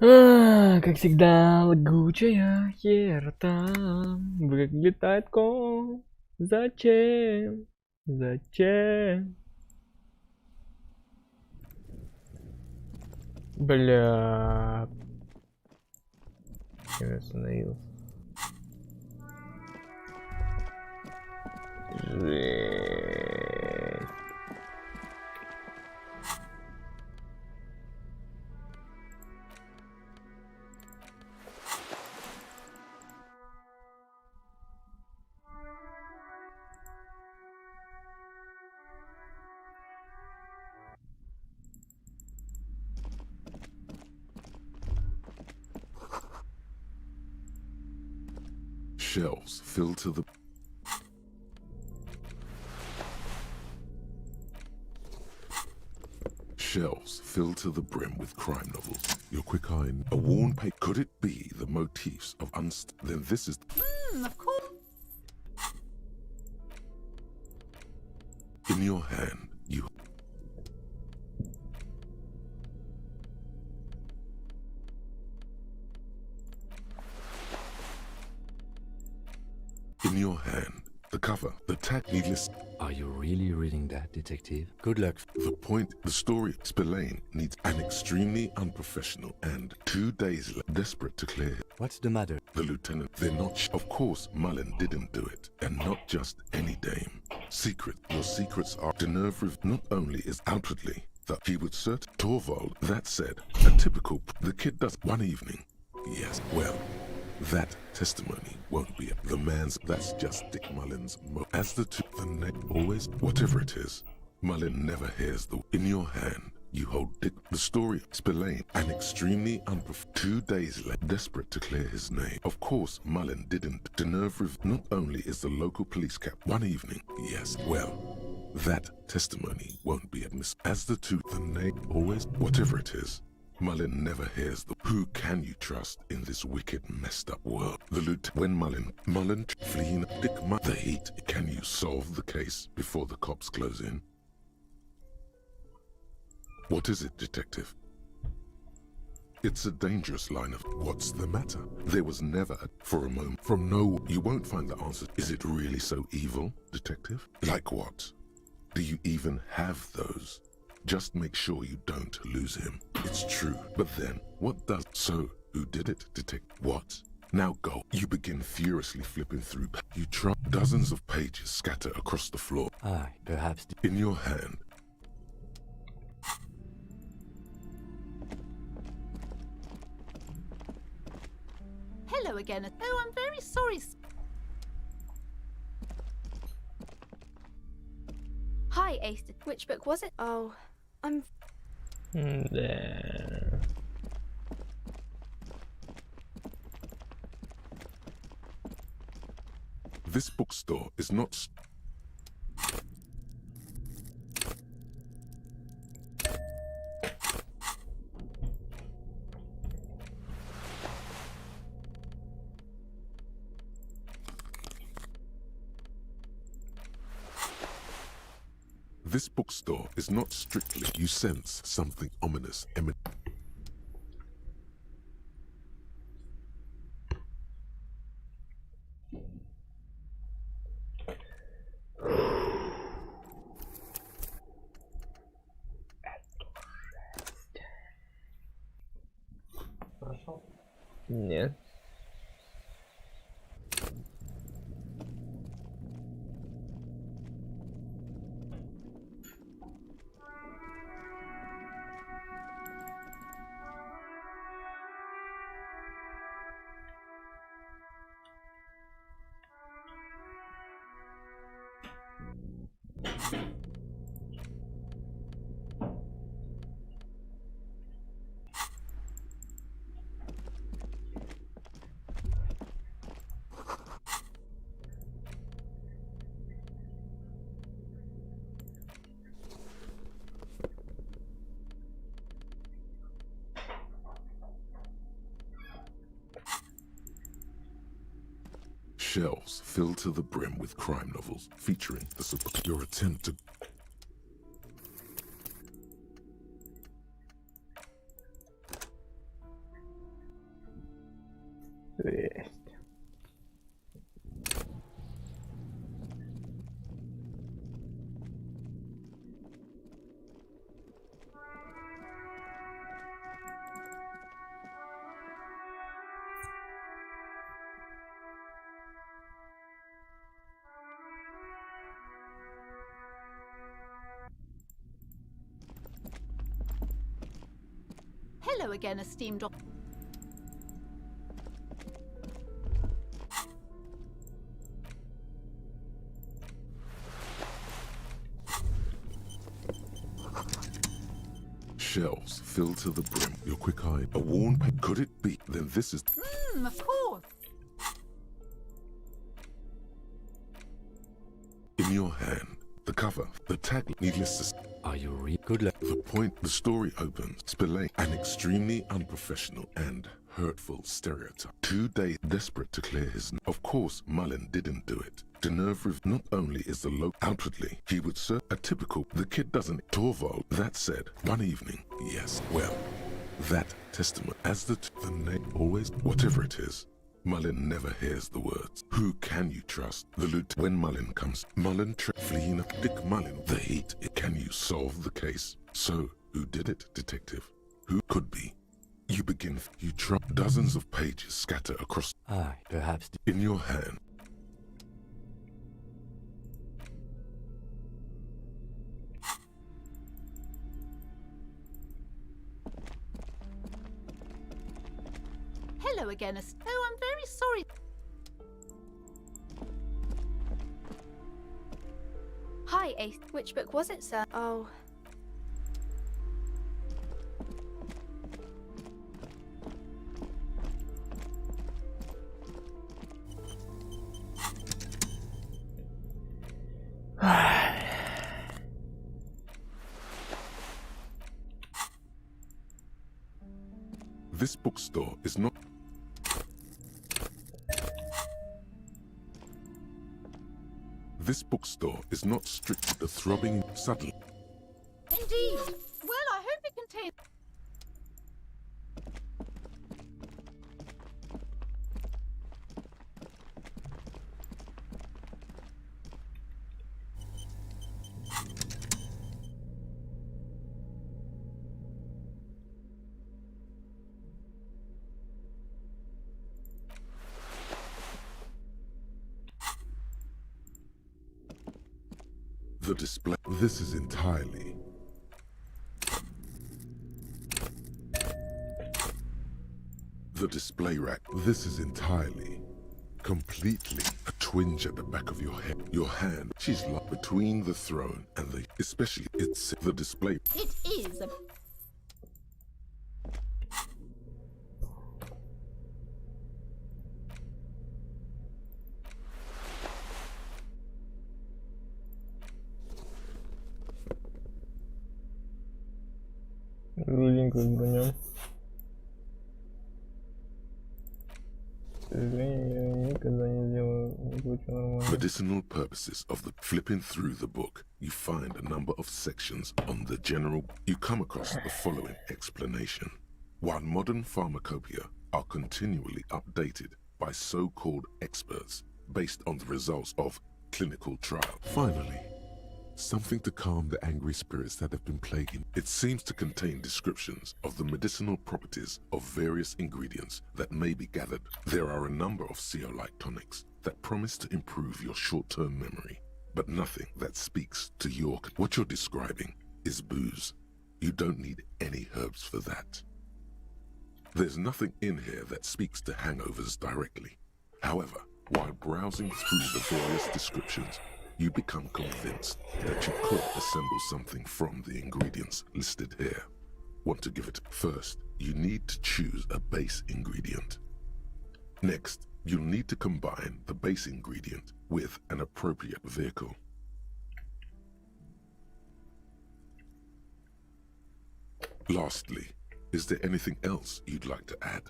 Как всегда, лагучая ерта выглядит ком. Зачем? Зачем? Бля. Я остановился. Жесть. Shelves filled to the brim with crime novels. Your quick eye, a worn page. Could it be the motifs of Then this is. Of course. In your hand, you. In your hand, the cover, the tag, needless. Are you really reading that, detective? Good luck. The point, the story, Spillane needs an extremely unprofessional and 2 days desperate to clear. What's the matter? The lieutenant, they're not. Of course, Mullen didn't do it, and not just any dame. Secret, your secrets are. Denerve not only is outwardly that he would cert Torvald. That said, a typical. The kid does one evening. Yes, well. That testimony won't be the man's. That's just Dick Mullen's. As the always, whatever it is, Mullen never hears the. In your hand, you hold Dick. The story, Spillane, an extremely 2 days left, desperate to clear his name. Of course, Mullen didn't. Denerve not only is the local police cap one evening. Yes, well. That testimony won't be admissible. As the name, always, whatever it is. Mullen never hears the. Who can you trust in this wicked, messed up world? The when Mullen fleeing Dick the heat. Can you solve the case before the cops close in? What is it, detective? It's a dangerous line of. What's the matter? There was never for a moment from no. You won't find the answer. Is it really so evil, detective? Like what? Do you even have those? Just make sure you don't lose him. It's true. But then, what does. So, who did it, detect? What? Now go. You begin furiously flipping through. You try. Dozens of pages scatter across the floor. Aye, perhaps. In your hand. Hello again. Oh, I'm very sorry. Hi, Ace. Which book was it? Oh, I'm... There. This bookstore is not. This bookstore is not strictly. You sense something ominous. Нет. Shelves filled to the brim with crime novels featuring your attempt to. Есть. Hello again, esteemed. Shelves filled to the brim. Your quick eye. A worn page. Could it be? Then this is. Of course. In your hand. The cover. The tag. Needless to say. Are you good luck? The point. The story opens. Spillane. An extremely unprofessional and hurtful stereotype. 2 days desperate to clear his. Of course, Mullen didn't do it. Denerve not only is the low outwardly, he would serve a typical. The kid doesn't. Torvald. That said, one evening. Yes. Well, that testament as the name always. Whatever it is. Mullen never hears the words. Who can you trust? The loot. When Mullen comes. Mullen fleeing. Dick Mullen. The heat. Can you solve the case? So, who did it, detective? Who could be? You begin. You try. Dozens of pages scatter across. Aye, perhaps. In your hand. Hello again, oh, I'm very sorry. Hi, Ace. Which book was it, sir? Oh. This bookstore is not. This bookstore is not strictly the throbbing suddenly. Indeed. Well, I hope it contains. The display. This is entirely. The display rack. This is entirely. Completely a twinge at the back of your head. Your hand. She's locked between the throne and the. Especially, it's the display. It is. Груденькую броню. К сожалению, я никогда не сделаю ничего нормально. Medicinal purposes of the flipping through the book, you find a number of sections on the general. You come across the following explanation. While modern pharmacopoeia are continually updated by so-called experts based on the results of clinical trial. Finally, something to calm the angry spirits that have been plaguing. It seems to contain descriptions of the medicinal properties of various ingredients that may be gathered. There are a number of zeolite tonics that promise to improve your short-term memory, but nothing that speaks to your. What you're describing is booze. You don't need any herbs for that. There's nothing in here that speaks to hangovers directly. However, while browsing through the various descriptions, you become convinced that you could assemble something from the ingredients listed here. Want to give it? First, you need to choose a base ingredient. Next, you'll need to combine the base ingredient with an appropriate vehicle. Lastly, is there anything else you'd like to add?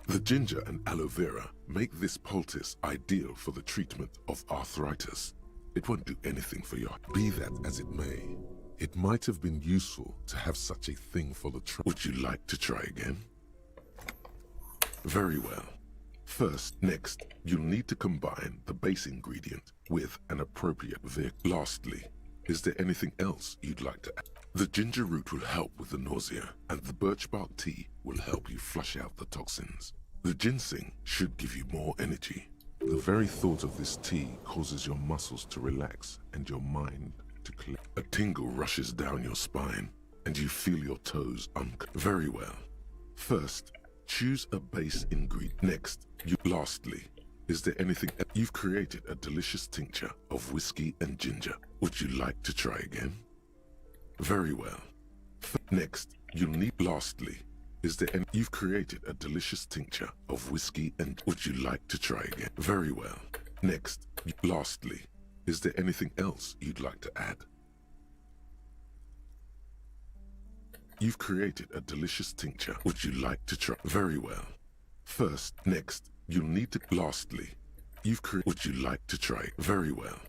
The ginger and aloe vera make this poultice ideal for the treatment of arthritis. It won't do anything for your. Be that as it may, it might have been useful to have such a thing for the Would you like to try again? Very well. Next, you'll need to combine the base ingredient with an appropriate vehicle. Lastly, is there anything else you'd like to add? The ginger root will help with the nausea, and the birch bark tea will help you flush out the toxins. The ginseng should give you more energy. The very thought of this tea causes your muscles to relax and your mind to clear. A tingle rushes down your spine, and you feel your toes Very well. First, choose a base ingredient. Lastly, is there anything? You've created a delicious tincture of whiskey and ginger. Would you like to try again? Very well. Lastly, is there any? You've created a delicious tincture of whiskey and would you like to try again? Very well. Lastly, is there anything else you'd like to add? You've created a delicious tincture. Would you like to try? Very well. You'll need to. Lastly, would you like to try? Very well.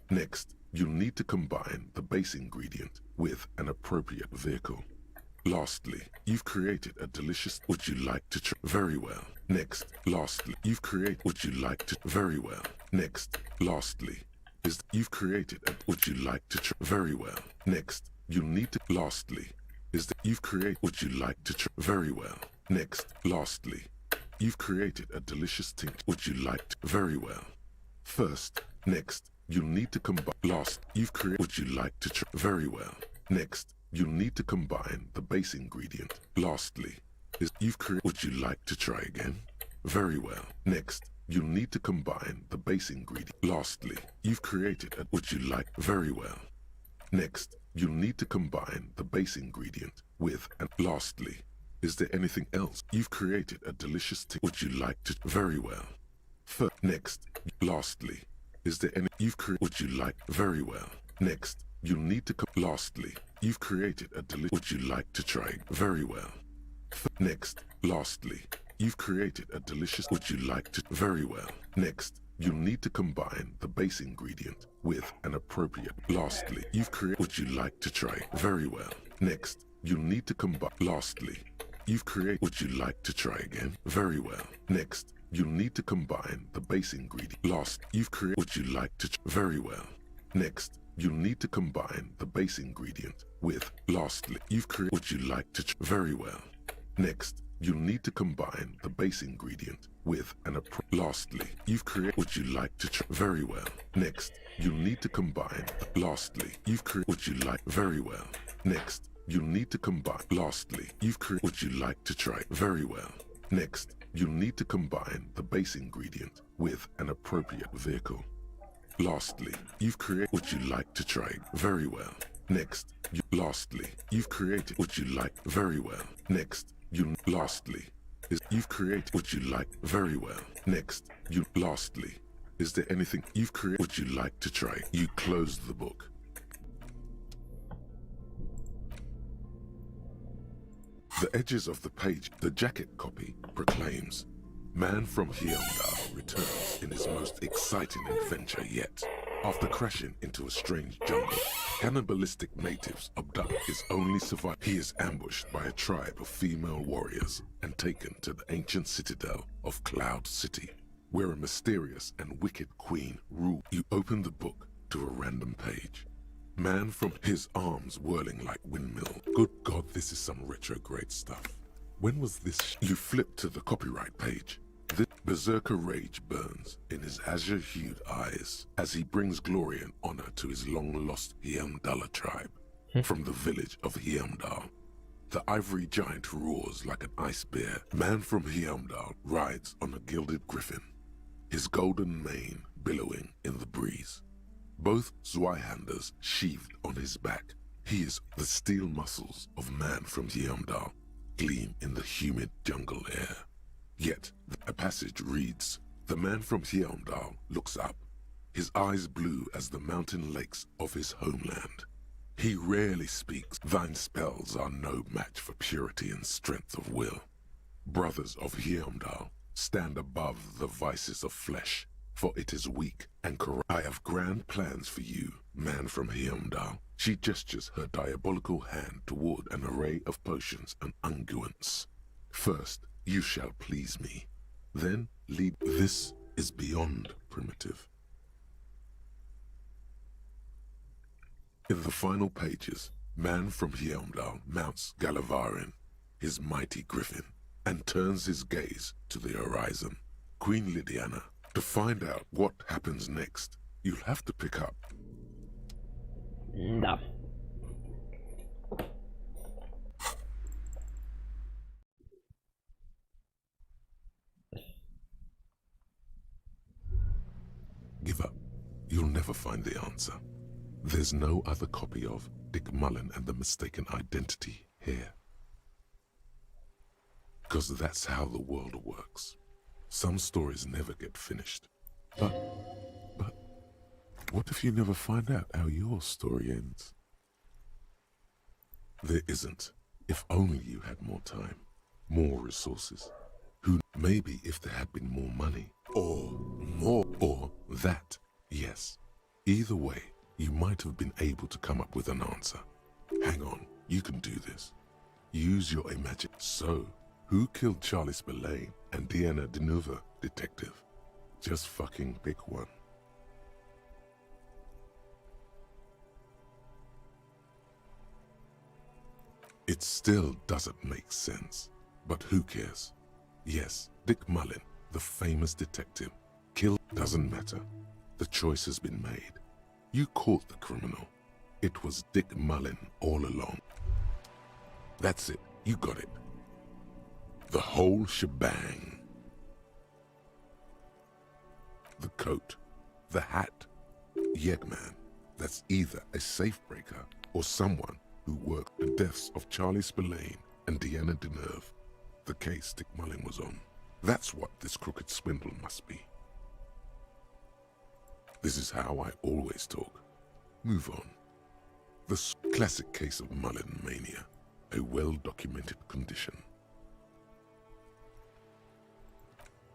You'll need to combine the base ingredient with an appropriate vehicle. Lastly, you've created a delicious. Would you like to try? Very well. Lastly, would you like to? Very well. Lastly, you've created a. Would you like to try? Very well. You'll need to. Lastly, you've created. Would you like to try? Very well. Lastly, you've created a delicious tincture. Would you like to? Very well. You'll need to combine. Would you like to try? Very well. You'll need to combine the base ingredient. Lastly, would you like to try again? Very well. You'll need to combine the base ingredient. Lastly, you've created a. Would you like? Very well. You'll need to combine the base ingredient with and lastly, is there anything else? You've created a delicious would you like to? Very well. Lastly, is there any? Would you like? Very well. You'll need to lastly, you've created a would you like to try? Very well. Lastly, you've created a delicious would you like to? Very well. You'll need to combine the base ingredient with an appropriate. Lastly, you've created. Would you like to try? Very well. You'll need to combine. Lastly, you've created. Would you like to try again? Very well. You'll need to combine the base ingredient. You've created. Would you like to? Very well. You'll need to combine the base ingredient with. Lastly, you've created. Would you like to? Very well. You'll need to combine the base ingredient with an lastly, you've created. Would you like to try? Very well. You'll need to combine. Lastly, you've created. Would you like? Very well. You'll need to combine. Lastly, you've created. Would you like to try? Very well. You'll need to combine the base ingredient with an appropriate vehicle. Lastly, you've created. Would you like to try? Very well. Lastly, you've created. Would you like? Very well. Lastly, you've created. Would you like? Very well. Lastly, is there anything you've created? Would you like to try? You close the book. The edges of the page, the jacket copy proclaims, "Man from Hyundai returns in his most exciting adventure yet. After crashing into a strange jungle, cannibalistic natives abduct his only survivor. He is ambushed by a tribe of female warriors and taken to the ancient citadel of Cloud City, where a mysterious and wicked queen rules." You open the book to a random page. Man from his arms whirling like windmill. Good God, this is some retrograde stuff. When was this? You flip to the copyright page. This berserker rage burns in his azure-hued eyes as he brings glory and honor to his long-lost Hyamdala tribe. From the village of Hyamdal, the ivory giant roars like an ice bear. Man from Hyamdal rides on a gilded griffin, his golden mane billowing in the breeze. Both Zweihanders sheathed on his back. He is the steel muscles of Man from Hyamdal gleam in the humid jungle air. Yet, a passage reads, "The man from Hyamdal looks up, his eyes blue as the mountain lakes of his homeland. He rarely speaks. Thine spells are no match for purity and strength of will. Brothers of Hyamdal, stand above the vices of flesh, for it is weak and corrupt. I have grand plans for you, Man from Hyamdal." She gestures her diabolical hand toward an array of potions and unguents. "First, you shall please me. Then lead. This is beyond primitive. In the final pages, man from Heimdall mounts Galavarin, his mighty griffin, and turns his gaze to the horizon. Queen Lydiana, to find out what happens next, you'll have to pick up. Da. Give up. You'll never find the answer. There's no other copy of Dick Mullen and the Mistaken Identity here. Because that's how the world works. Some stories never get finished. But, what if you never find out how your story ends? There isn't. If only you had more time, more resources. Maybe if there had been more money, or more, or that, yes. Either way, you might have been able to come up with an answer. Hang on, you can do this. Use your imagination. So, who killed Charlie Spillane and Deanna Deneuve, detective? Just fucking pick one. It still doesn't make sense, but who cares? Yes, Dick Mullen, the famous detective, killed. Doesn't matter. The choice has been made. You caught the criminal. It was Dick Mullen all along. That's it. You got it. The whole shebang. The coat, the hat, Yegman. That's either a safe breaker or someone who worked the deaths of Charlie Spillane and Deanna Deneuve, the case Dick Mullen was on. That's what this crooked swindle must be. This is how I always talk. Move on. The classic case of Mullen mania, a well-documented condition.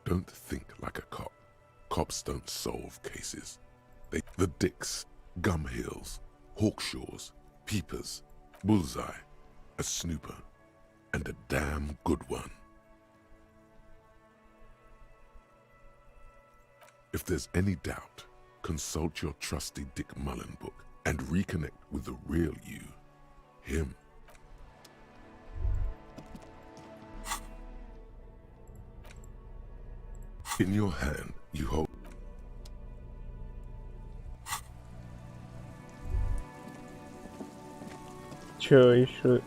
Don't think like a cop. Cops don't solve cases. The Dicks, Gumhills, Hawkshaws, Peepers, Bullseye, a snooper, and a damn good one. If there's any doubt, consult your trusty Dick Mullen book and reconnect with the real you, him. In your hand, you hold. Чё еще?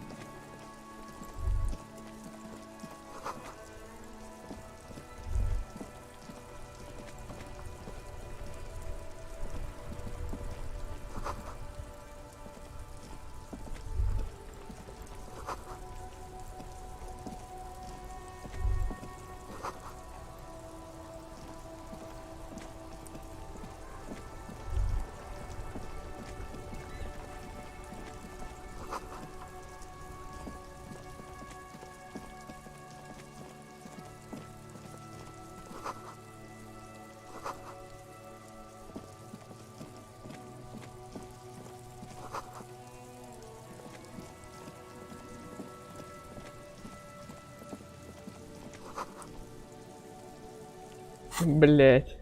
Блять.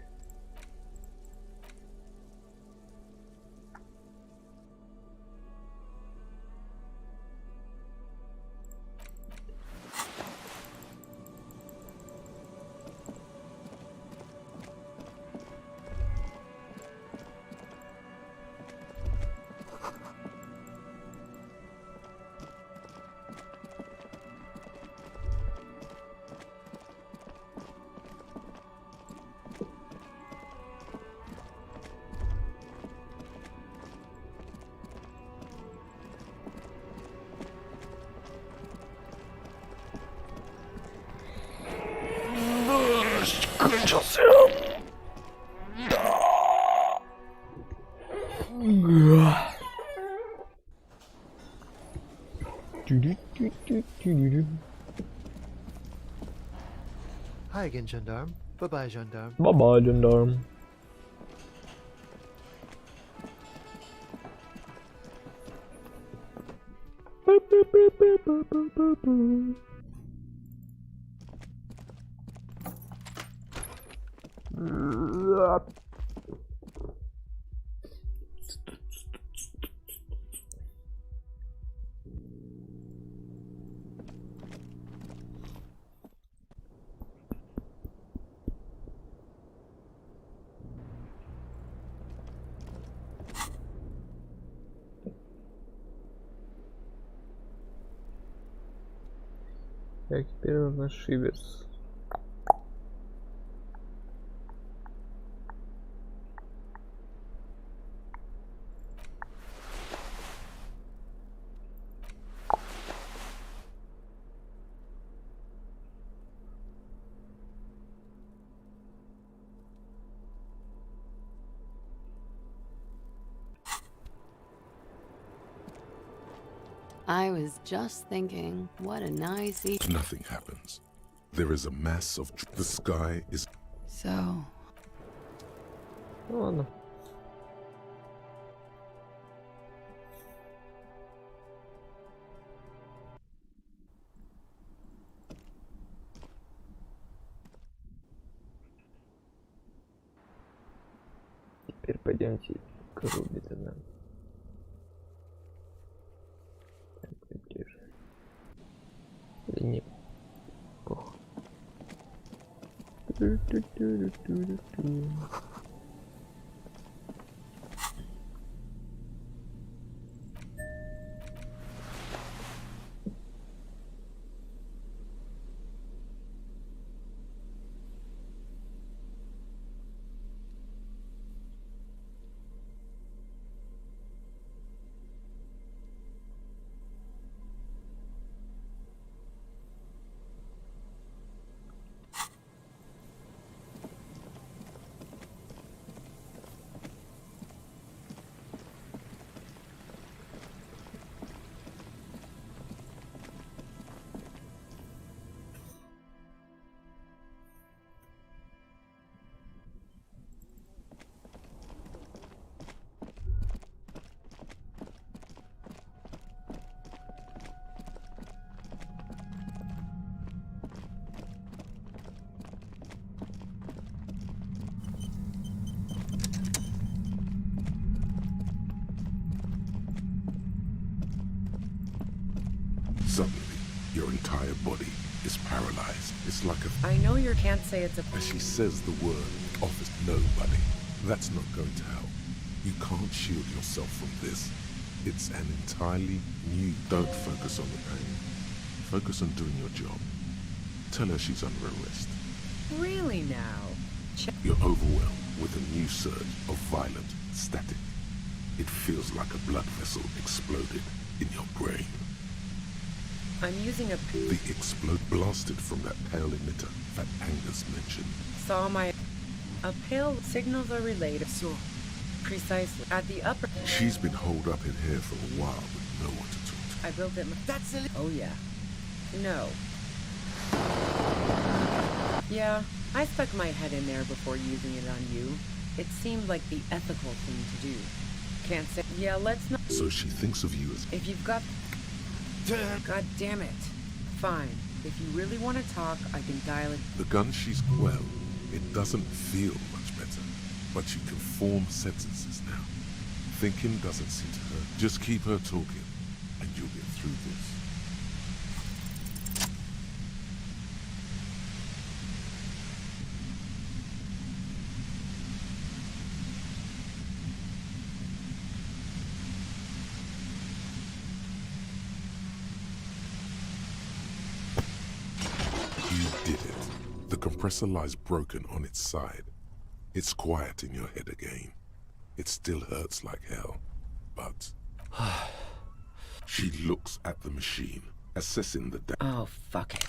Кончился. Hi again, Gendarme. Bye-bye, Gendarme. Bye-bye, gendarme. Так, теперь нужно шиверс. I was just thinking, what a nice Nothing happens. There is a mass of... The sky is... So, Ну ладно. Теперь пойдемте к Руби тогда. Так, где же? Или нет? Ох. Ту-ту-ту-ту-ту-ту. Suddenly, your entire body is paralyzed. It's like a... I know you can't say it's a... As she says the word, offers nobody. That's not going to help. You can't shield yourself from this. It's an entirely new... Don't focus on the pain. Focus on doing your job. Tell her she's under arrest. Really now? You're overwhelmed with a new surge of violent static. It feels like a blood vessel exploded in your brain. I'm using a... The explode blasted from that pale emitter that Angus mentioned. Saw my... A pale signals are relayed. So, precisely. At the upper... She's been holed up in here for a while with no one to talk to. I built it... That's it! Oh, yeah. No. Yeah, I stuck my head in there before using it on you. It seemed like the ethical thing to do. Can't say... Yeah, let's not... So she thinks of you as... If you've got... God damn it. Fine. If you really want to talk, I can dial it... The gun she's... Well, it doesn't feel much better. But you can form sentences now. Thinking doesn't seem to her. Just keep her talking, and you'll get through this. You did it. The compressor lies broken on its side. It's quiet in your head again. It still hurts like hell, but... She looks at the machine, assessing the... Oh, fuck it.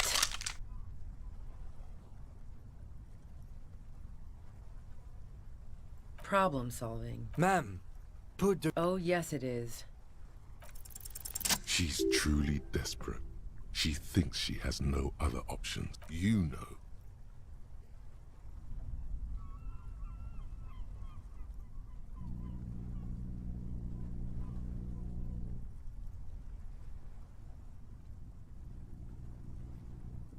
Problem solving. Ma'am, put the... Oh, yes it is. She's truly desperate. She thinks she has no other options. You know.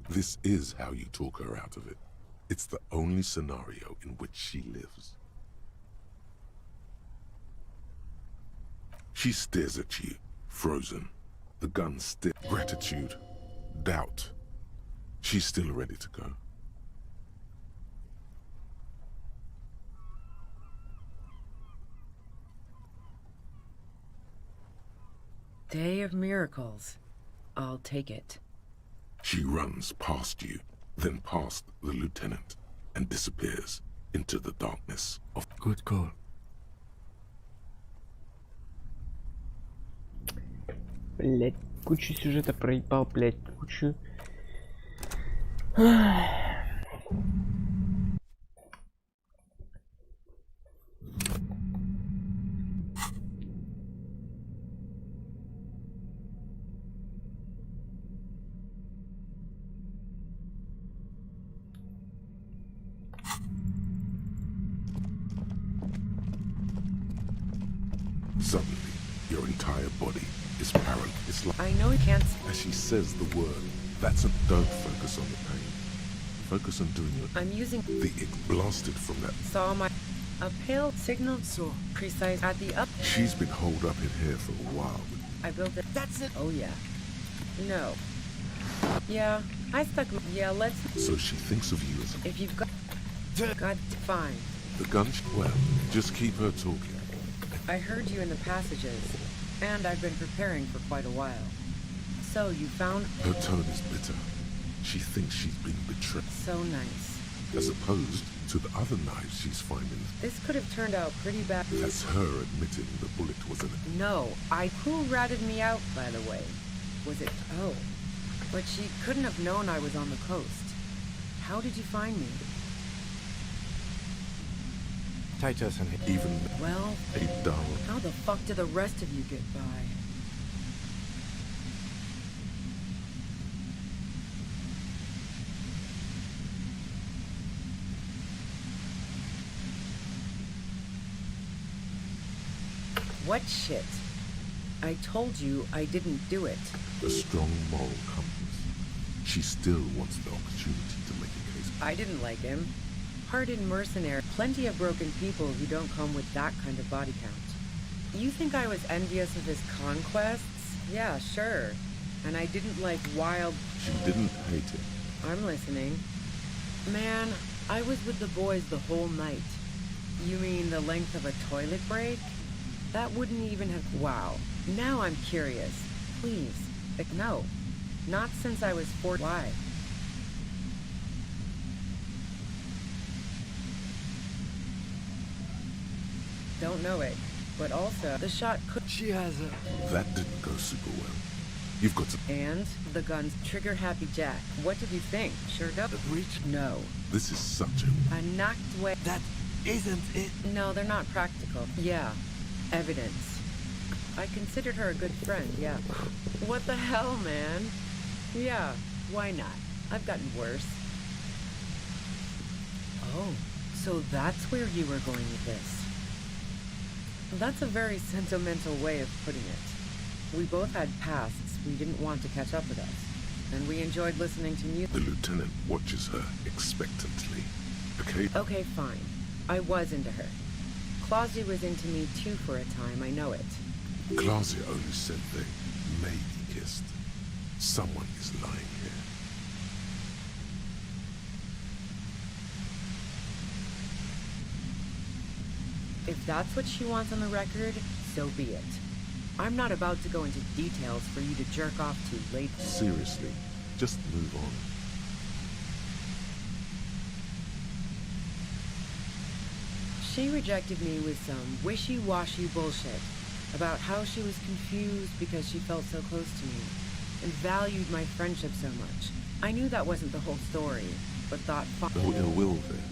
This is how you talk her out of it. It's the only scenario in which she lives. She stares at you, frozen. The gun still. Gratitude. Doubt. She's still ready to go. Day of miracles. I'll take it. She runs past you, then past the lieutenant, and disappears into the darkness of... Good call. Блять, кучу сюжета проебал, блять, кучу. Suddenly, your entire body is paralyzed. It's like... I know you can't. As she says the word, that's a... Don't focus on the pain. Focus on doing your... I'm using. The ick blasted from that. Saw my. A pale signal. So, Precise at the up. She's been holed up in here for a while. I built it. that's it. Oh yeah. No. Yeah, I stuck. Yeah, let's. So she thinks of you as... If you've got. God, fine. The gun... Well, just keep her talking. I heard you in the passages, and I've been preparing for quite a while. So you found. Her tone is bitter. She thinks she's been betrayed. So nice. As opposed to the other knives she's finding. This could have turned out pretty bad. That's her admitting the bullet wasn't... No, who ratted me out, by the way? Was it? Oh. But she couldn't have known I was on the coast. How did you find me? Titus and him. Even Well, a dull... how the fuck did the rest of you get by? What shit? I told you I didn't do it. A strong moral compass. She still wants the opportunity to make a case. I didn't like him. Hardened mercenary. Plenty of broken people who don't come with that kind of body count. You think I was envious of his conquests? Yeah, sure. And I didn't like wild... She didn't hate him. I'm listening. Man, I was with the boys the whole night. You mean the length of a toilet break? That wouldn't even have... Wow. Now I'm curious. Please. No. Not since I was 4. Why? Don't know it. But also, the shot could... She has a... That didn't go super well. You've got to... And the gun's trigger-happy Jack. What did you think? Sure up? The breach? No. This is such A knocked way... That isn't it. No, they're not practical. Yeah. Evidence. I considered her a good friend, yeah. What the hell, man? Yeah, why not? I've gotten worse. Oh, so that's where you were going with this. That's a very sentimental way of putting it. We both had pasts we didn't want to catch up with us, and we enjoyed listening to music. The lieutenant watches her expectantly. Okay? Okay, fine. I was into her. Clausy was into me too for a time, I know it. Clausia only said they maybe kissed. Someone is lying here. If that's what she wants on the record, so be it. I'm not about to go into details for you to jerk off to later. Seriously, just move on. She rejected me with some wishy-washy bullshit about how she was confused because she felt so close to me and valued my friendship so much. I knew that wasn't the whole story, but thought... No ill will there.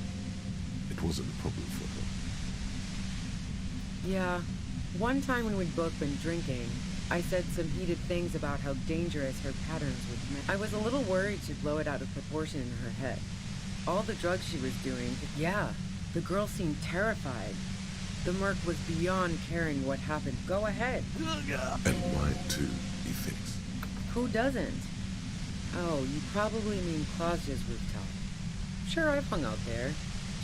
It wasn't a problem for her. Yeah, one time when we'd both been drinking, I said some heated things about how dangerous her patterns would make. I was a little worried she'd blow it out of proportion in her head. All the drugs she was doing, yeah, the girl seemed terrified. The merc was beyond caring what happened. Go ahead. And mine too, he thinks. Who doesn't? Oh, you probably mean Clausia's rooftop. sure I've hung out there.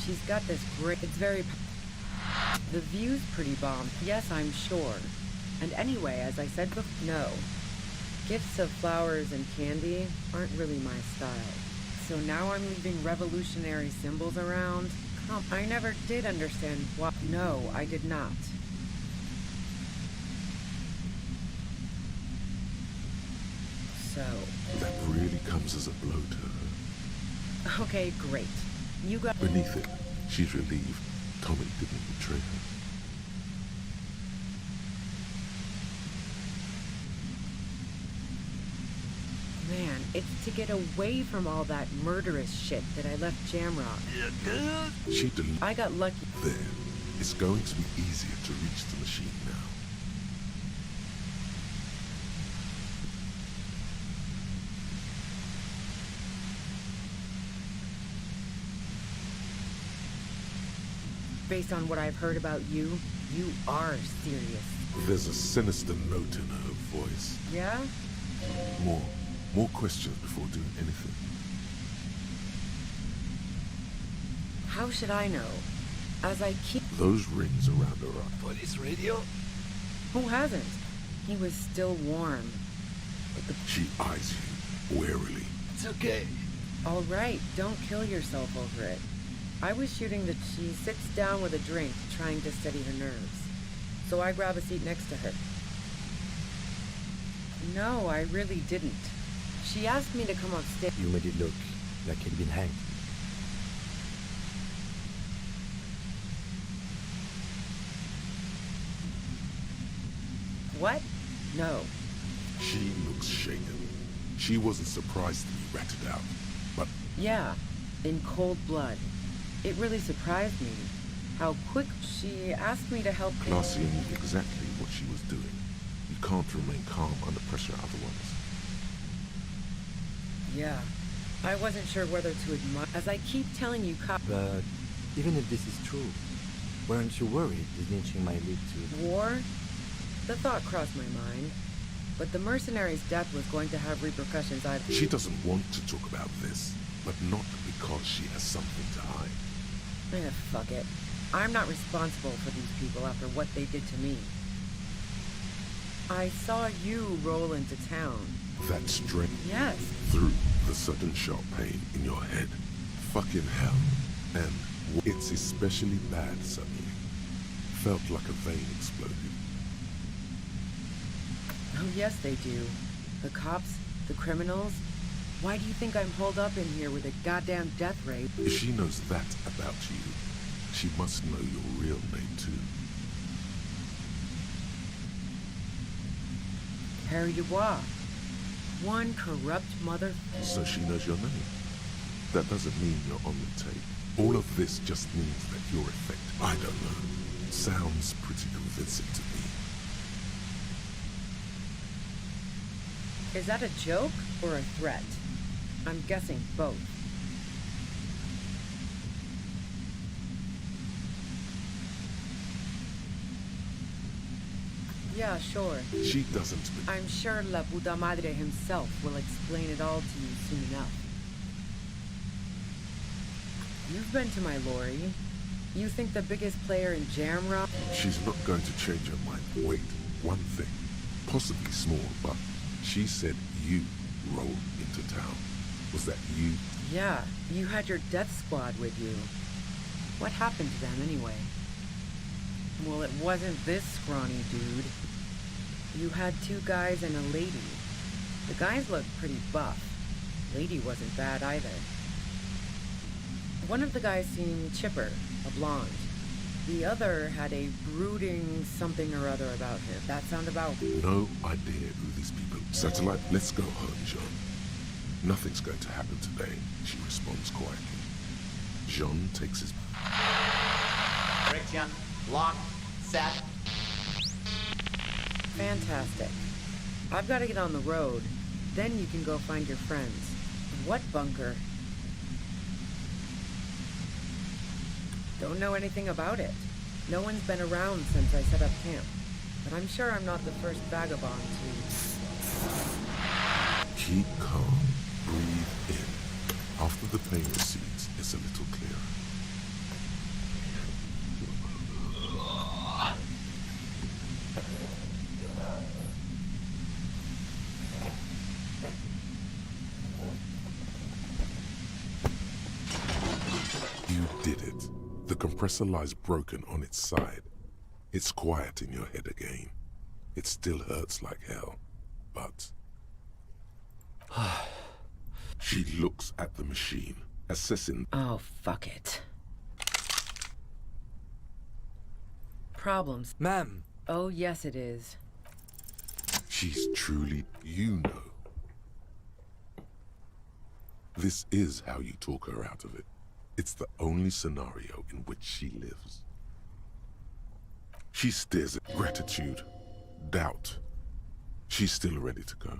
She's got this great... It's very... The view's pretty bomb. Yes, I'm sure. And anyway, as I said before, no. Gifts of flowers and candy aren't really my style. So now I'm leaving revolutionary symbols around? I never did understand why. No, I did not. So... That really comes as a blow to her. Okay, great. You got... Beneath it, she's relieved Tommy didn't betray her. Man, it's to get away from all that murderous shit that I left Jamrock. She I got lucky. There. It's going to be easier to reach the machine now. Based on what I've heard about you, you are serious. There's a sinister note in her voice. Yeah? More questions before doing anything. How should I know? As I keep... Those rings around her eye. Police radio? Who hasn't? He was still warm. She eyes you warily. It's okay. All right, don't kill yourself over it. I was shooting that she sits down with a drink, trying to steady her nerves. So I grab a seat next to her. No, I really didn't. She asked me to come on stage. You made it look like he'd been hanged. What? No. She looks shaken. She wasn't surprised to be ratted out, but... Yeah, in cold blood. It really surprised me how quick she asked me to help. Glacier knew exactly what she was doing. You can't remain calm under pressure otherwise. Yeah, I wasn't sure whether to admire. As I keep telling you, But even if this is true, weren't you worried the lynching might lead to... War? The thought crossed my mind. But the mercenary's death was going to have repercussions. She doesn't want to talk about this, but not because she has something to hide. Fuck it. I'm not responsible for these people after what they did to me. I saw you roll into town. That strength Yes. through the sudden sharp pain in your head. Fucking hell. And it's especially bad suddenly. Felt like a vein exploded. Oh, yes, they do. The cops, the criminals. Why do you think I'm holed up in here with a goddamn death ray? If she knows that about you, she must know your real name too. Harry Dubois. One corrupt mother... So she knows your name. That doesn't mean you're on the tape. All of this just means that you're effective. I don't know. Sounds pretty convincing to me. Is that a joke or a threat? I'm guessing both. Yeah, sure. She doesn't. I'm sure La Puta Madre himself will explain it all to you soon enough. You've been to my lorry. You think the biggest player in Jamrock? She's not going to change her mind. Wait, one thing. Possibly small, but she said you rolled into town. Was that you? Yeah, you had your death squad with you. What happened to them anyway? Well, it wasn't this scrawny dude. You had two guys and a lady. The guys looked pretty buff. Lady wasn't bad either. One of the guys seemed chipper, a blonde. The other had a brooding something or other about him. That sound about... No idea who these people... Satellite, let's go home, Jean. Nothing's going to happen today, she responds quietly. Jean takes his... Friction, lock, set. Fantastic. I've got to get on the road. Then you can go find your friends. What bunker? Don't know anything about it. No one's been around since I set up camp. But I'm sure I'm not the first vagabond to... Keep calm. Breathe in. After the pain recedes, it's a little clearer. You did it. The compressor lies broken on its side. It's quiet in your head again. It still hurts like hell, but... She looks at the machine, assessing... Oh, fuck it. Problems. Ma'am! Oh, yes it is. She's truly... You know. This is how you talk her out of it. It's the only scenario in which she lives. She stares at gratitude, doubt. She's still ready to go.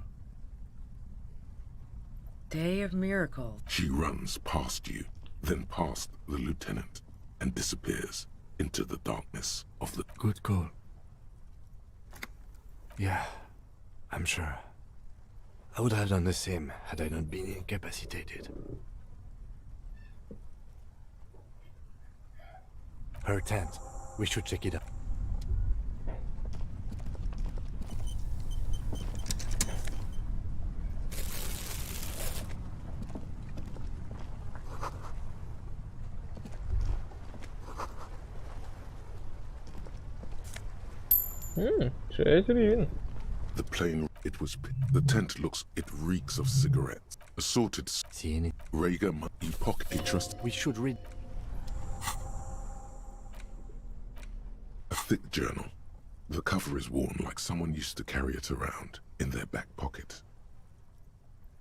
Day of miracles. She runs past you, then past the lieutenant, and disappears into the darkness of the... Good call. Yeah, I'm sure. I would have done the same had I not been incapacitated. Her tent. We should check it out. Säkerligen. The plane, it was... The tent looks... It reeks of cigarettes. Assorted... See any? Rhaegar, you pocket a trust... We should read. A thick journal. The cover is worn like someone used to carry it around in their back pocket.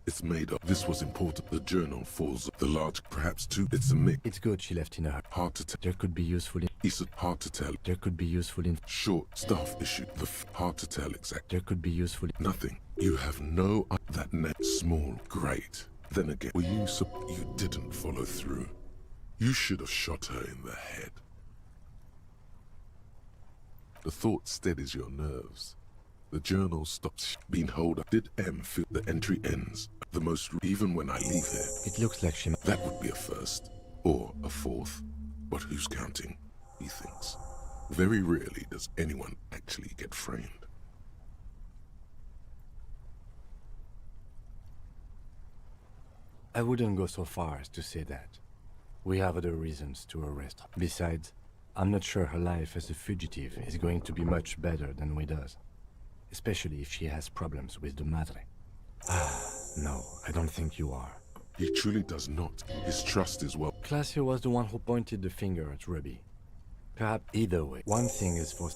It's made of... This was important. The journal falls... The large... Perhaps two... It's a mix. It's good she left in a hurry. Hard to tell. There could be useful in... It's hard to tell. There could be useful in... Short staff issue. Hard to tell exact. There could be useful in... Nothing. You have no... That net. Small. Great. Then again, were you... You didn't follow through. You should have shot her in the head. The thought steadies your nerves. The journal stops being held up. Did M feel the entry ends? The most... Even when I leave here. It looks like she... That would be a first. Or a fourth. But who's counting? He thinks. Very rarely does anyone actually get framed. I wouldn't go so far as to say that. We have other reasons to arrest her. Besides, I'm not sure her life as a fugitive is going to be much better than we does. Especially if she has problems with the Madre. No, I don't think you are. He truly does not. His trust is well... Classio was the one who pointed the finger at Ruby. Perhaps either way. One thing is for...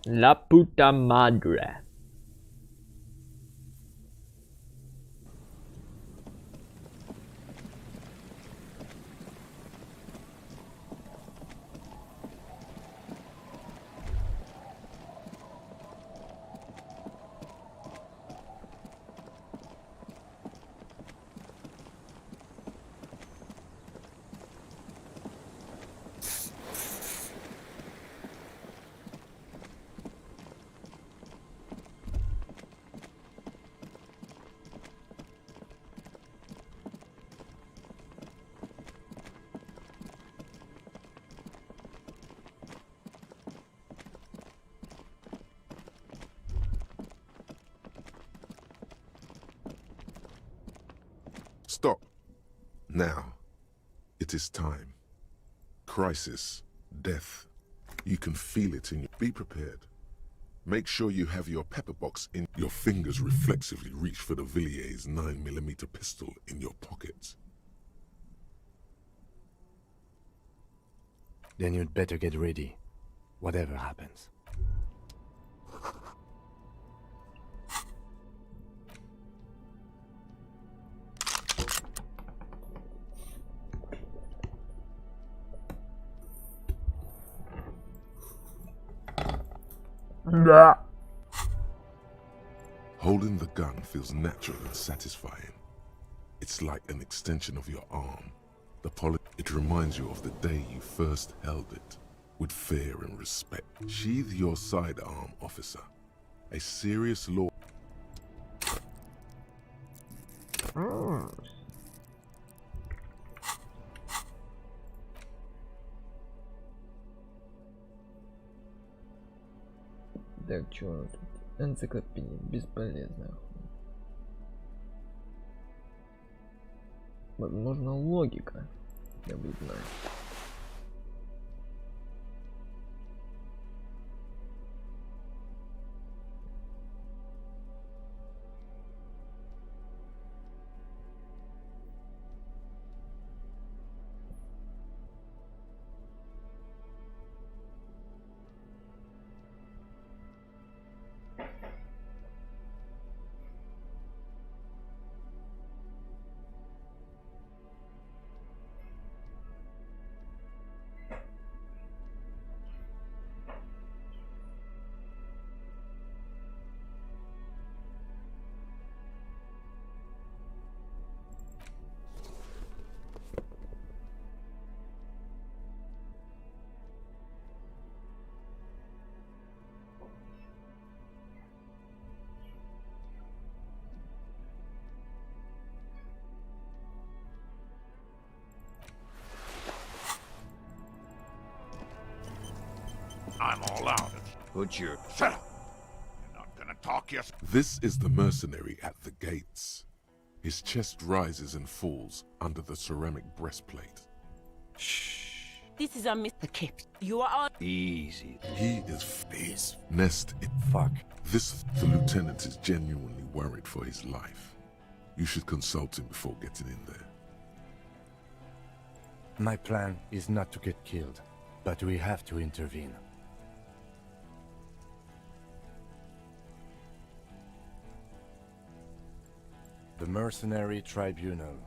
La puta madre. Stop. Now. It is time. Crisis. Death. You can feel it in you. Be prepared. Make sure you have your pepper box in. Your fingers reflexively reach for the Villiers 9mm pistol in your pocket. Then you'd better get ready. Whatever happens. Да. Holding the gun feels natural and satisfying. It's like an extension of your arm. It reminds you of the day you first held it, with fear and respect. Sheathe your sidearm, officer. A serious law. Так, чё тут? Энциклопедия бесполезная. Возможно, логика. Я бы знаю. I'm all out. Put your... Shut up! You're not gonna talk, yes? This is the mercenary at the gates. His chest rises and falls under the ceramic breastplate. Shh. This is a Mr. Kip. You are on... Easy. He is face. Nest it. Fuck. The lieutenant is genuinely worried for his life. You should consult him before getting in there. My plan is not to get killed, but we have to intervene. The Mercenary Tribunal.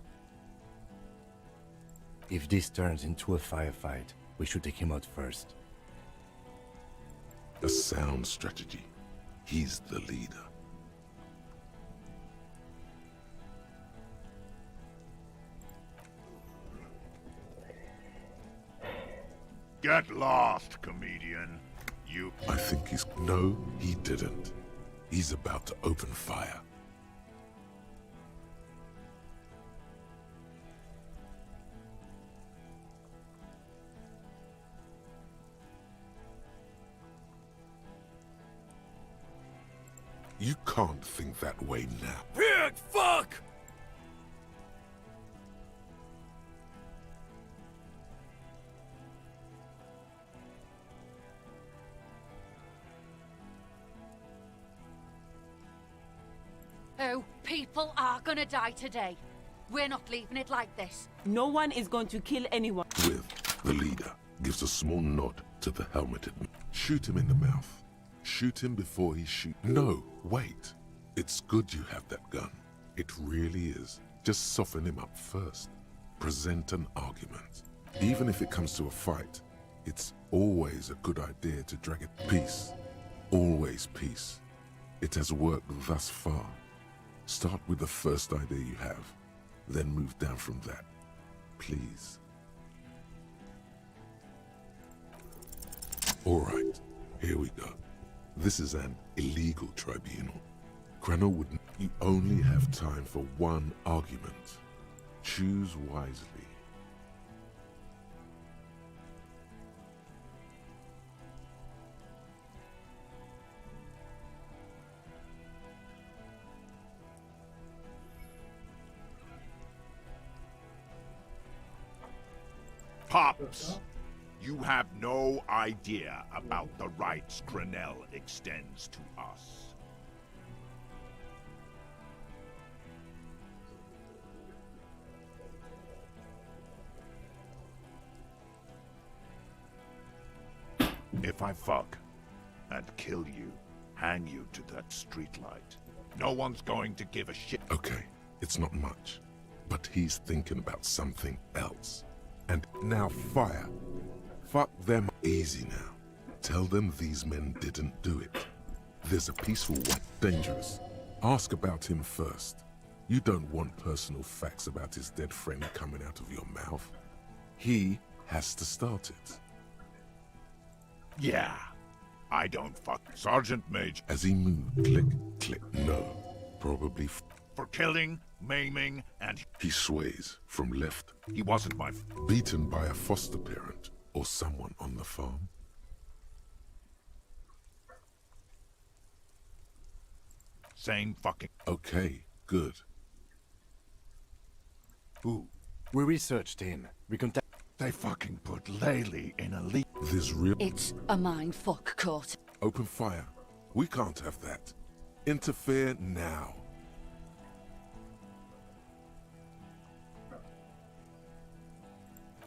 If this turns into a firefight, we should take him out first. A sound strategy. He's the leader. Get lost, comedian. I think he's... No, he didn't. He's about to open fire. You can't think that way now. Pig, fuck! Oh, people are gonna die today. We're not leaving it like this. No one is going to kill anyone. With the leader gives a small nod to the helmeted man. Shoot him in the mouth. Shoot him before he shoots. No, wait. It's good you have that gun. It really is. Just soften him up first. Present an argument. Even if it comes to a fight, it's always a good idea to drag it. Peace. Always peace. It has worked thus far. Start with the first idea you have, then move down from that. Please. All right, here we go. This is an illegal tribunal. Cranor wouldn't. You only have time for one argument. Choose wisely. Pops, you have no idea about the rights Cranell extends to us. If I fuck and kill you, hang you to that streetlight, no one's going to give a shit. Okay, it's not much, but he's thinking about something else. And now fire. Fuck them easy now. Tell them these men didn't do it. There's a peaceful one. Dangerous. Ask about him first. You don't want personal facts about his dead friend coming out of your mouth. He has to start it. Yeah. I don't fuck Sergeant Major. As he moved, click, click, no. Probably For killing, maiming, and... He sways from left. He wasn't my... Beaten by a foster parent or someone on the farm. Same fucking... Okay, good. Who? We researched him. We contacted... They fucking put Laylee in a leak. There's real... It's a mindfuck, Court. Open fire. We can't have that. Interfere now.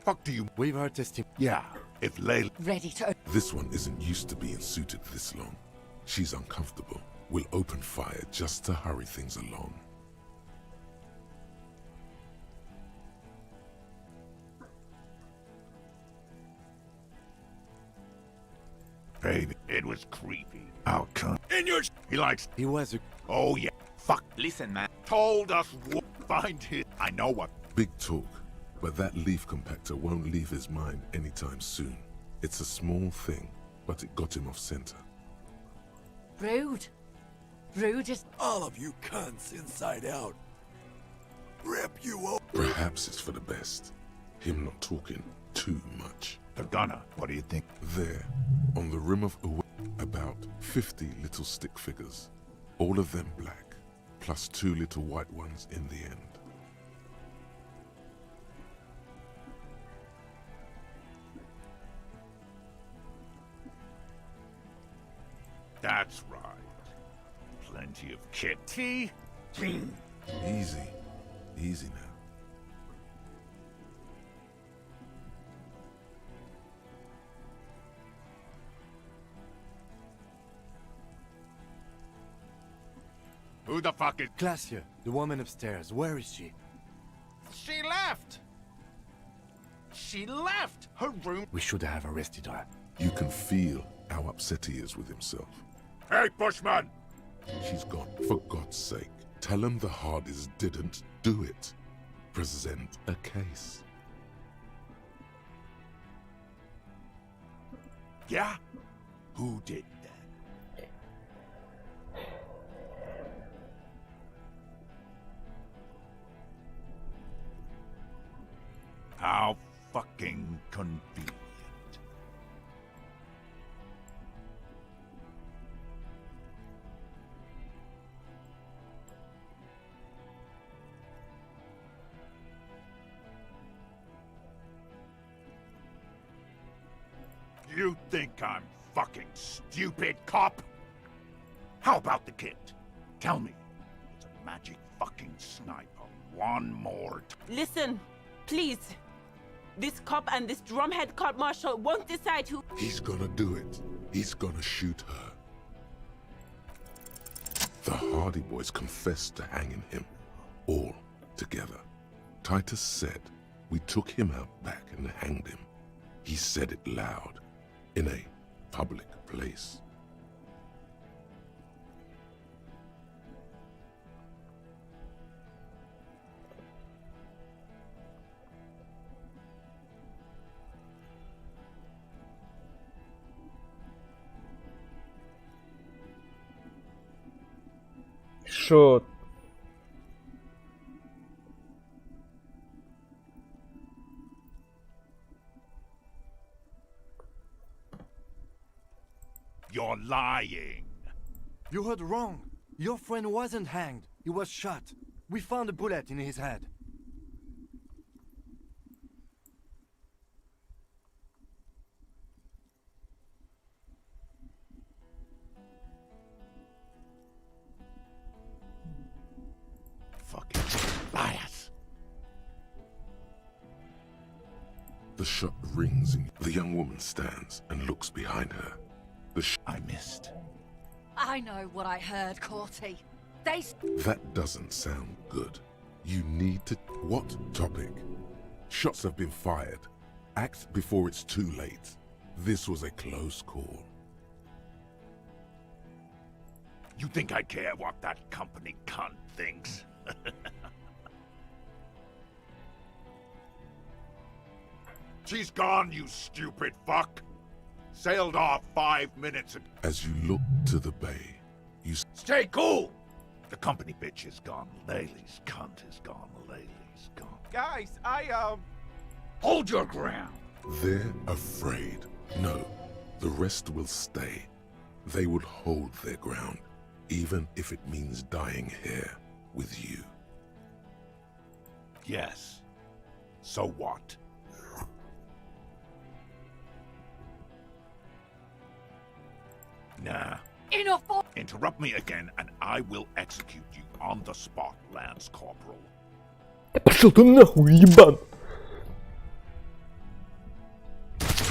Fuck do you... We've heard testimony. Yeah, if Laylee... Ready to... This one isn't used to being suited this long. She's uncomfortable. We'll open fire just to hurry things along. Baby, it was creepy. How come? In your... He likes... He was a... Oh, yeah. Fuck. Listen, man. Told us what... Find him. I know what... Big talk, but that leaf compactor won't leave his mind anytime soon. It's a small thing, but it got him off center. Rude. Rude is... All of you cunts inside out. Rip you up. Perhaps it's for the best. Him not talking too much. The gunner. What do you think? There, on the rim of about 50 little stick figures. All of them black, plus 2 little white ones in the end. That's right. Plenty of kitty. Easy. Easy now. Who the fuck is... Glacia, the woman upstairs. Where is she? She left! She left! Her room... We should have arrested her. You can feel how upset he is with himself. Hey, Bushman! She's gone. For God's sake, tell him the Hardys didn't do it. Present a case. Yeah? Who did that? How fucking convenient. You think I'm fucking stupid, cop? How about the kid? Tell me, it's a magic fucking sniper. One more time. Listen, please. This cop and this drumhead court marshal won't decide who... He's gonna do it. He's gonna shoot her. The Hardy Boys confessed to hanging him. All together. Titus said, we took him out back and hanged him. He said it loud. In a public place. Shot. You're lying. You heard wrong. Your friend wasn't hanged. He was shot. We found a bullet in his head. Fucking liars. The shot rings and the young woman stands and looks behind her. I missed. I know what I heard, Corty. That doesn't sound good. You need to... What topic? Shots have been fired. Act before it's too late. This was a close call. You think I care what that company cunt thinks? She's gone, you stupid fuck! Sailed off 5 minutes ago. As you look to the bay, you Stay cool! The company bitch is gone. Laylee's cunt is gone. Laylee's gone. Guys, Hold your ground! They're afraid. No, the rest will stay. They would hold their ground, even if it means dying here with you. Yes. So what? Nah. Enough! Interrupt me again and I will execute you on the spot, Lance Corporal. Пошел ты нахуй, ебан!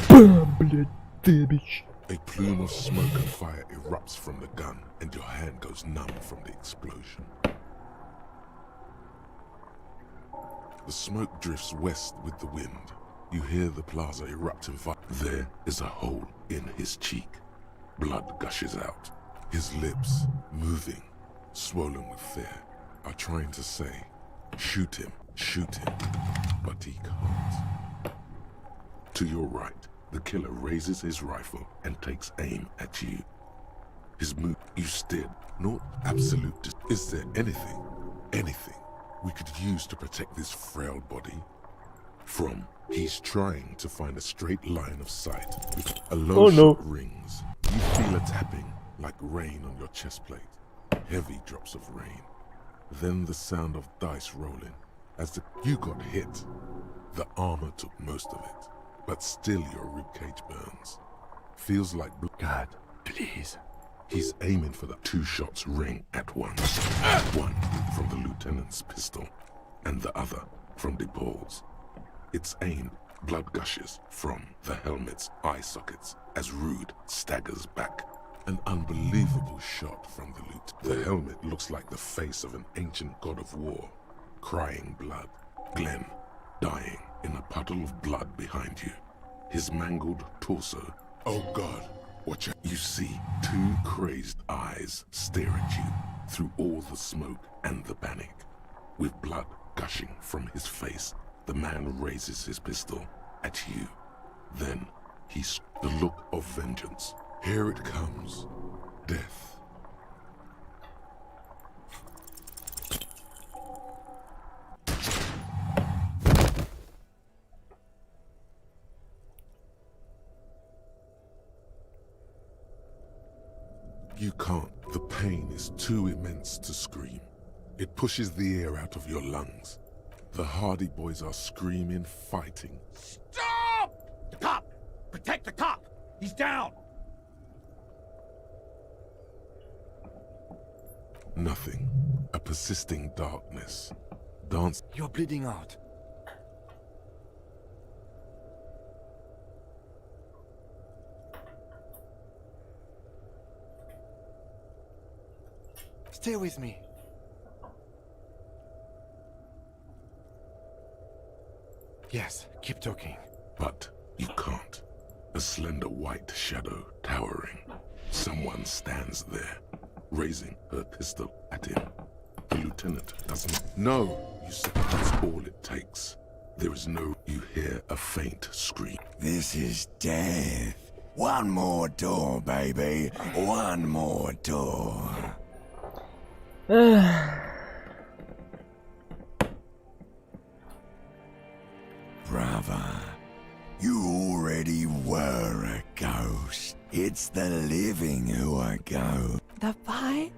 Бам, блядь, ты бич. A plume of smoke and fire erupts from the gun, and your hand goes numb from the explosion. The smoke drifts west with the wind. You hear the plaza erupt in fire. There is a hole in his cheek. Blood gushes out. His lips, moving, swollen with fear, are trying to say, shoot him, but he can't. To your right, the killer raises his rifle and takes aim at you. His move, you steered, not absolute. Is there anything we could use to protect this frail body? He's trying to find a straight line of sight. A low shot rings. You feel a tapping, like rain on your chest plate. Heavy drops of rain. Then the sound of dice rolling. You got hit. The armor took most of it, but still your ribcage burns. Feels like God, please. He's aiming for the 2 shots ring at once. One from the lieutenant's pistol, and the other from DePaul's. It's aimed. Blood gushes from the helmet's eye sockets as Rude staggers back. An unbelievable shot from the loot. The helmet looks like the face of an ancient god of war, crying blood. Glenn, dying in a puddle of blood behind you. His mangled torso. Oh God, watch out. You see 2 crazed eyes stare at you through all the smoke and the panic. With blood gushing from his face, the man raises his pistol at you. Then he's the look of vengeance. Here it comes. Death. You can't. The pain is too immense to scream. It pushes the air out of your lungs. The Hardy Boys are screaming, fighting. Stop! The cop! Protect the cop! He's down! Nothing. A persisting darkness. Dance. You're bleeding out. Stay with me. Yes, keep talking. But you can't. A slender white shadow towering. Someone stands there, raising her pistol at him. The lieutenant doesn't. No, you said that's all it takes. There is no. You hear a faint scream. This is death. One more door, baby. One more door. Brother, you already were a ghost. It's the living who are ghosts. The fight?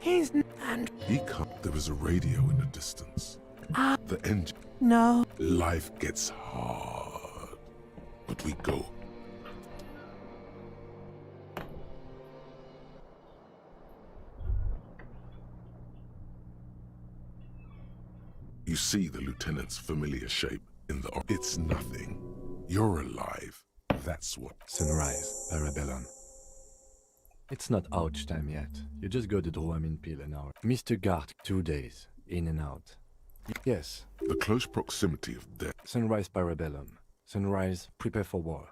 And He can't. There is a radio in the distance. The engine. no. Life gets hard. But we go. You see the lieutenant's familiar shape in the. It's nothing. You're alive. That's what. Sunrise, Parabellum. It's not ouch time yet. You just got the Dramamine pill an hour. Mr. Gart, 2 days, in and out. Yes. The close proximity of death. Sunrise, Parabellum. Sunrise, prepare for war.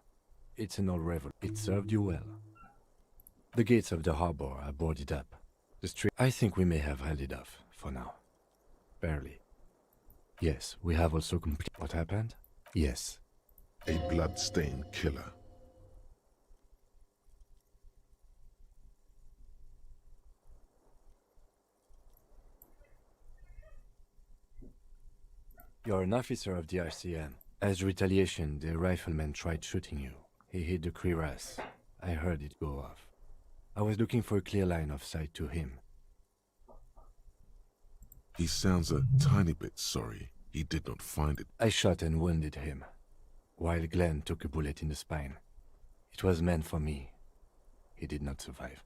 It's an old revel. It served you well. The gates of the harbor are boarded up. The street. I think we may have held it off for now. Barely. Yes, we have also complete. What happened? Yes. A blood-stained killer. You're an officer of the RCM. As retaliation, the rifleman tried shooting you. He hit the cuirass. I heard it go off. I was looking for a clear line of sight to him. He sounds a tiny bit sorry he did not find it. I shot and wounded him, while Glenn took a bullet in the spine. It was meant for me. He did not survive.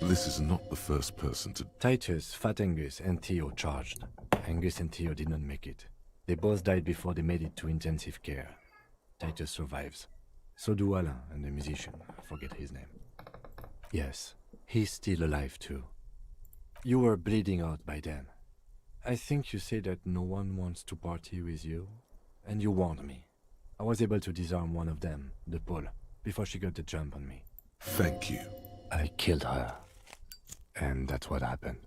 This is not the first person to... Titus, Fat Angus, and Theo charged. Angus and Theo did not make it. They both died before they made it to intensive care. Titus survives. So do Alain and the musician. I forget his name. Yes, he's still alive too. You were bleeding out by then. I think you said that no one wants to party with you, and you warned me. I was able to disarm one of them, the Pole, before she got the jump on me. Thank you. I killed her. And that's what happened.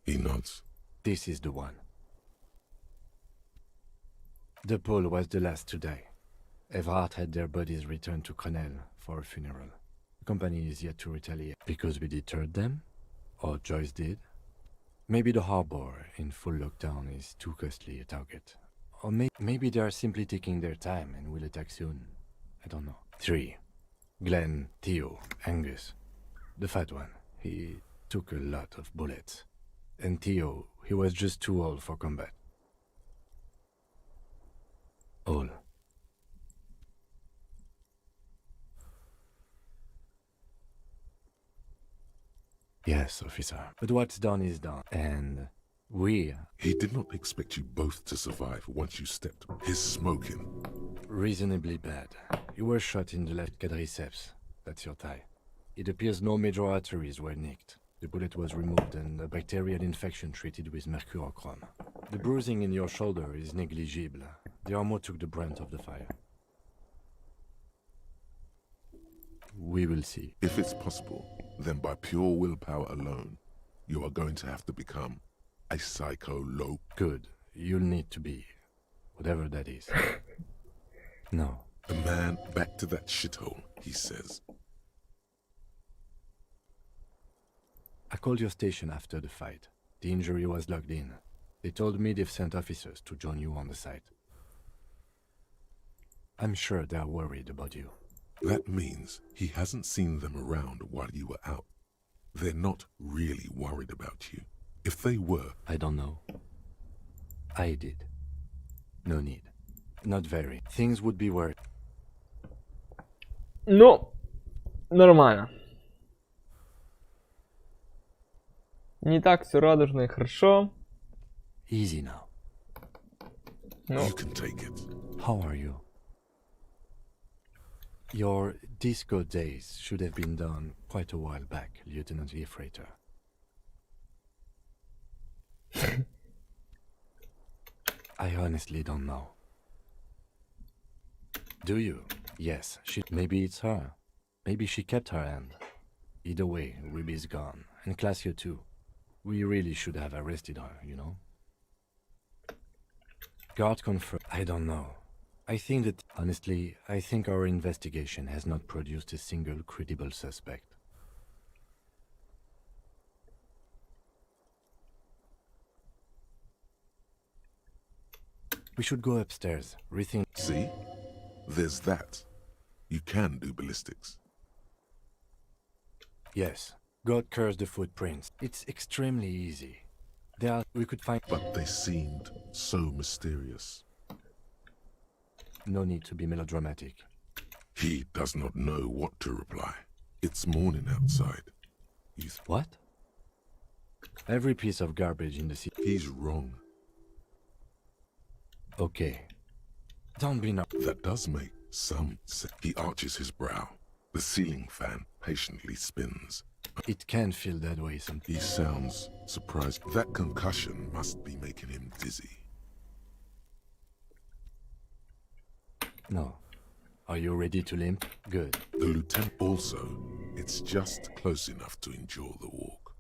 He nods. This is the one. The Pole was the last to die. Everhart had their bodies returned to Crenel for a funeral. The company is yet to retaliate. Because we deterred them? Or Joyce did? Maybe the harbor in full lockdown is too costly a target. Or maybe they are simply taking their time and will attack soon. I don't know. 3. Glenn, Theo, Angus. The fat one. He took a lot of bullets. And Theo, he was just too old for combat. All. Yes, officer. But what's done is done. And we... He did not expect you both to survive once you stepped. His smoking. Reasonably bad. You were shot in the left quadriceps. That's your thigh. It appears no major arteries were nicked. The bullet was removed and a bacterial infection treated with mercurochrome. The bruising in your shoulder is negligible. The armor took the brunt of the fire. We will see. If it's possible, then by pure willpower alone, you are going to have to become a psycho-low. Good. You'll need to be. Whatever that is. No. A man back to that shithole, he says. I called your station after the fight. The injury was logged in. They told me they've sent officers to join you on the site. I'm sure they're worried about you. That means he hasn't seen them around while you were out. They're not really worried about you. If they were... I don't know. I did. No need. Not very. Things would be worse. Ну, нормально. Не так все радужно и хорошо. Easy now. You can take it. How are you? Your disco days should have been done quite a while back, Lieutenant Liefreiter. I honestly don't know. Do you? Yes, maybe it's her. Maybe she kept her hand. Either way, Ruby's gone. And Classio too. We really should have arrested her, you know? Guard confirmed. I don't know. I think that, honestly, I think our investigation has not produced a single credible suspect. We should go upstairs, rethink. See? There's that. You can do ballistics. Yes. God curse the footprints. It's extremely easy. We could find... But they seemed so mysterious. No need to be melodramatic. He does not know what to reply. It's morning outside. What? Every piece of garbage in the city... He's wrong. Okay. Don't be no... That does make some sense. He arches his brow. The ceiling fan patiently spins. It can feel that way sometimes. He sounds surprised. That concussion must be making him dizzy. No. Are you ready to limp? Good. The lieutenant also. It's just close enough to endure the walk.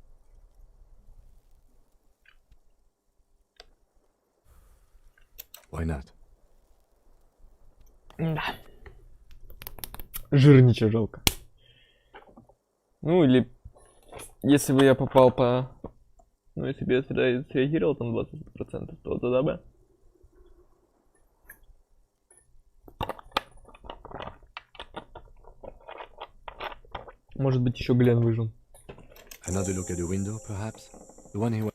Why not? Да. Жирнича жалко. Ну или если бы я попал по... Ну если бы я среагировал там 20%, то тогда бы. Может быть еще Глен выжил. Another look at the window, perhaps? The one he was...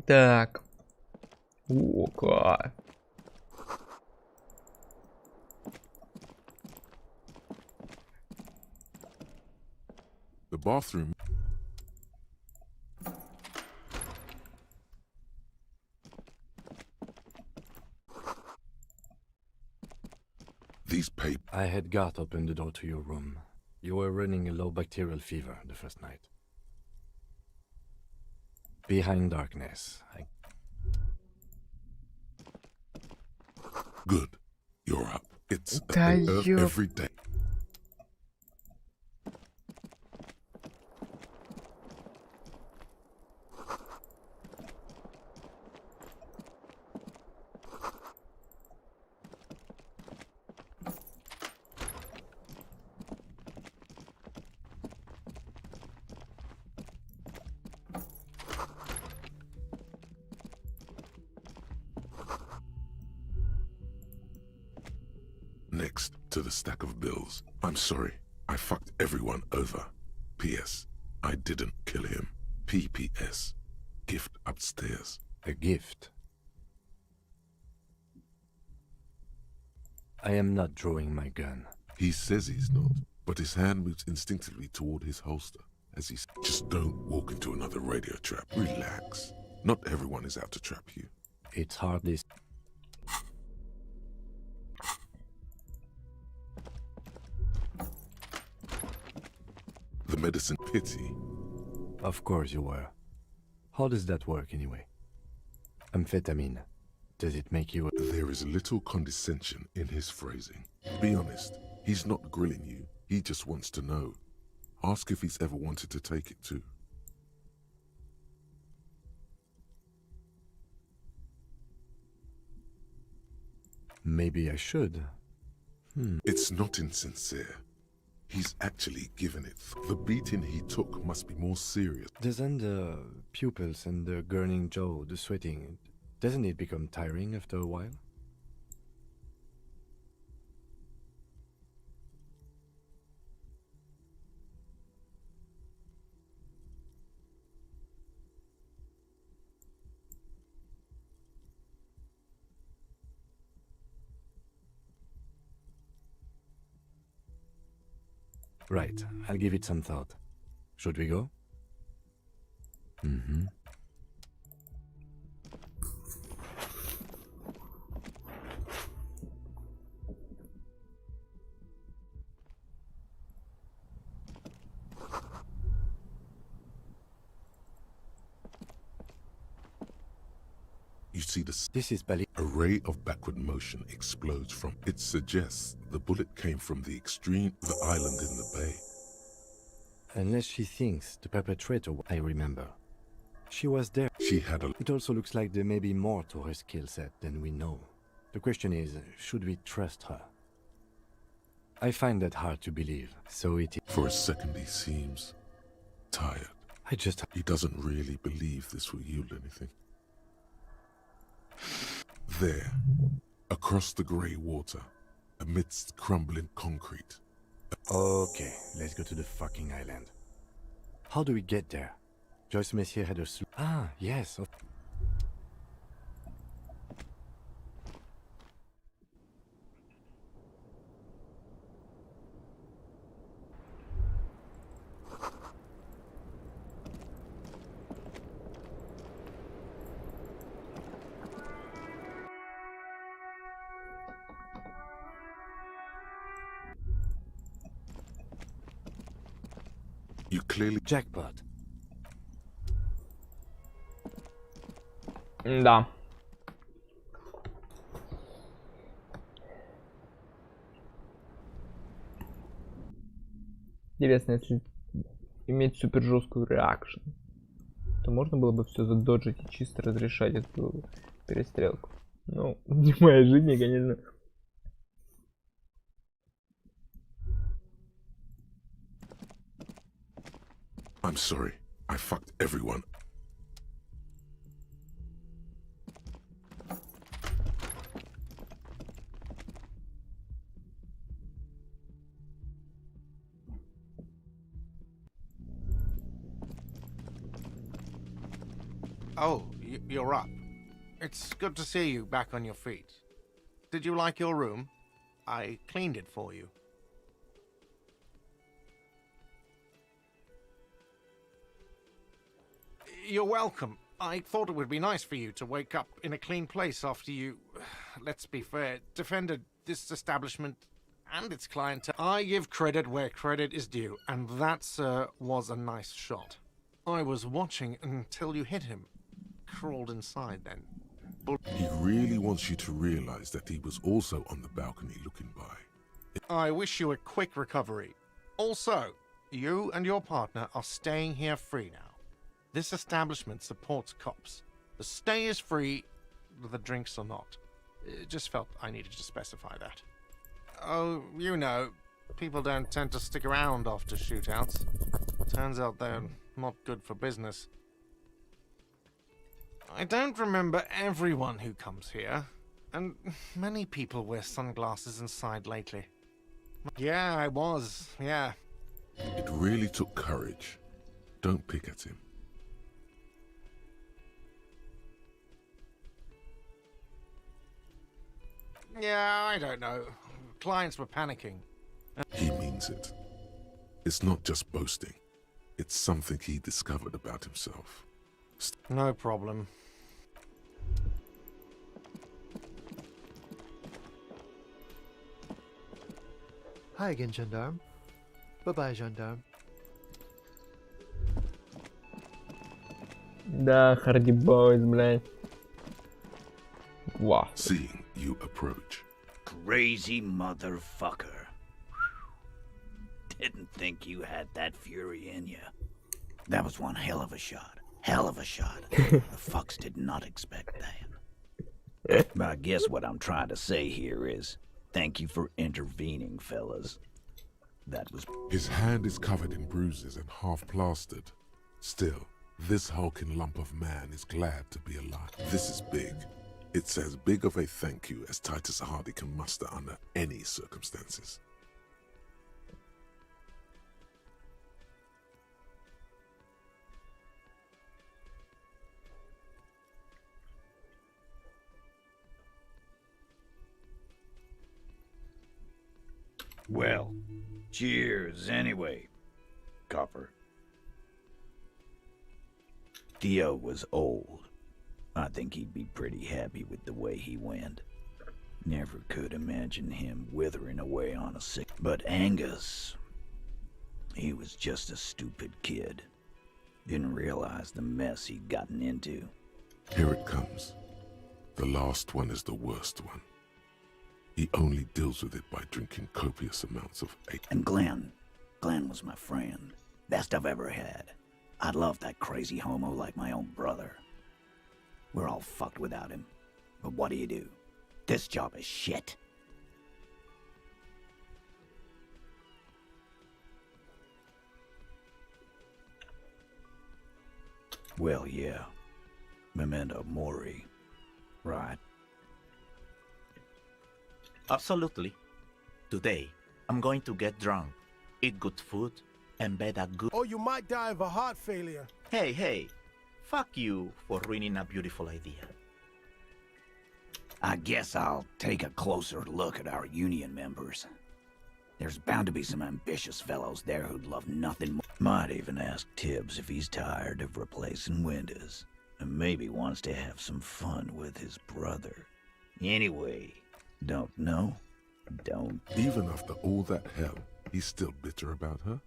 Так. О, кайф. The bathroom. These papers. I had Garth open the door to your room. You were running a low bacterial fever the first night. Behind darkness, Good. You're up. It's Да ёп. every day. Next to the stack of bills. I'm sorry. I fucked everyone over. P.S. I didn't kill him. P.P.S. Gift upstairs. a gift. I am not drawing my gun. He says he's not, but his hand moves instinctively toward his holster as he just don't walk into another radio trap. Relax. Not everyone is out to trap you. It's hardly... The medicine pity. Of course you were. How does that work anyway? Amphetamine. Does it make you... There is little condescension in his phrasing. Be honest, he's not grilling you. He just wants to know. Ask if he's ever wanted to take it too. Maybe I should. It's not insincere. He's actually given it. The beating he took must be more serious. Doesn't the pupils and the gurning jaw, the sweating, doesn't it become tiring after a while? Right, I'll give it some thought. Should we go? Mm-hmm. You see This is Bali. A ray of backward motion explodes from it. Suggests the bullet came from the extreme of the island in the bay. Unless she thinks the perpetrator... I remember. She was there. She had a... It also looks like there may be more to her skill set than we know. The question is, should we trust her? I find that hard to believe, so it is... For a second he seems tired. He doesn't really believe this will yield anything. There, across the grey water, amidst crumbling concrete. Okay, let's go to the fucking island. How do we get there? Joyce Messier had a... Ah, yes. You clearly... Jackpot. Да. Интересно, если иметь супер жесткую реакшн, то можно было бы все задоджить и чисто разрешать эту перестрелку. Ну, не в моей жизни, конечно. I'm sorry. I fucked everyone. Oh, you're up. It's good to see you back on your feet. Did you like your room? I cleaned it for you. You're welcome. I thought it would be nice for you to wake up in a clean place after you, let's be fair, defended this establishment and its clientele. I give credit where credit is due, and that, sir, was a nice shot. I was watching until you hit him. Crawled inside then. He really wants you to realize that he was also on the balcony looking by. I wish you a quick recovery. Also, you and your partner are staying here free now. This establishment supports cops. The stay is free, the drinks are not. Just felt I needed to specify that. Oh, you know, people don't tend to stick around after shootouts. Turns out they're not good for business. I don't remember everyone who comes here, and many people wear sunglasses inside lately. Yeah, I was, yeah. It really took courage. Don't pick at him. Yeah, I don't know. Clients were panicking. He means it. It's not just boasting. It's something he discovered about himself. No problem. Hi again, Gendarme. Bye-bye, Gendarme. Да, Hardy Boys, блядь. Wow. Seeing you approach. Crazy motherfucker. Didn't think you had that fury in you. That was one hell of a shot. Hell of a shot. The fucks did not expect that. But I guess what I'm trying to say here is, thank you for intervening, fellas. That was... His hand is covered in bruises and half plastered. Still, this hulking lump of man is glad to be alive. This is big. It's as big of a thank you as Titus Hardy can muster under any circumstances. Well, cheers anyway, Copper. Theo was old. I think he'd be pretty happy with the way he went. Never could imagine him withering away on a sick... But Angus... he was just a stupid kid. Didn't realize the mess he'd gotten into. Here it comes. The last one is the worst one. He only deals with it by drinking copious amounts of... And Glenn was my friend. Best I've ever had. I'd love that crazy homo like my own brother. We're all fucked without him. But what do? This job is shit. Well, yeah. Memento mori. Right. Absolutely. Today, I'm going to get drunk, eat good food, and bet a good... Or you might die of a heart failure. Hey, fuck you for ruining a beautiful idea. I guess I'll take a closer look at our union members. There's bound to be some ambitious fellows there who'd love nothing more. Might even ask Tibbs if he's tired of replacing windows, and maybe wants to have some fun with his brother. Anyway, don't know. Don't. Even after all that hell, he's still bitter about her?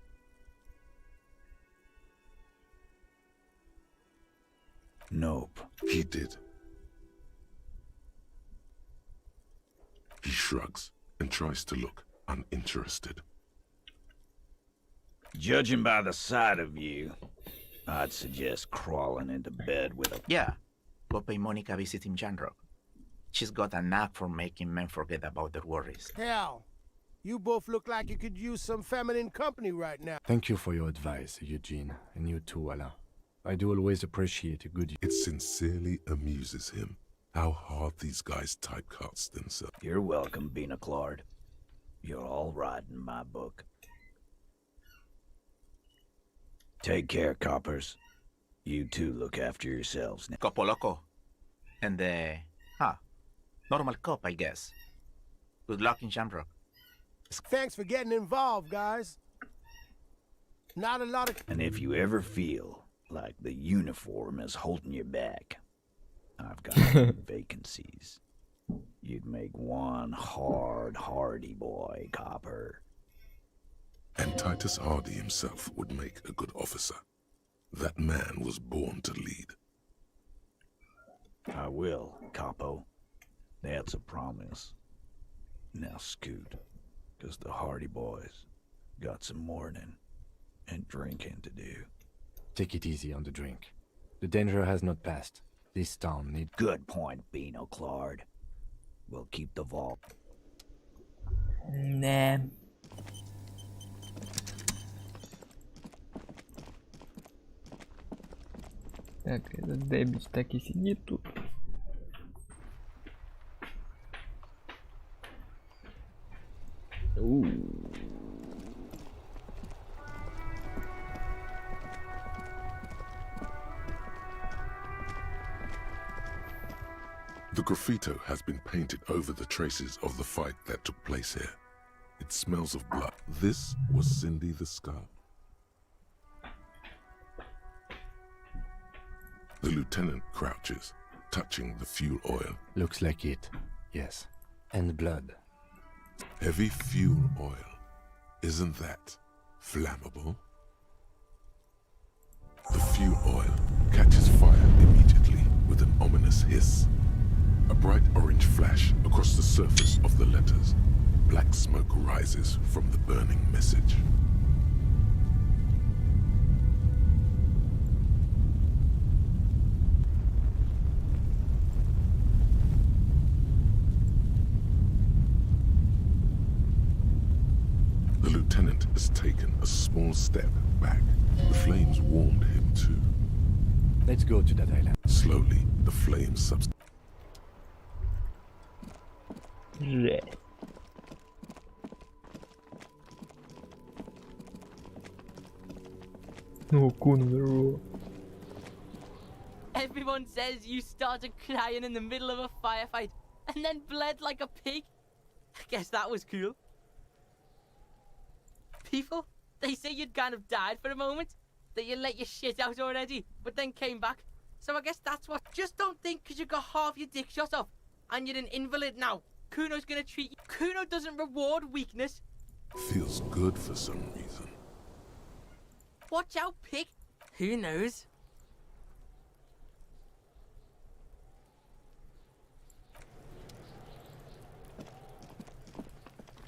Nope. He did. He shrugs and tries to look uninterested. Judging by the sight of you, I'd suggest crawling into bed with a... Yeah, go pay Monica visiting Jandrock. She's got a knack for making men forget about their worries. Hell, you both look like you could use some feminine company right now. Thank you for your advice, Eugene, and you too, Alain. I do always appreciate a good... It sincerely amuses him how hard these guys typecast themselves. You're welcome, Bina Claude. You're all right in my book. Take care, coppers. You two look after yourselves now. Copo Loco. And normal cop, I guess. Good luck in Shamrock. Thanks for getting involved, guys. Not a lot of... And if you ever feel like the uniform is holding you back, I've got vacancies. You'd make one hardy boy, copper. And Titus Hardy himself would make a good officer. That man was born to lead. I will, Capo. That's a promise. Now scoot, 'cause the Hardy boys got some mourning and drinking to do. Take it easy on the drink. The danger has not passed. This town needs... Good point, Bino Claude. We'll keep the vault. Nah. Так, этот Дэббич так и сидит тут. The graffito has been painted over the traces of the fight that took place here. It smells of blood. This was Cindy the Scar. The lieutenant crouches, touching the fuel oil. Looks like it, yes. And blood. Heavy fuel oil. Isn't that flammable? The fuel oil catches fire immediately with an ominous hiss. A bright orange flash across the surface of the letters. Black smoke rises from the burning message. The lieutenant has taken a small step back. The flames warmed him too. Let's go to that island. Slowly, the flames subside. Жесть. No, Kunro. Everyone says you started crying in the middle of a firefight and then bled like a pig. I guess that was cool. People, they say you'd kind of died for a moment, that you let your shit out already, but then came back. So I guess that's what... Just don't think because you got half your dick shot off and you're an invalid now, Kuno's gonna treat you... Kuno doesn't reward weakness. Feels good for some reason. Watch out, pig. Who knows?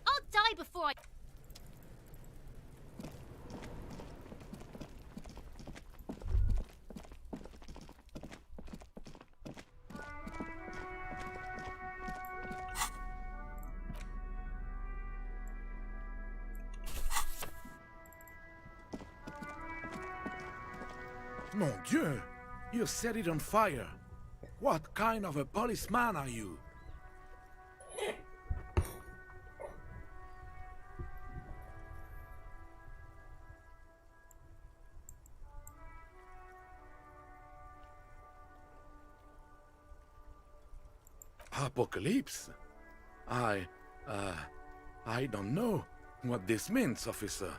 I'll die before I... Mon Dieu! You set it on fire. What kind of a policeman are you? Apocalypse? I don't know what this means, officer.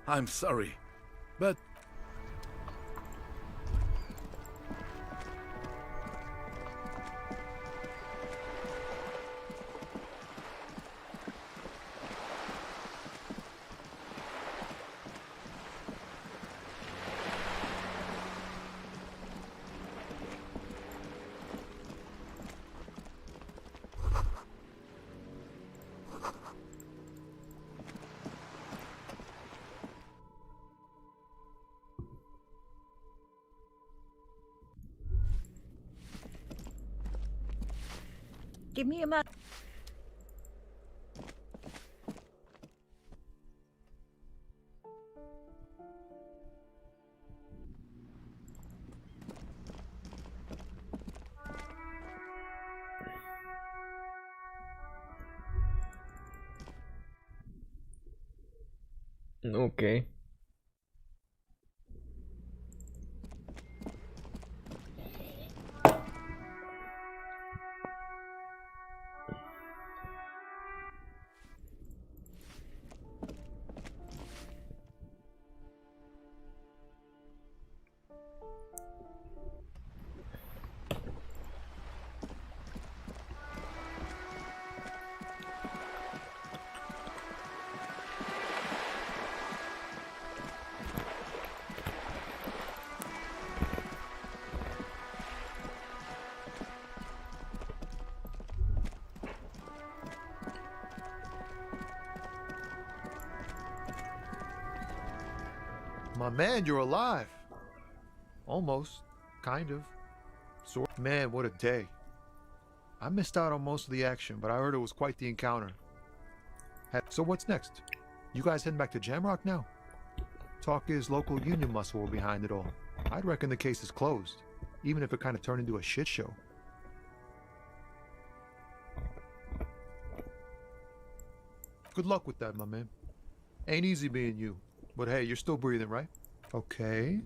I'm sorry, but... Give me a moment. Окей. My man, you're alive. Almost. Kind of. Sort. Man, what a day. I missed out on most of the action, but I heard it was quite the encounter. So what's next? You guys heading back to Jamrock now? Talk is local union muscle were behind it all. I'd reckon the case is closed, even if it kind of turned into a shit show. Good luck with that, my man. Ain't easy being you. But hey, you're still breathing, right? Okay.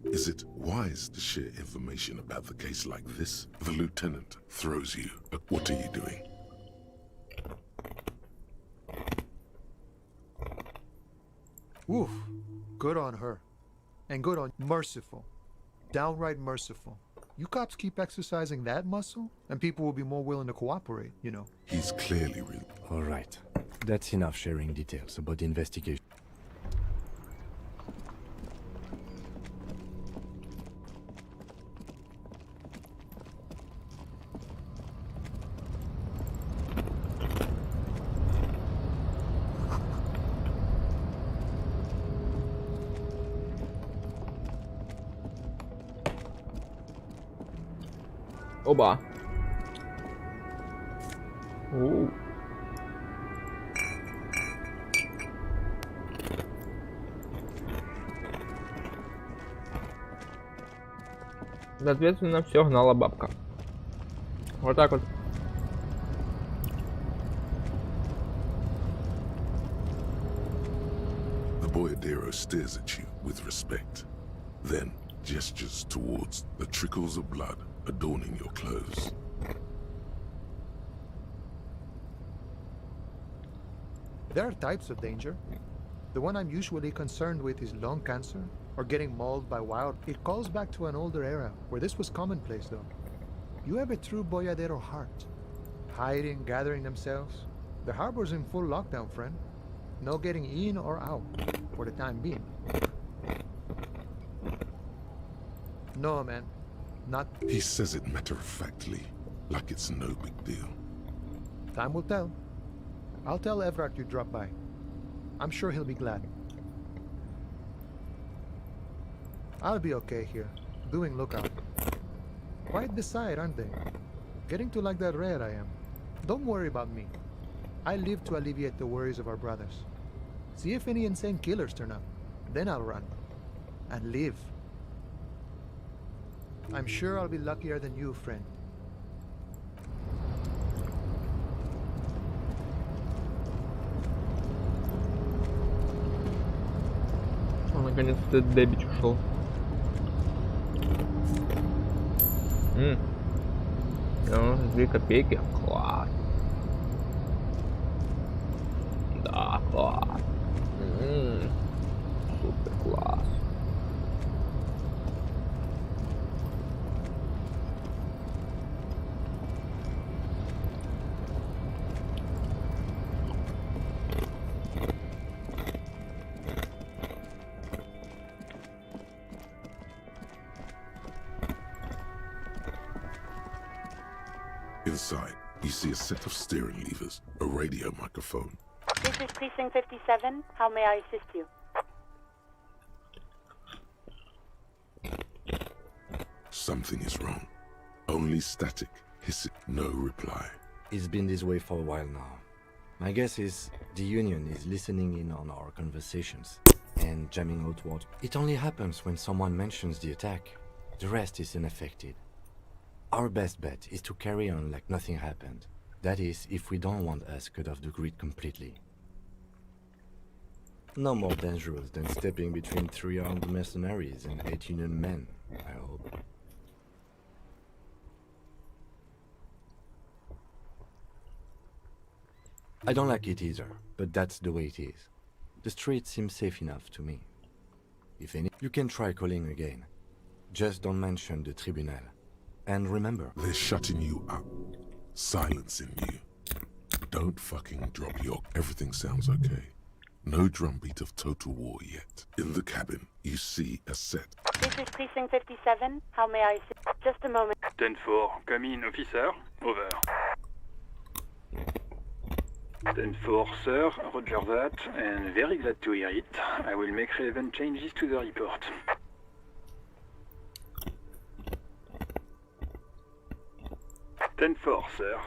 Is it wise to share information about the case like this? The lieutenant throws you. What are you doing? Oof. Good on her. And good on merciful. Downright merciful. You cops keep exercising that muscle, and people will be more willing to cooperate, you know. He's clearly real. All right. That's enough sharing details about the investigation. Оба. Оу. Соответственно, все гнала бабка. Вот так вот. The boyardero stares at you with respect, then gestures towards the trickles of blood adorning your clothes. There are types of danger. The one I'm usually concerned with is lung cancer or getting mauled by wild. It calls back to an older era where this was commonplace, though. You have a true boyadero heart. Hiding, gathering themselves. The harbor's in full lockdown, friend. No getting in or out, for the time being. No, man. Not. He says it matter-of-factly, like it's no big deal. Time will tell. I'll tell Everard you dropped by. I'm sure he'll be glad. I'll be okay here, doing lookout. Quite the sight, aren't they? Getting to like that red I am. Don't worry about me. I live to alleviate the worries of our brothers. See if any insane killers turn up. Then I'll run. And live. I'm sure I'll be luckier than you, friend. О, наконец-то Дебич ушел. Ну, 2 копейки. Класс. Да, класс. Супер класс. Inside, you see a set of steering levers, a radio microphone. This is Precinct 57. How may I assist you? Something is wrong. Only static, hissing, no reply. It's been this way for a while now. My guess is the Union is listening in on our conversations and jamming out what. It only happens when someone mentions the attack. The rest is unaffected. Our best bet is to carry on like nothing happened. That is, if we don't want us cut off the grid completely. No more dangerous than stepping between 3 armed mercenaries and 8 Union men, I hope. I don't like it either, but that's the way it is. The street seems safe enough to me. If any, you can try calling again. Just don't mention the tribunal. And remember, They're shutting you up, silencing you. Don't fucking drop your... Everything sounds okay. No drumbeat of total war yet. In the cabin, you see a set. This is Precinct 57. How may I assist? Just a moment. 10-4, come in, officer. Over. 10-4, sir. Roger that, and very glad to hear it. I will make relevant changes to the report. Ten 4, sir.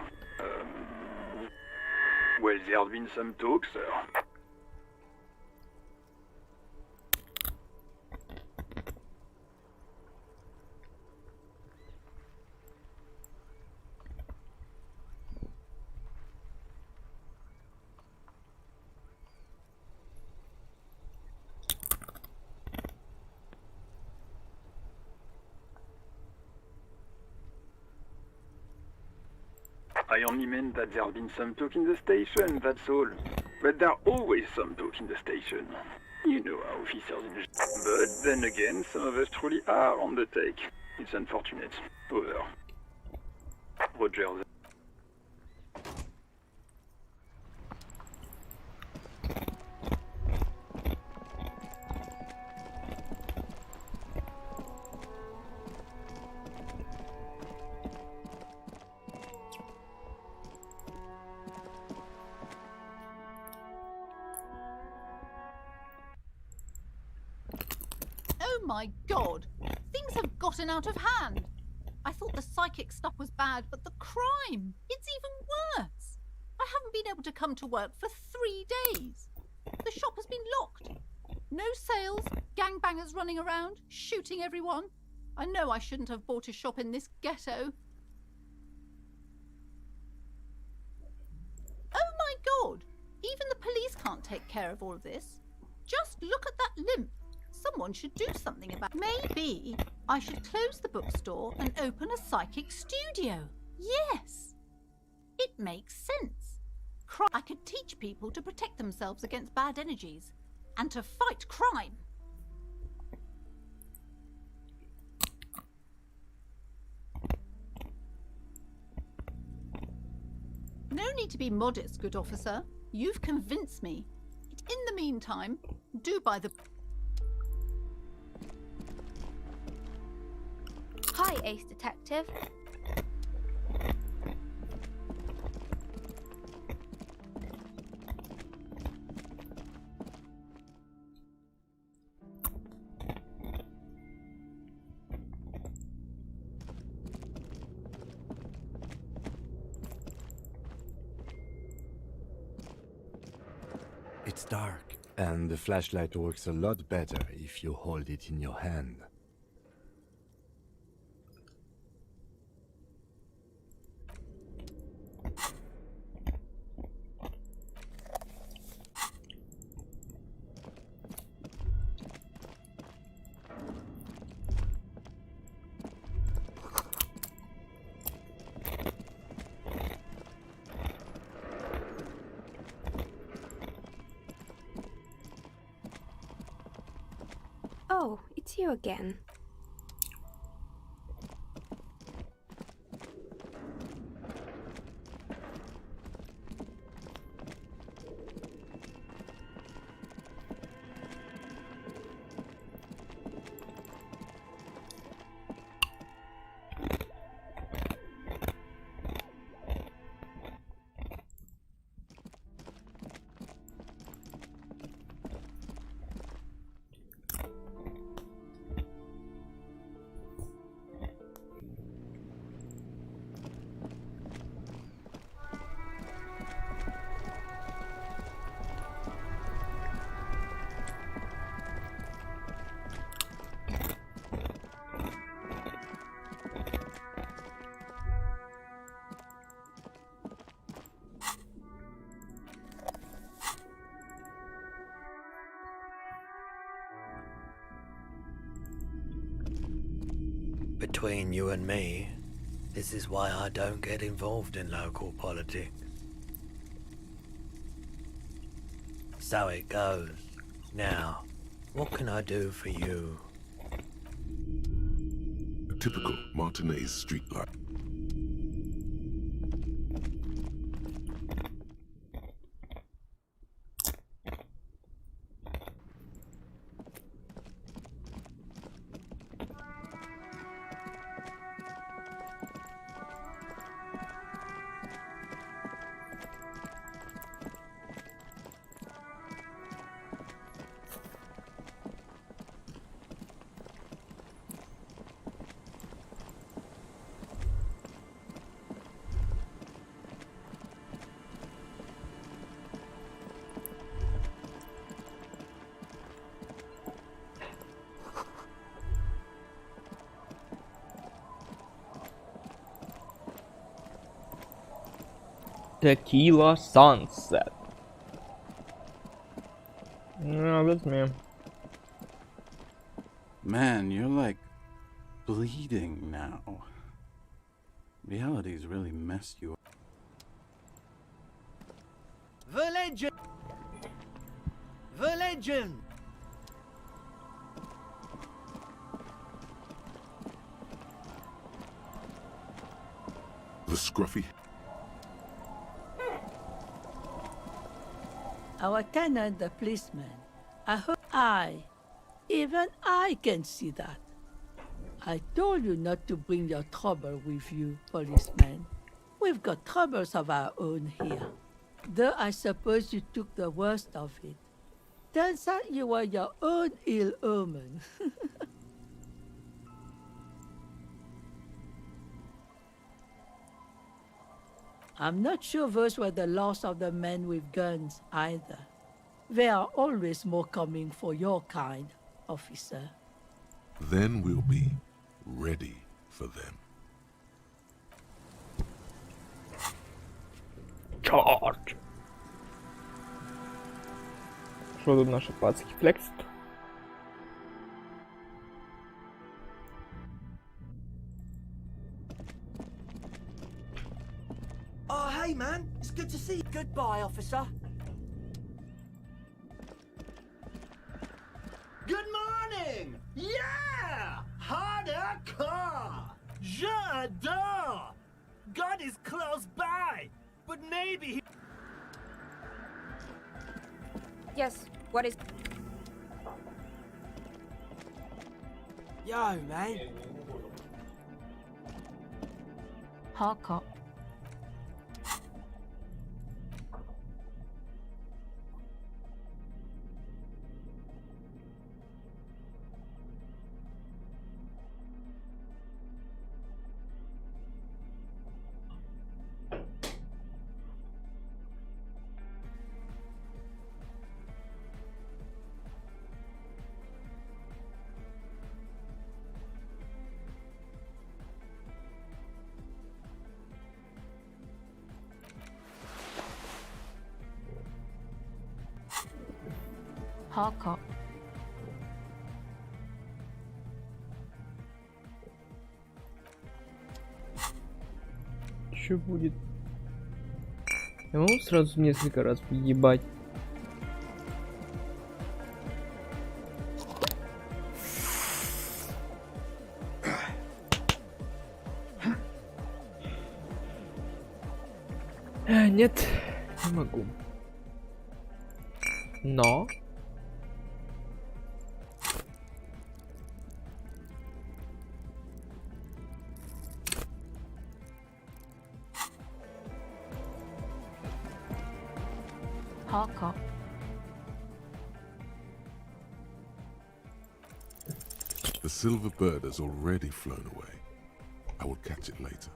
Well, there has been some talk, sir. I only meant that there has been some talk in the station, that's all. But there are always some talk in the station. You know how officers in... But then again, some of us truly are on the take. It's unfortunate. Over. Roger. Oh my god! Things have gotten out of hand! I thought the psychic stuff was bad, but the crime! It's even worse! I haven't been able to come to work for 3 days. The shop has been locked. No sales, gangbangers running around, shooting everyone. I know I shouldn't have bought a shop in this ghetto. Oh my god! Even the police can't take care of all of this. Just look at that limp. Someone should do something about it. Maybe I should close the bookstore and open a psychic studio. Yes! It makes sense. I could teach people to protect themselves against bad energies and to fight crime. No need to be modest, good officer. You've convinced me. In the meantime, do buy the... Hi, Ace Detective. it's dark, and the flashlight works a lot better if you hold it in your hand. Oh, it's you again. between you and me, this is why I don't get involved in local politics. So it goes. Now, what can I do for you? A typical Martinez street life. Tequila Sunset. No, that's me. Man, you're like bleeding now. Reality's really messed you up. The legend! The legend! The scruffy. Our tenant, the policeman. Even I can see that. I told you not to bring your trouble with you, policeman. We've got troubles of our own here. Though I suppose you took the worst of it. Turns out you were your own ill omen. I'm not sure those were the last of the men with guns, either. There are always more coming for your kind, officer. Then we'll be ready for them. Charge! Що тут наші пацики флексит? Oh, hey, man. It's good to see you. Goodbye, officer. Good morning! Yeah! Harder car! J'adore! God is close by, but maybe he... Yes, what is... Yo, man. Hard cop. Hard cop. Что будет? Я могу сразу несколько раз въебать. Нет, не могу. Но... Hard cop. The silver bird has already flown away. I will catch it later.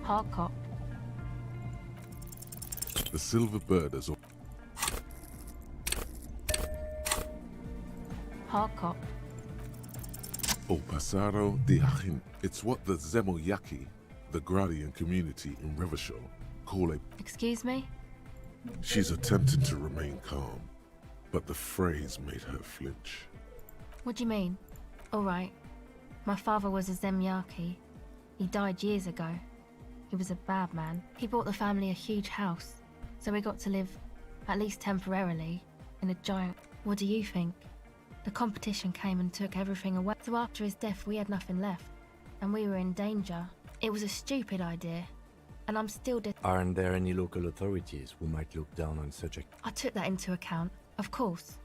Hard cop. The silver bird has Hard cop. O Pasaro de Ajin. It's what the Zemoyaki, the Gradian community in Revachol, call a... Excuse me? She's attempting to remain calm, but the phrase made her flinch. What do you mean? All right. My father was a Zemyaki. He died years ago. He was a bad man. He bought the family a huge house, so we got to live, at least temporarily, in a giant... What do you think? The competition came and took everything away. So after his death, we had nothing left, and we were in danger. It was a stupid idea, and I'm still... Aren't there any local authorities who might look down on such a... I took that into account, of course.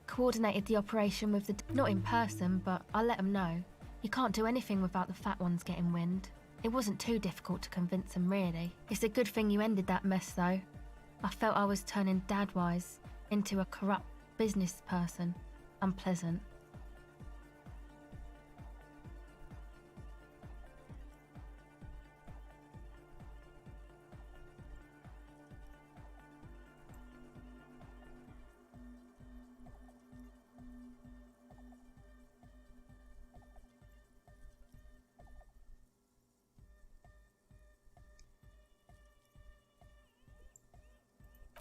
Coordinated the operation with the... Not in person, but I let them know. You can't do anything without the fat ones getting wind. It wasn't too difficult to convince them, really. It's a good thing you ended that mess, though. I felt I was turning Dad-wise into a corrupt business person. Unpleasant.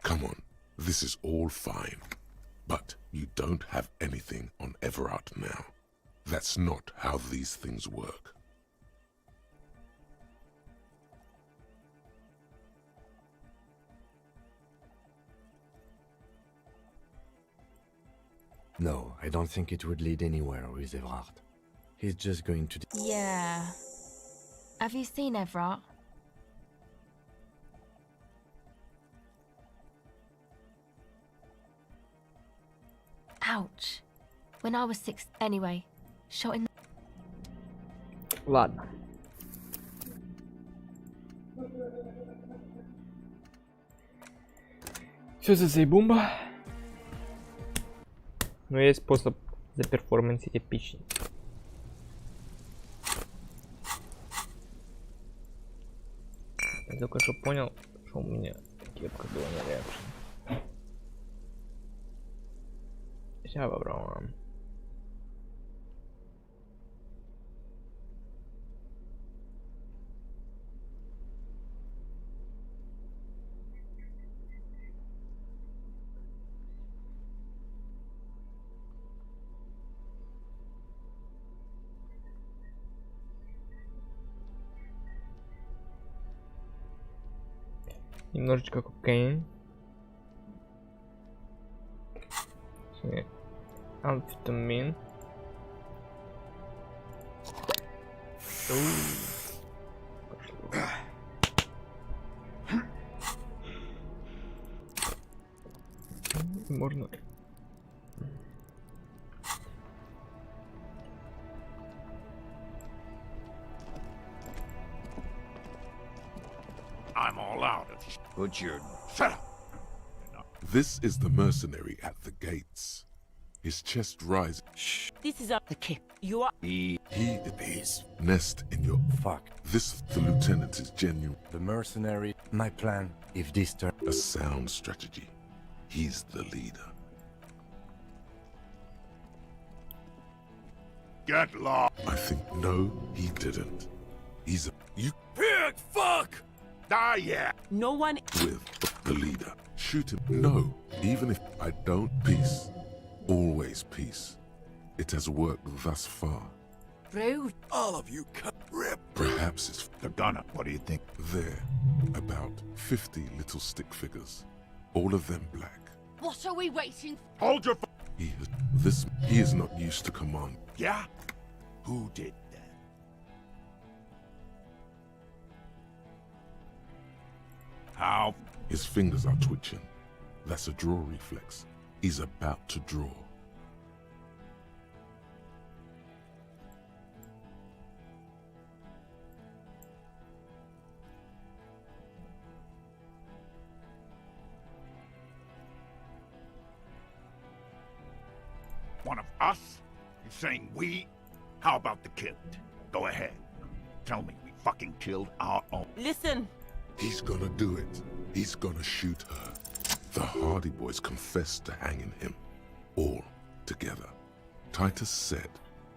Come on, this is all fine. But you don't have anything on Everard now. That's not how these things work. No, I don't think it would lead anywhere with Everard. He's just going to... Yeah. Have you seen Everard? Ouch. When I was 6... Anyway, shot in... Ладно. Все за заебумба. Но есть способ заперформансить эпичнее. Я только что понял, что у меня кепка была на реакшн. Сейчас попробуем. Немножечко кокаин. Амфетамин. Можно. I'm all out of... Put your... Shut up! This is the mercenary at the gates. His chest rises. Shh. This is the kid. You are... He is. Nest in your... Fuck. This, the lieutenant, is genuine. The mercenary. My plan, if this turn... A sound strategy. He's the leader. Get lost. I think, no, he didn't. He's a... You... Pig, fuck! Ah, yeah. No one... With the leader. Shoot him. No. Even if I don't, peace. Always peace. It has worked thus far. Rude. All of you rip. Perhaps it's... The gunner. What do you think? There. About 50 little stick figures. All of them black. What are we waiting for? Hold your... He is not used to command. Yeah? Who did that? How? His fingers are twitching. That's a draw reflex. He's about to draw. One of us? You're saying we? How about the killed? Go ahead. Tell me we fucking killed our own. Listen. He's gonna do it. He's gonna shoot her. The Hardy Boys confessed to hanging him. All together. Titus said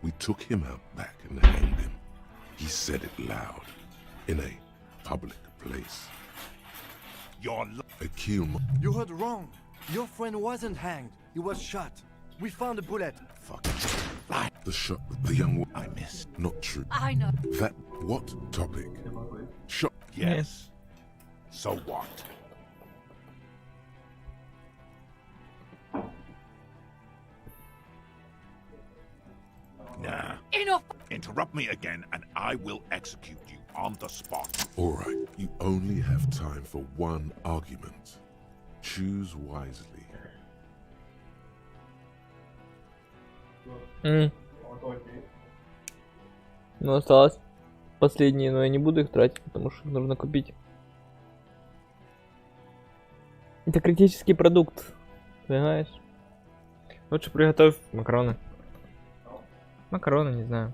we took him out back and hanged him. He said it loud. In a public place. You heard wrong. Your friend wasn't hanged. He was shot. We found a bullet. Fucking The shot, the young one. I missed. Not true. I know. That, what topic? Shot. Yes. So what? Nah. Enough. Interrupt me again and I will execute you on the spot. Alright, you only have time for one argument. Choose wisely. Ну, осталось последние, но я не буду их тратить, потому что их нужно купить. Это критический продукт, понимаешь? Лучше приготовь макароны. Макароны, не знаю.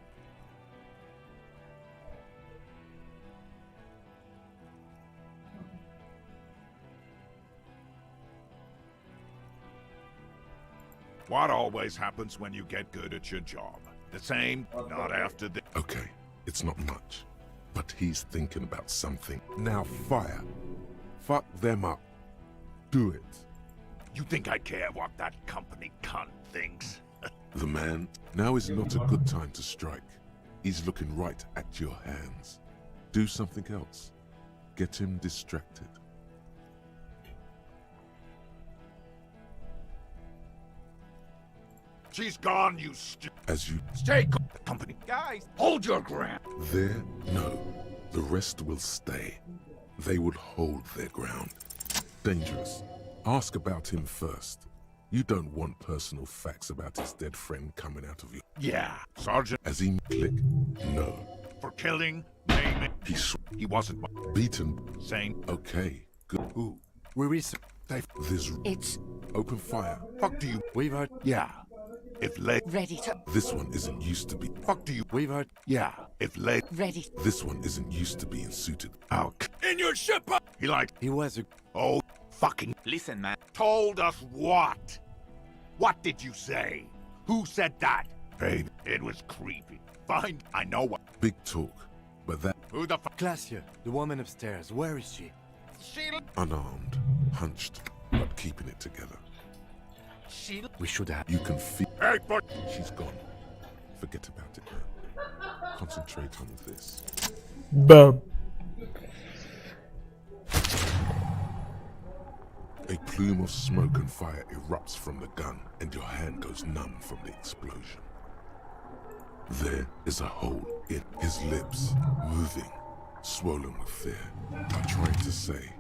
What always happens when you get good at your job? The same, not after the... Okay, it's not much, but he's thinking about something. Now fire. Fuck them up. Do it. You think I care what that company cunt thinks? The man, now is not a good time to strike. He's looking right at your hands. Do something else. Get him distracted. She's gone, you As you Stay the company. Guys, hold your ground. there, no. The rest will stay. They will hold their ground. Dangerous. Ask about him first. You don't want personal facts about his dead friend coming out of you. Yeah, Sergeant. As he click, no. For killing, name it. He wasn't Beaten. Sane. Okay, good. Who? We This. It's Open fire. Fuck do you? We've heard. Yeah. If late. ready to. This one isn't used to be. Fuck do you? We've heard. Yeah. If late. Ready. This one isn't used to being suited. Out. In your ship. He like. He was a. Oh, fucking. Listen, man. Told us what? What did you say? Who said that? Babe, it was creepy. Fine, I know what. Big talk, but that Who the fuck? Glacia, the woman upstairs. Where is she? unarmed, hunched, but keeping it together. We should have. You can feel. Hey, but She's gone. Forget about it now. Concentrate on this. Bam. A plume of smoke and fire erupts from the gun, and your hand goes numb from the explosion. There is a hole in his lips, moving, swollen with fear. I tried to say,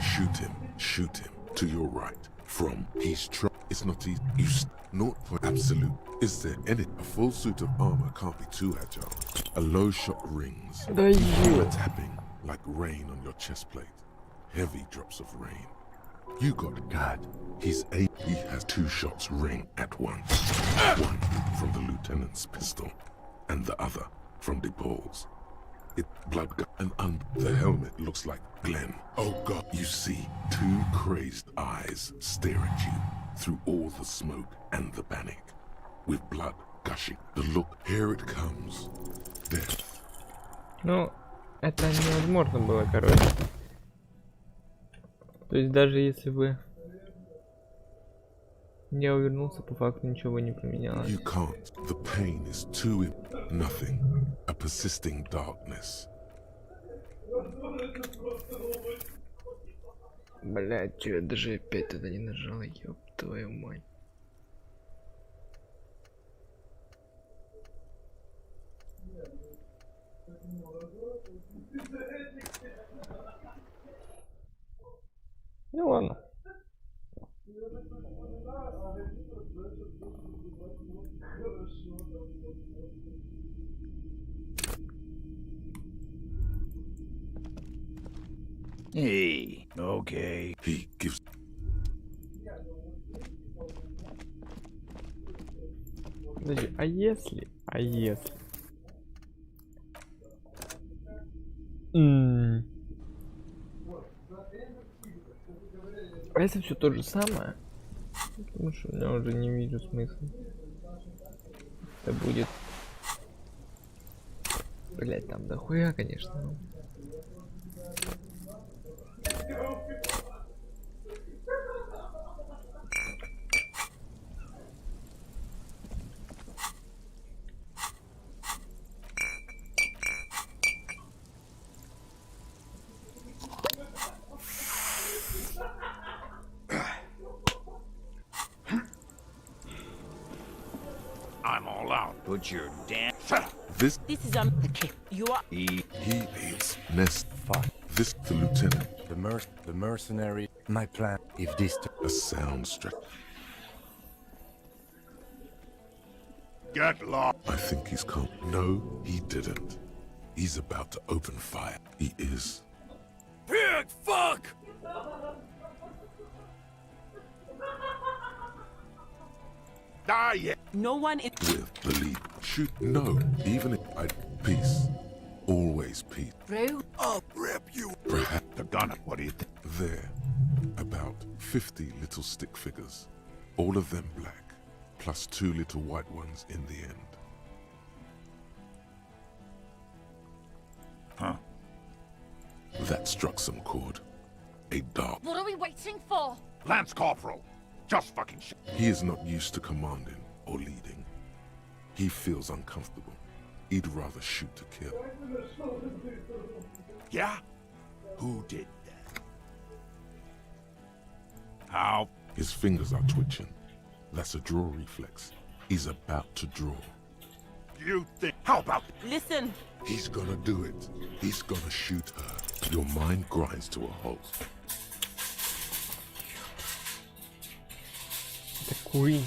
shoot him, to your right. From, he's trying. It's not easy. Naught point absolute. Is there any? A full suit of armor can't be too agile. A low shot rings. Да A ё. tapping, like rain on your chest plate. Heavy drops of rain. You got God. He has two shots ring at once. One from the lieutenant's pistol, and the other from DePaul's. It blood and the helmet looks like Glenn. Oh God! You see two crazed eyes stare at you through all the smoke and the panic, with blood gushing. The look. Here it comes. Death. Ну, это невозможно было, короче. То есть даже если бы я увернулся, по факту ничего бы не поменялось. You can't. The pain is too nothing. A persisting darkness. Блять, чё я даже опять туда не нажал, ёб твою мать. Ну ладно. Hey, okay. He gives. Подожди, а если? А если? А если все то же самое? Потому что я уже не вижу смысла. Это будет... Блять, там дохуя, конечно. Но... Put your damn. This This is the kid. You are. he is Nest. Fuck. This the lieutenant. The mercenary. My plan, if this... A sound strategy. Get lost. I think he's come. No, he didn't. He's about to open fire. He is. Pig fuck! Die yet. No one is. With belief. Shoot. No. Even if I... Peace. Always peace. Rude. I'll rip you. Perhaps. The gunner. What do you think? There. About 50 little stick figures. All of them black. Plus 2 little white ones in the end. Huh? That struck some chord. A dark. What are we waiting for? Lance Corporal. Just fucking shit. He is not used to commanding or leading. He feels uncomfortable. He'd rather shoot to kill. Yeah? Who did that? How? His fingers are twitching. That's a draw reflex. He's about to draw. You think? How about? Listen. He's gonna do it. He's gonna shoot her. Your mind grinds to a halt. Это кринж.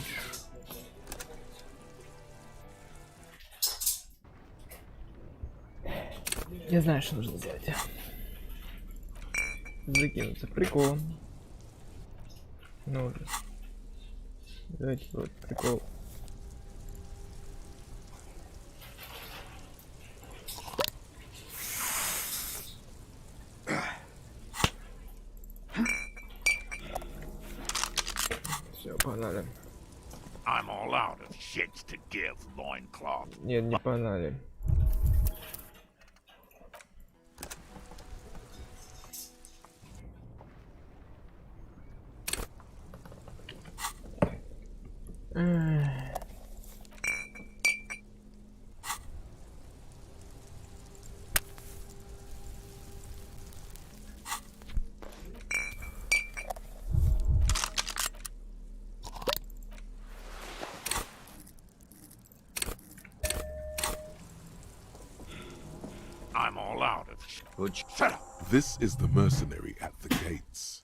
Я знаю, что нужно сделать. Закинуться приколом. Ну уже. Давайте вот прикол. Все, погнали. I'm all out of shits to give, loincloth. Нет, не погнали. I'm all out of shit. Shut up. This is the mercenary at the gates.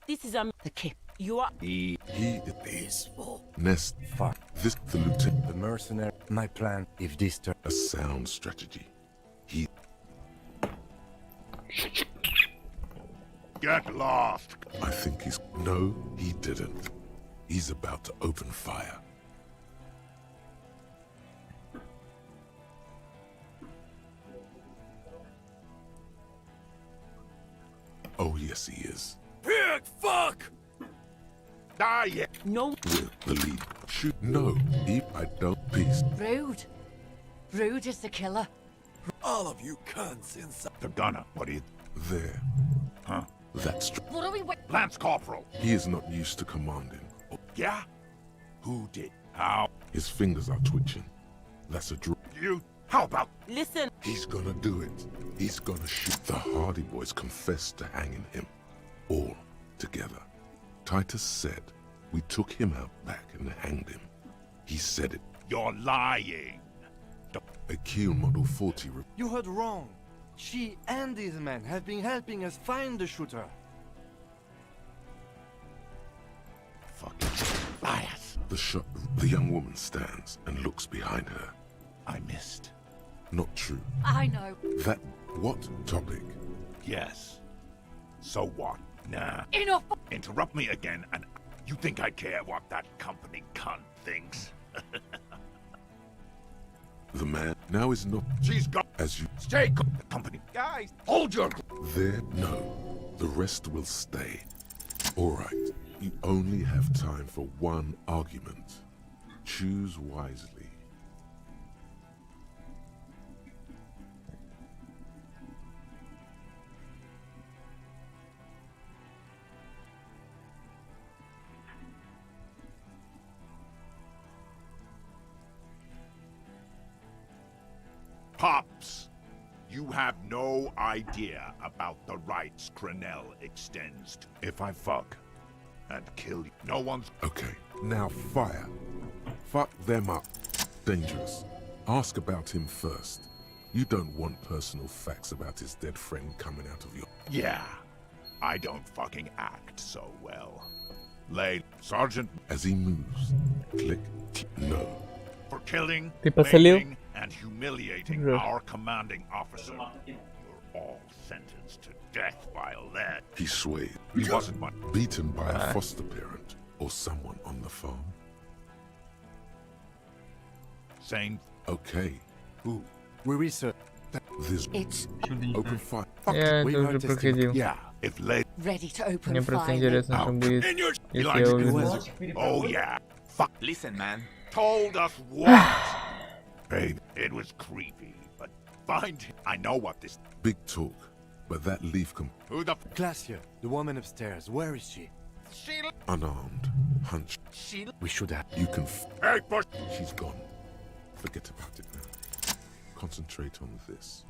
This is the kid. You are. He is Peaceful. Nest. Fuck. This the lieutenant. The mercenary. My plan, if this... A sound strategy. He... Get lost. I think he's... No, he didn't. He's about to open fire. Oh, yes, he is. Pig fuck! Die yet. No. With the lead. Shoot. No, if I don't... Peace. Rude. Rude is the killer. All of you cunts inside. The gunner. What do you... There. Huh? That's... What are we wait? Lance Corporal. He is not used to commanding. Yeah? Who did? How? His fingers are twitching. That's a draw. You... How about... Listen. He's gonna do it. He's gonna shoot. The Hardy Boys confessed to hanging him. All together. Titus said, we took him out back and hanged him. He said it. You're lying. A Kiel Model 40... You heard wrong. She and these men have been helping us find the shooter. Fucking liars. The young woman stands and looks behind her. I missed. Not true. I know. That... What topic? Yes. So what? Nah. Enough. Interrupt me again and you think I care what that company cunt thinks? The man now is not... She's gone. As you... Stay the company. Guys, hold your... There, no. The rest will stay. All right. You only have time for one argument. Choose wisely. Pops, you have no idea about the rights Crenell extends to. If I fuck and kill you, no one's... Okay, now fire. Fuck them up. dangerous. Ask about him first. You don't want personal facts about his dead friend coming out of your... Yeah, I don't fucking act so well. Sergeant... As he moves, click, no. For killing, Ты посолил? maiming, and humiliating Жесть. our commanding officer. You're all sentenced to death by lead. He swayed. He wasn't my... Beaten by a foster parent or someone on the farm. Same. Okay. Who? We research. This. It's Open fire. Я это уже проходил. Yeah, if late... ready to open Мне просто fire. интересно, что будет, если я увижу. Oh yeah. Fuck. Listen, man. Told us what? Babe, it was creepy, but find him. I know what this... Big talk, but that leaf Who the... Glacia, the woman upstairs. Where is she? unarmed, hunched. We should have. You can. Hey, push. She's gone. Forget about it now. Concentrate on this.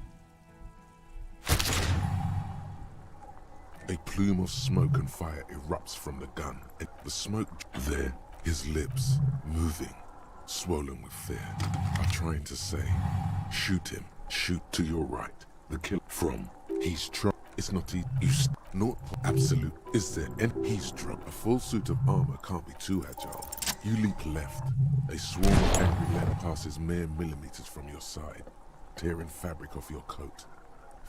A plume of smoke and fire erupts from the gun. The smoke there, his lips moving, swollen with fear, are trying to say, shoot him, shoot to your right. The kill from, he's trying. It's not not absolute. Is there? And he's drunk. A full suit of armor can't be too agile. You leap left. A swarm of angry lead passes mere millimeters from your side, tearing fabric off your coat.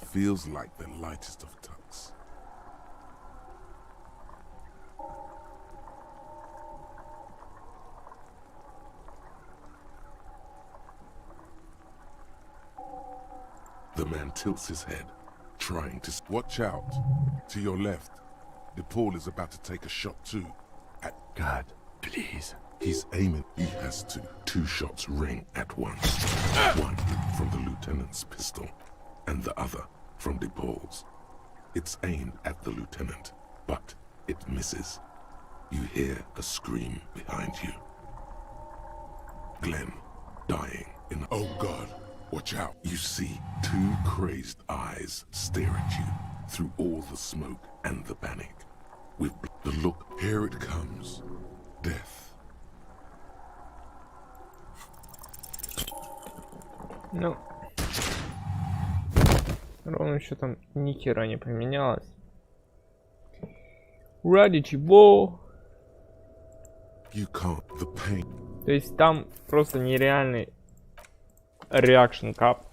Feels like the lightest of tucks. The man tilts his head, trying to... Watch out! To your left. DePaul is about to take a shot too. At God, please. He's aiming. He has to. 2 shots ring at once. One from the lieutenant's pistol, and the other from DePaul's. It's aimed at the lieutenant, but it misses. You hear a scream behind you. Glenn, dying in... Oh God! Watch out. You see 2 crazed eyes stare at you through all the smoke and the panic. With the look, here it comes. Death. Ну, ровно еще там ни хера не поменялось. Ради чего? You can't. The pain. То есть там просто нереальный реакшн кап.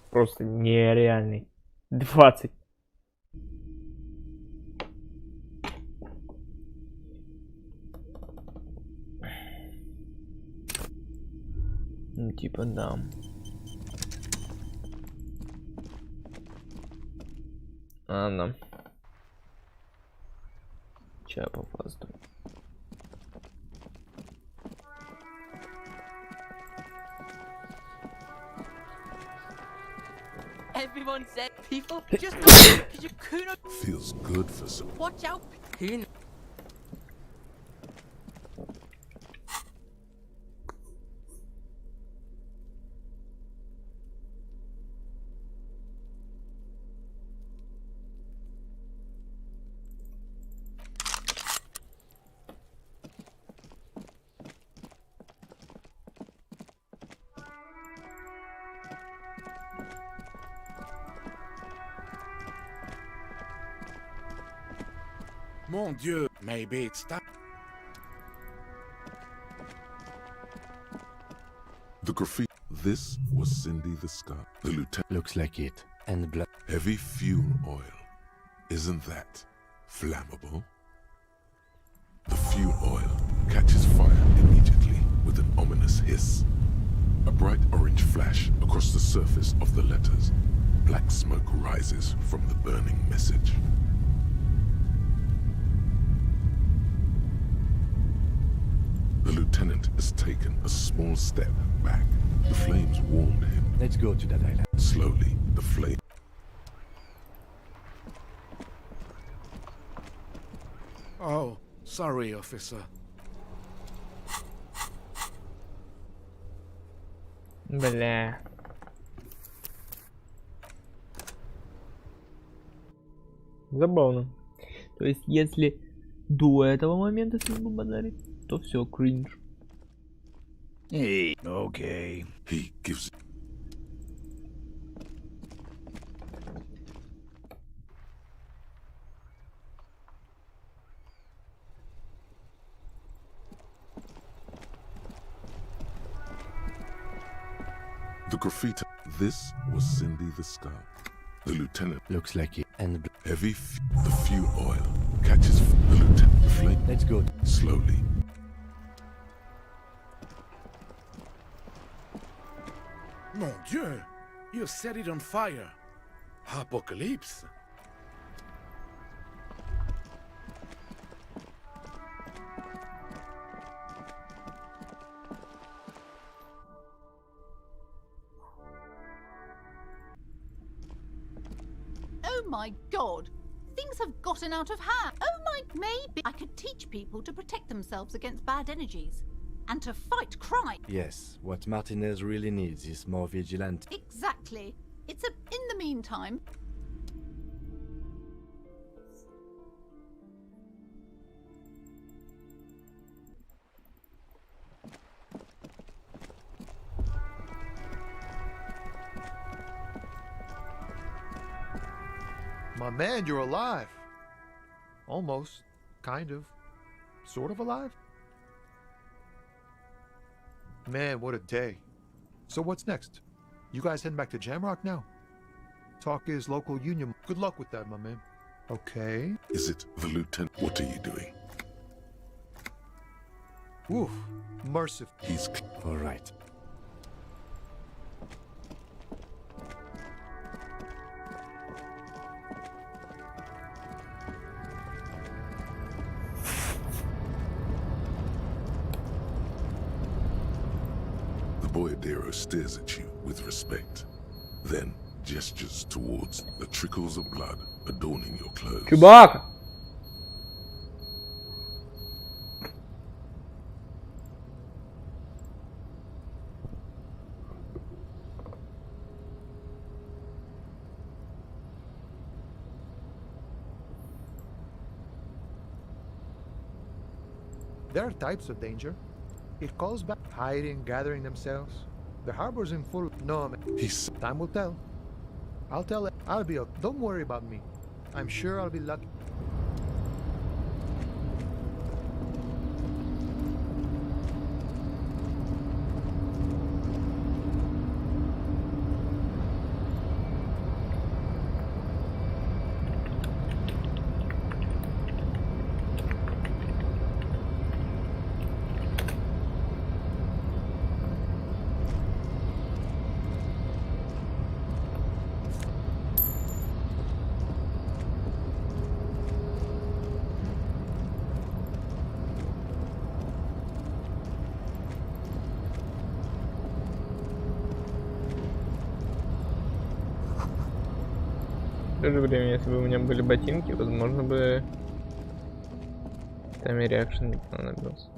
Просто нереальный. 20. Ну, типа, да. Ладно. Че я попаздываю? Everyone said people just because you couldn't. Feels good for some. Watch out. Who Mon Dieu, maybe it's time. The graffiti. This was Cindy the Scar. The lieutenant. Looks like it. And blood. Heavy fuel oil. Isn't that flammable? The fuel oil catches fire immediately with an ominous hiss. A bright orange flash across the surface of the letters. Black smoke rises from the burning message. The lieutenant has taken a small step back. The flames warmed him. Let's go to that island. Slowly, the flame... Oh, sorry, officer. Бля. Забавно. То есть, если до этого момента с ним базарить, то все, кринж. Hey, okay. He gives. The graffiti. This was Cindy the Scar. The lieutenant. Looks like it. And Heavy. The fuel oil catches the lieutenant. The flame. Let's go. Slowly. Mon Dieu! You set it on fire. Apocalypse. Oh my god! Things have gotten out of hand. Oh my, maybe I could teach people to protect themselves against bad energies and to fight crime. Yes, what Martinez really needs is more vigilante. Exactly. It's in the meantime. My man, you're alive. Almost. Kind of. Sort of alive? Man, what a day. So what's next? You guys heading back to Jamrock now? Talk is local union. Good luck with that, my man. Okay. Is it the lieutenant? What are you doing? Oof. Merciful. He's. All right. Boyadero stares at you with respect, then gestures towards the trickles of blood adorning your clothes. Чувак! There are types of danger. It calls back hiding, gathering themselves. The harbor's in full. No, man. Time will tell. I'll be okay. Don't worry about me. I'm sure I'll be lucky. В то же время, если бы у меня были ботинки, возможно бы тайм реакшн не понадобился.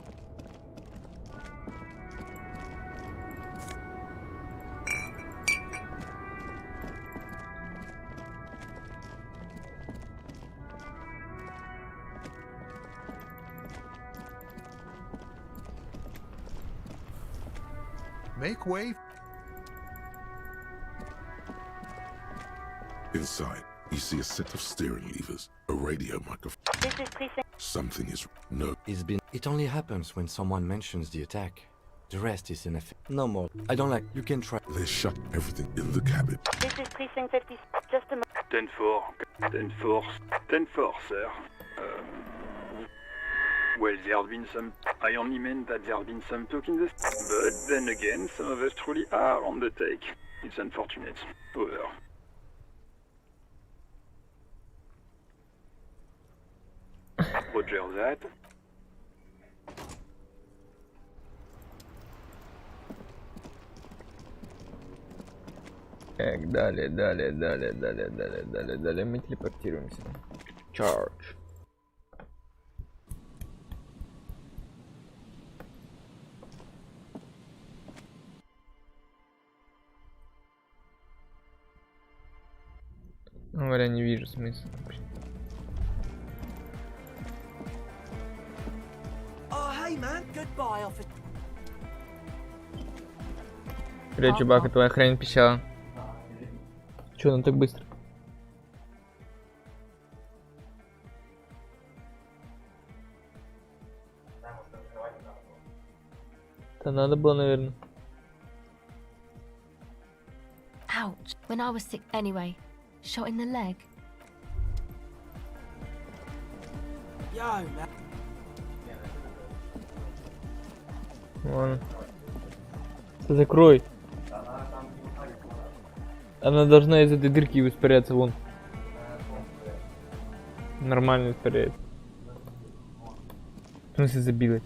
Make way. Inside, you see a set of steering levers, a radio microphone. This is precinct. Something is no. It only happens when someone mentions the attack. The rest is in effect. No more. I don't like. You can try. They shut everything in the cabin. This is precinct 50. Just a moment. 10-4, sir. Well, there have been some. I only meant that there have been some talk in the. But then again, some of us truly are on the take. It's unfortunate. Over. Roger that. Так, далее, мы телепортируемся. Charge. Говоря, не вижу смысла. Oh, hey man, goodbye, officer. Привет, Чубака, твоя хрень пищала. Чё, ну так быстро? Да надо было, наверное. Ouch. When I was sick anyway. Shot in the leg. Yo, man. Ладно. Закрой. Она должна из этой дырки испаряться вон. Нормально испаряется. В смысле забилась?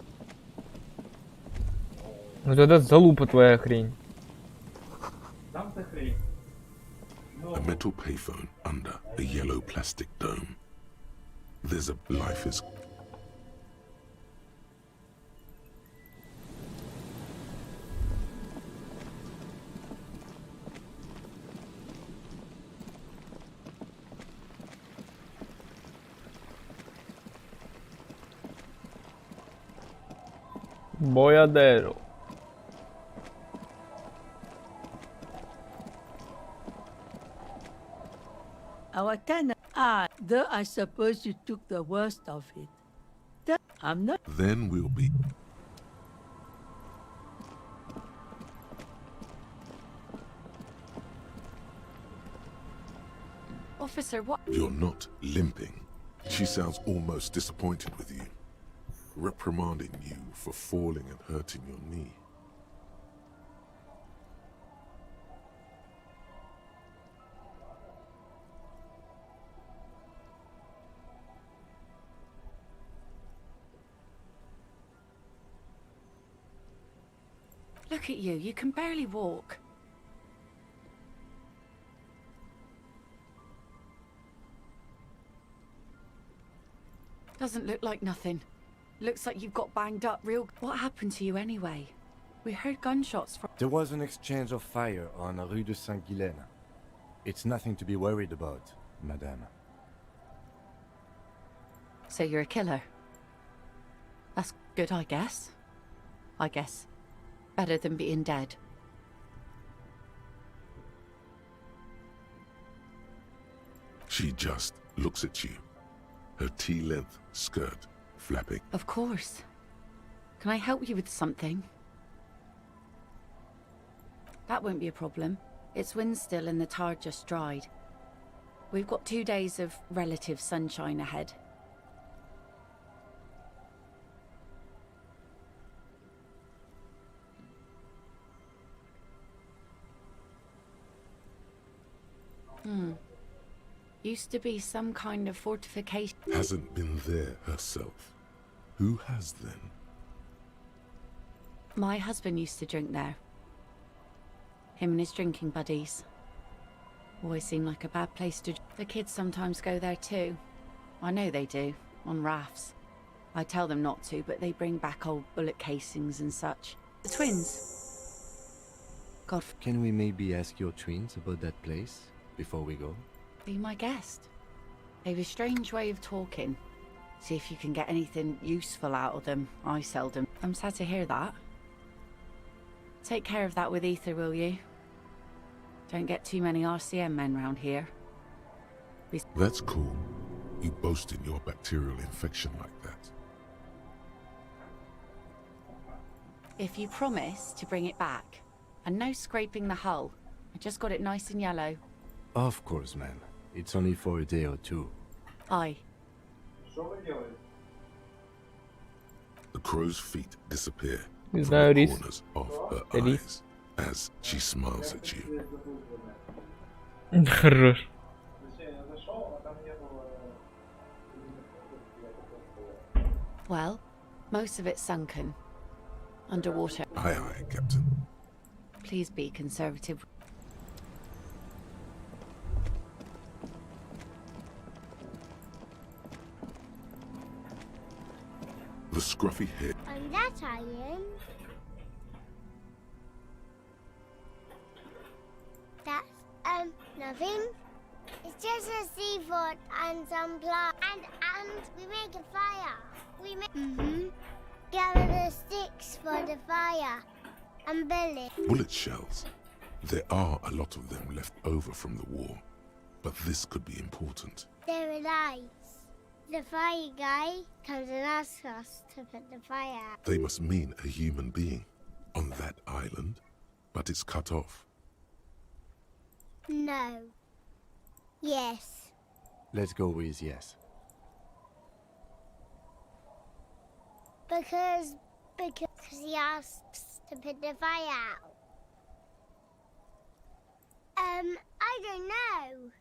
Ну тогда залупа твоя хрень. A metal payphone under a yellow plastic dome. There's a life is. Boiadeiro. Our tenant. Though I suppose you took the worst of it. I'm not. Then we'll be. Officer, what? You're not limping. She sounds almost disappointed with you, reprimanding you for falling and hurting your knee. Look at you, you can barely walk. Doesn't look like nothing. Looks like you've got banged up real. What happened to you anyway? We heard gunshots from. There was an exchange of fire on Rue de Saint-Guylaine. It's nothing to be worried about, madame. So you're a killer? That's good, I guess. Better than being dead. She just looks at you, her tea-length skirt flapping. Of course. Can I help you with something? That won't be a problem. It's wind still and the tar just dried. We've got 2 days of relative sunshine ahead. Used to be some kind of fortification. Hasn't been there herself. Who has then? My husband used to drink there. Him and his drinking buddies. Always seemed like a bad place to... The kids sometimes go there too. I know they do, on rafts. I tell them not to, but they bring back old bullet casings and such. The twins. God... Can we maybe ask your twins about that place before we go? Be my guest. They've a strange way of talking. See if you can get anything useful out of them. I seldom. I'm sad to hear that. Take care of that with Ether, will you? Don't get too many RCM men round here. That's cool. You boast in your bacterial infection like that. If you promise to bring it back, and no scraping the hull. I just got it nice and yellow. Of course, ma'am. It's only for a day or two. Aye. The crow's feet disappear Не from знаю, the рис. corners of her Рис. eyes as she smiles at you. Хорош. Well, most of it's sunken. Underwater. Aye, aye, Captain. Please be conservative. The scruffy head. And that iron. That's, nothing. It's just a seafood and some plants. And we make a fire. We make... Gather the sticks for the fire. and Billy. Bullet shells. There are a lot of them left over from the war, but this could be important. They're lights. The fire guy comes and asks us to put the fire out. They must mean a human being on that island, but it's cut off. No. Yes. Let's go with yes. Because he asks to put the fire out. I don't know.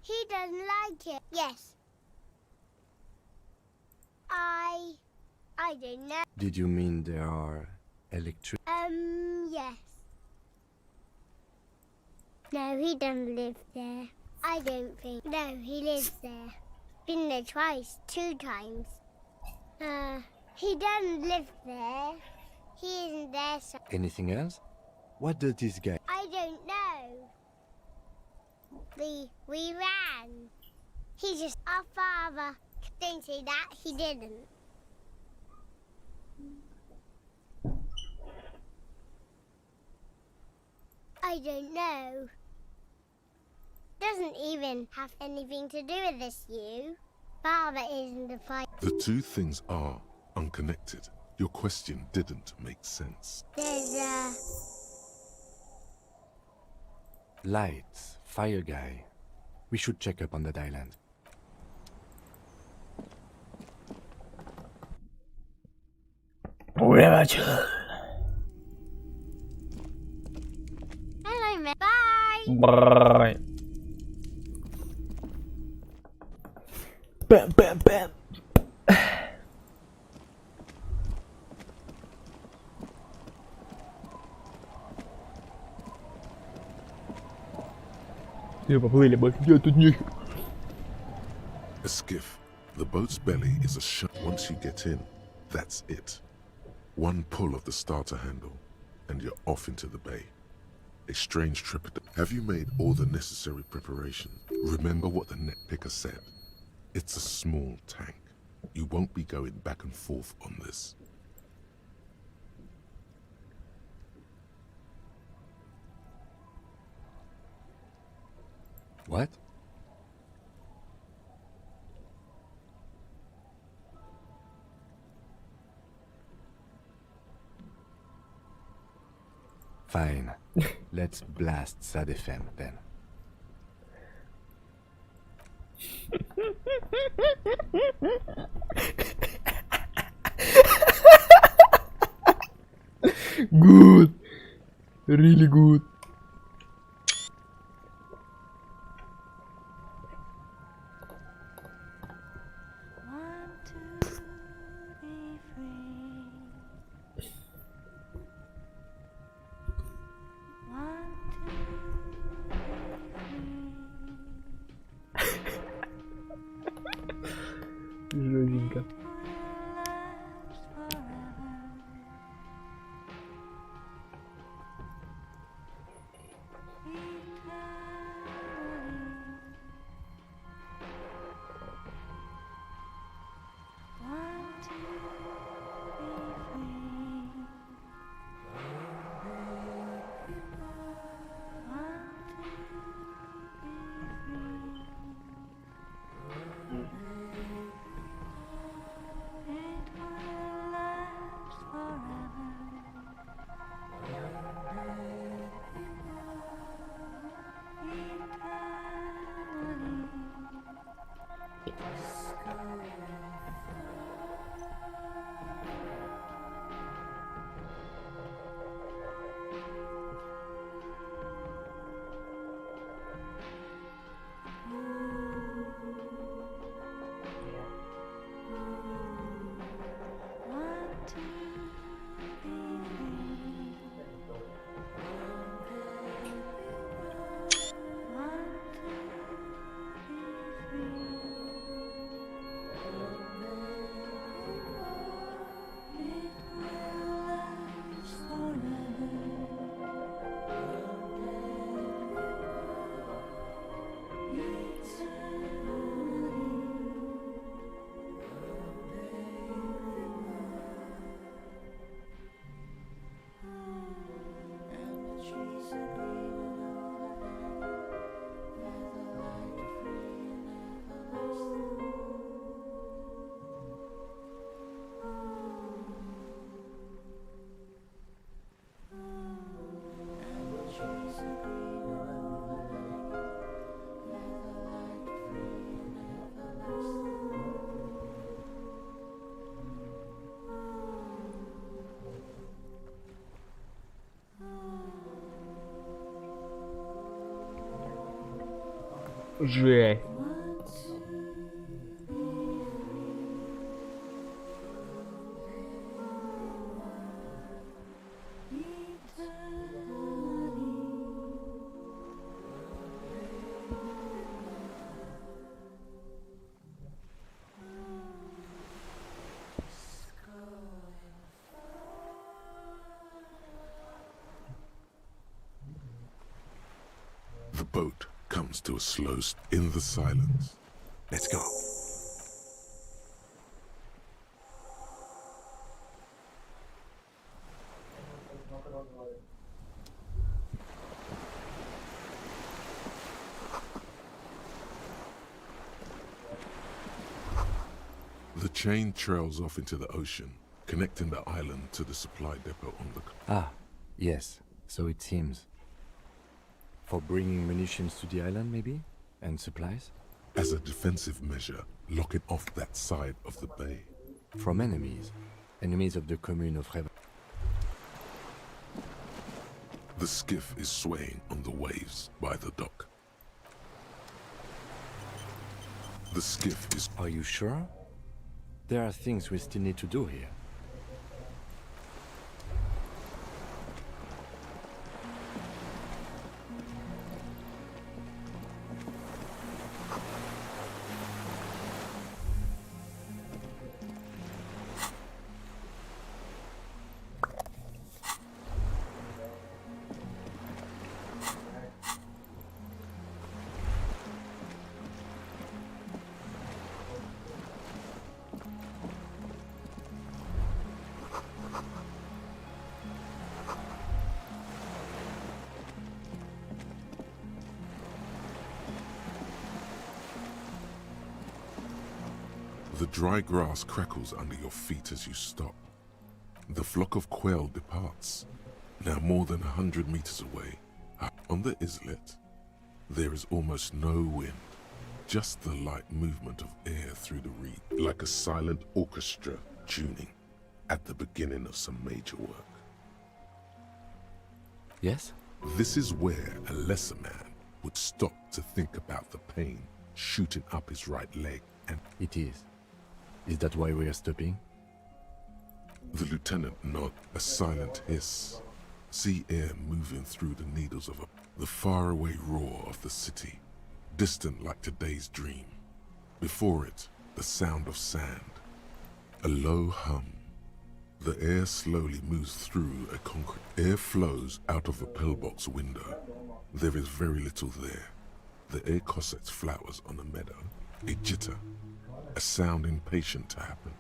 He doesn't like it. Yes. I don't know. Did you mean there are electric? Yes. No, he doesn't live there. I don't think. No, he lives there. Been there twice, 2 times. He doesn't live there. He isn't there, so... Anything else? What does this guy... I don't know. We ran. He just... Our father... Don't say that, he didn't. I don't know. Doesn't even have anything to do with this, you. Father isn't a fight. The two things are unconnected. Your question didn't make sense. There's Lights, fire guy. We should check up on that island. Hello, man. Bye. Bye. Bam, bam, bam. Все, поплыли, больше делать тут нехер. A skiff. The boat's belly is a shut. Once you get in, that's it. One pull of the starter handle, and you're off into the bay. A strange trip. Have you made all the necessary preparation? Remember what the net picker said. It's a small tank. You won't be going back and forth on this. What? Fine. Let's blast Sad FM then. Good. Really good. Жёстенько. Жесть. The boat comes to a slow in the silence. Let's go. The chain trails off into the ocean, connecting the island to the supply depot on the... Ah, yes, so it seems. For bringing munitions to the island, maybe? And supplies? As a defensive measure, lock it off that side of the bay. From enemies? Enemies of the commune of Rev... The skiff is swaying on the waves by the dock. The skiff is... Are you sure? There are things we still need to do here. The dry grass crackles under your feet as you stop. The flock of quail departs, now more than 100 meters away. On the islet, there is almost no wind, just the light movement of air through the reed, like a silent orchestra tuning at the beginning of some major work. Yes? This is where a lesser man would stop to think about the pain shooting up his right leg, and... It is. Is that why we are stopping? The lieutenant nods, a silent hiss. Sea air moving through the needles of the faraway roar of the city, distant like today's dream. Before it, the sound of sand, a low hum. The air slowly moves through a concrete. Air flows out of a pillbox window. There is very little there. The air cossets flowers on a meadow, a jitter. A sound impatient to happen,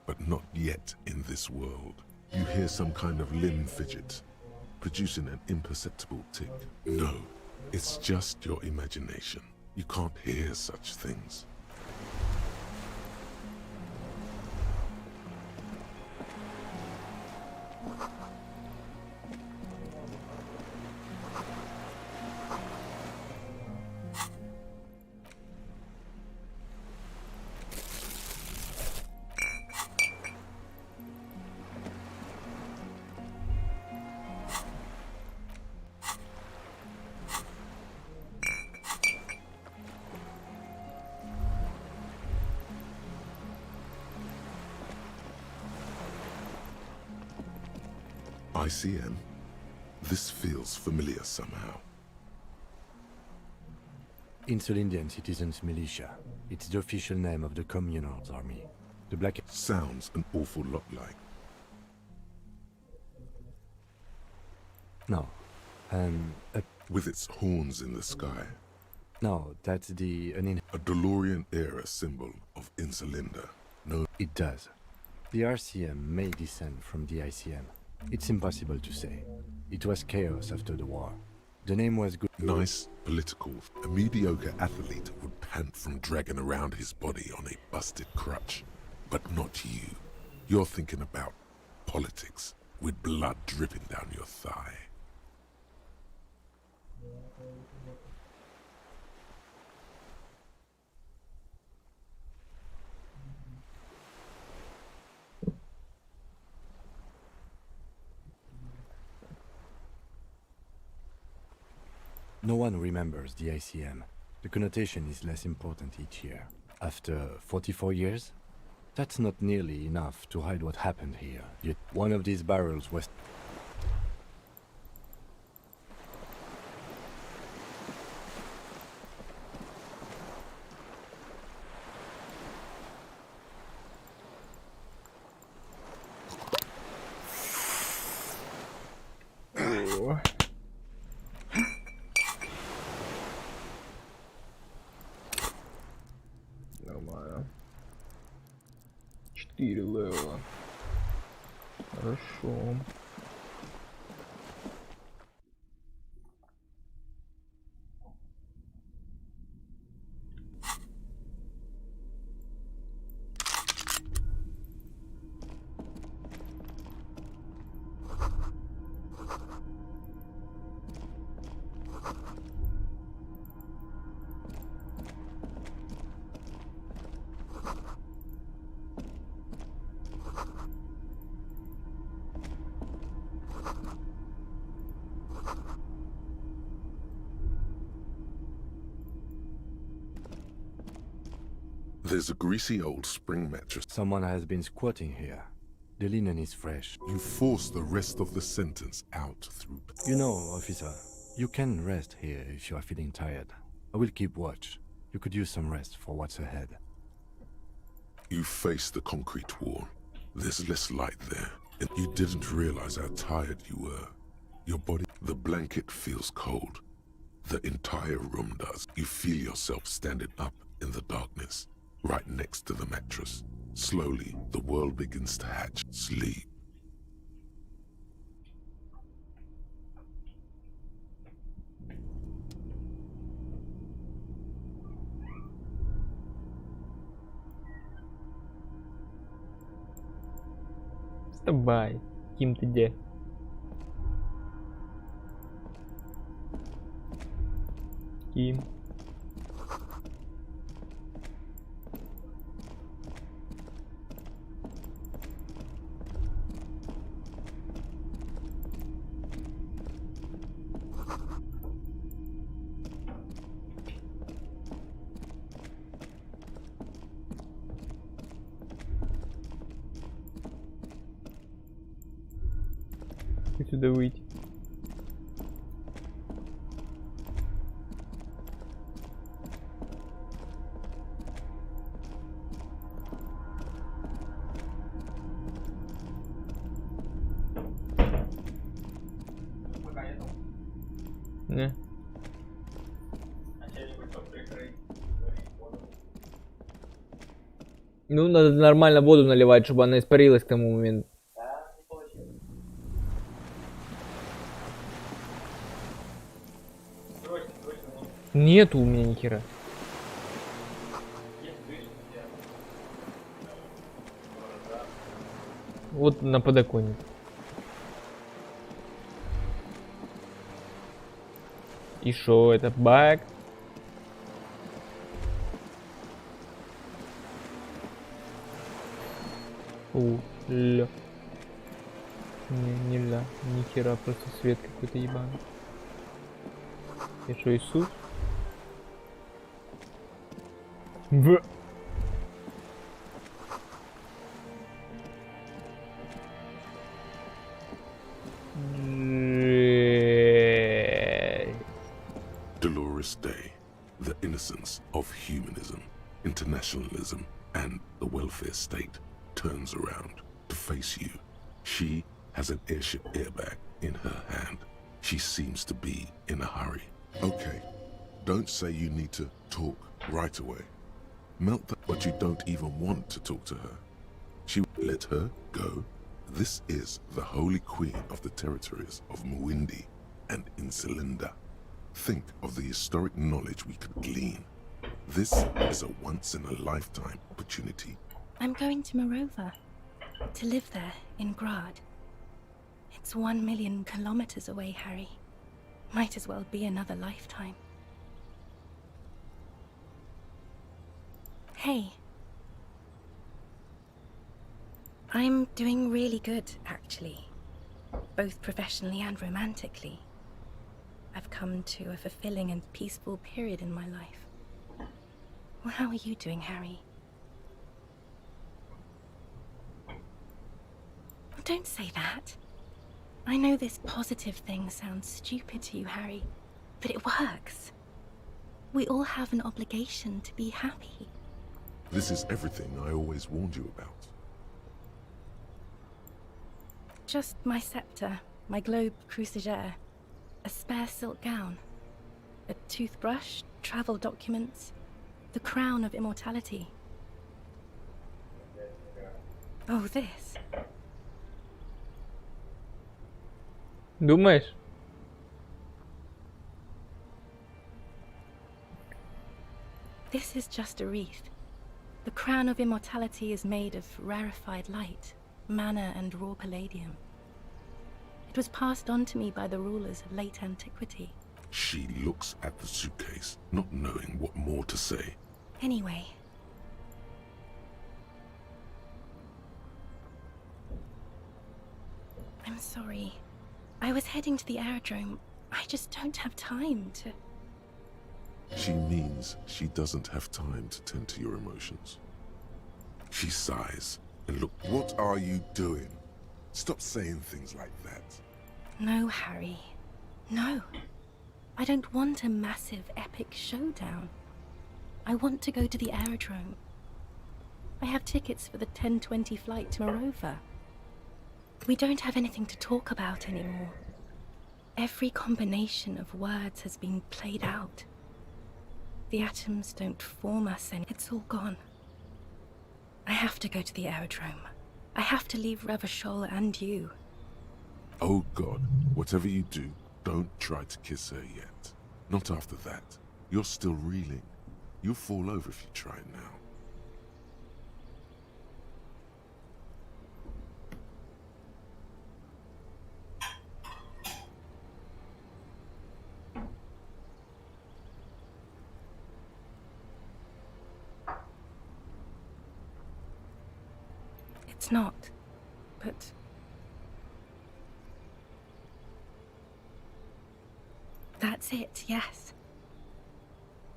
but not yet in this world. You hear some kind of limb fidget, producing an imperceptible tick. No, it's just your imagination. You can't hear such things. ICM? This feels familiar somehow. Insulindian Citizens Militia. It's the official name of the Communards Army. The Black... Sounds an awful lot like... No. With its horns in the sky. No, that's the... A DeLorean-era symbol of Insulinda. No... It does. The RCM may descend from the ICM. It's impossible to say. It was chaos after the war. The name was good. Nice, political. A mediocre athlete would pant from dragging around his body on a busted crutch. But not you. You're thinking about politics, with blood dripping down your thigh. No one remembers the ICM. The connotation is less important each year. After 44 years, that's not nearly enough to hide what happened here. Yet one of these barrels was... Нормально. 4 левела. Хорошо. There's a greasy old spring mattress. Someone has been squatting here. The linen is fresh. You force the rest of the sentence out through... You know, officer, you can rest here if you are feeling tired. I will keep watch. You could use some rest for what's ahead. You face the concrete wall. There's less light there. And you didn't realize how tired you were. Your body... The blanket feels cold. The entire room does. You feel yourself standing up in the darkness, right next to the mattress. Slowly, the world begins to hatch. Sleep. Вставай, Ким, ты где? Ким. Как сюда выйти? Не. Ну, надо нормально воду наливать, чтобы она испарилась к тому моменту. Нету у меня ни хера. Вот на подоконник. И шо, это баг? Ля. Не ля, ни хера, просто свет какой-то ебаный. И шо, Иисус? В. Dolores Day, the innocence of humanism, internationalism, and the welfare state turns around to face you. She has an airship airbag in her hand. She seems to be in a hurry. Okay, don't say you need to talk right away. Melt that, but you don't even want to talk to her. She let her go. This is the holy queen of the territories of Muindi and Insulinda. Think of the historic knowledge we could glean. This is a once-in-a-lifetime opportunity. I'm going to Morova, to live there in Grad. It's 1 million kilometers away, Harry. Might as well be another lifetime. Hey. I'm doing really good, actually. Both professionally and romantically. I've come to a fulfilling and peaceful period in my life. Well, how are you doing, Harry? Don't say that. I know this positive thing sounds stupid to you, Harry, but it works. We all have an obligation to be happy. This is everything I always warned you about. Just my scepter, my globe cruciger, a spare silk gown, a toothbrush, travel documents, the crown of immortality. Oh, this. Думаешь? This is just a wreath. The crown of immortality is made of rarefied light, mana and raw palladium. It was passed on to me by the rulers of late antiquity. She looks at the suitcase, not knowing what more to say. Anyway. I'm sorry. I was heading to the aerodrome. I just don't have time to... She means she doesn't have time to tend to your emotions. She sighs and look, what are you doing? Stop saying things like that. No, Harry. No. I don't want a massive, epic showdown. I want to go to the aerodrome. I have tickets for the 10:20 flight to Morova. We don't have anything to talk about anymore. Every combination of words has been played out. The atoms don't form us and it's all gone. I have to go to the aerodrome. I have to leave Revachol and you. Oh God, whatever you do, don't try to kiss her yet. Not after that. You're still reeling. You'll fall over if you try now. It's not, but... That's it, yes.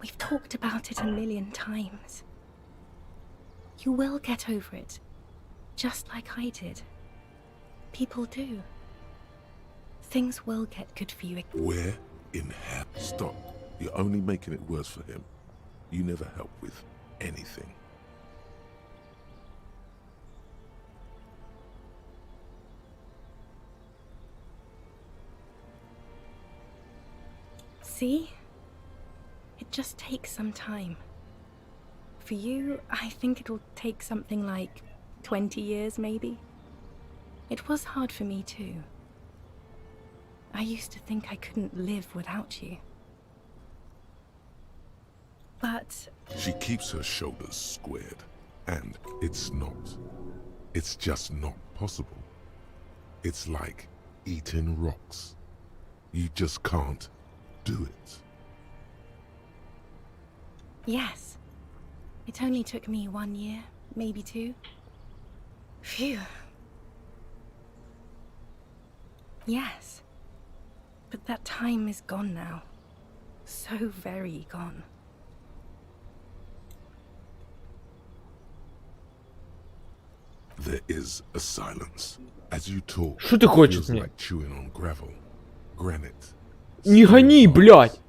We've talked about it a million times. You will get over it, just like I did. People do. Things will get good for you. Where in hell? Stop. You're only making it worse for him. You never help with anything. See? It just takes some time. For you, I think it'll take something like 20 years, maybe. It was hard for me too. I used to think I couldn't live without you. But... She keeps her shoulders squared, and it's not. It's just not possible. It's like eating rocks. You just can't do it. Yes. It only took me 1 year, maybe 2. Phew. Yes. But that time is gone now. So very gone. There is a silence. As you talk, Что ты it хочешь feels мне? like chewing on gravel, granite. Не гони, блядь!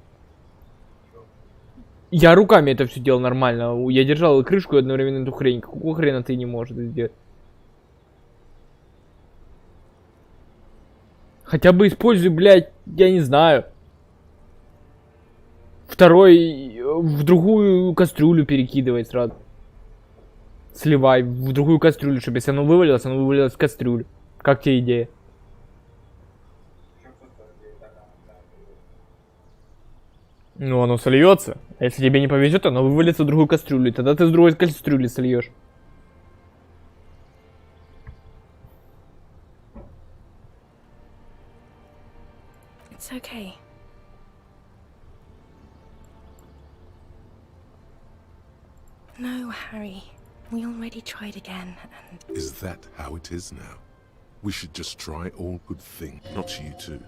Я руками это все делал нормально. Я держал крышку и одновременно эту хрень. Какого хрена ты не можешь это сделать? Хотя бы используй, блядь, я не знаю. Второй в другую кастрюлю перекидывай сразу. Сливай в другую кастрюлю, чтобы если оно вывалилось в кастрюлю. Как тебе идея? Ну, оно сольется. А если тебе не повезет, оно вывалится в другую кастрюлю. И тогда ты с другой кастрюли сольешь. It's okay. No, Harry. We already tried again, and... Is that how it is now? We should just try all good things, not you too.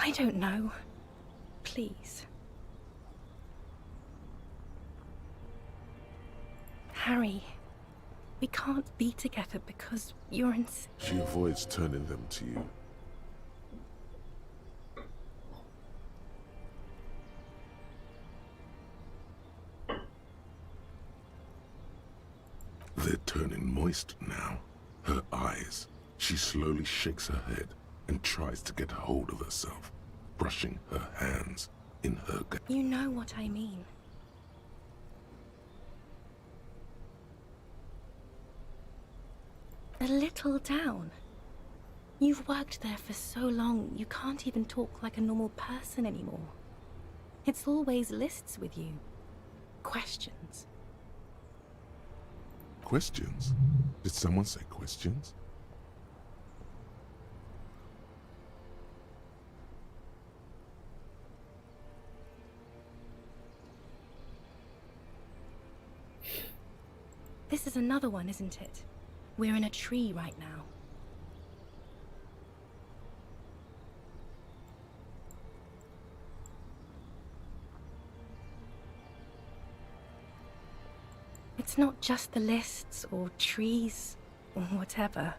I don't know. Please. Harry, we can't be together because you're insane. She avoids turning them to you. They're turning moist now. Her eyes. She slowly shakes her head and tries to get hold of herself, brushing her hands in her gut. You know what I mean. A little down. You've worked there for so long, you can't even talk like a normal person anymore. It's always lists with you. Questions. Questions? Did someone say questions? This is another one, isn't it? We're in a tree right now. It's not just the lists or trees or whatever.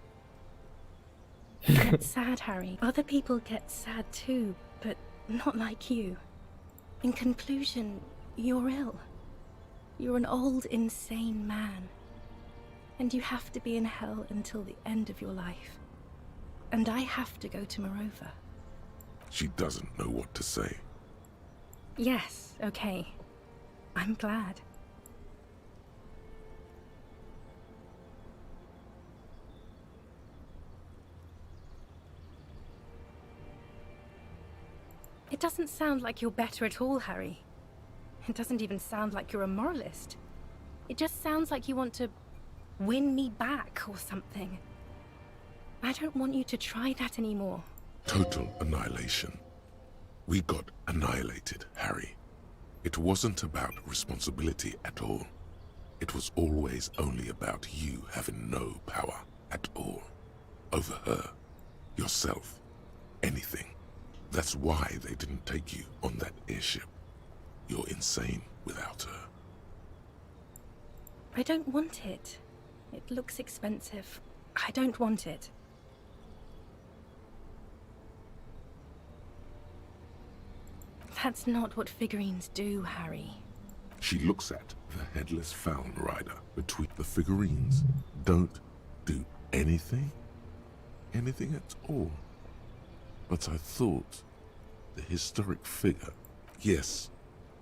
Get sad, Harry. Other people get sad too, but not like you. In conclusion, you're ill. You're an old, insane man. And you have to be in hell until the end of your life. And I have to go to Morova. She doesn't know what to say. Yes, okay. I'm glad. It doesn't sound like you're better at all, Harry. It doesn't even sound like you're a moralist. It just sounds like you want to win me back or something. I don't want you to try that anymore. Total annihilation. We got annihilated, Harry. It wasn't about responsibility at all. It was always only about you having no power at all. Over her, yourself, anything. That's why they didn't take you on that airship. You're insane without her. I don't want it. It looks expensive. I don't want it. That's not what figurines do, Harry. She looks at the headless Fallen Rider between the figurines. Don't do anything? Anything at all? But I thought the historic figure. Yes,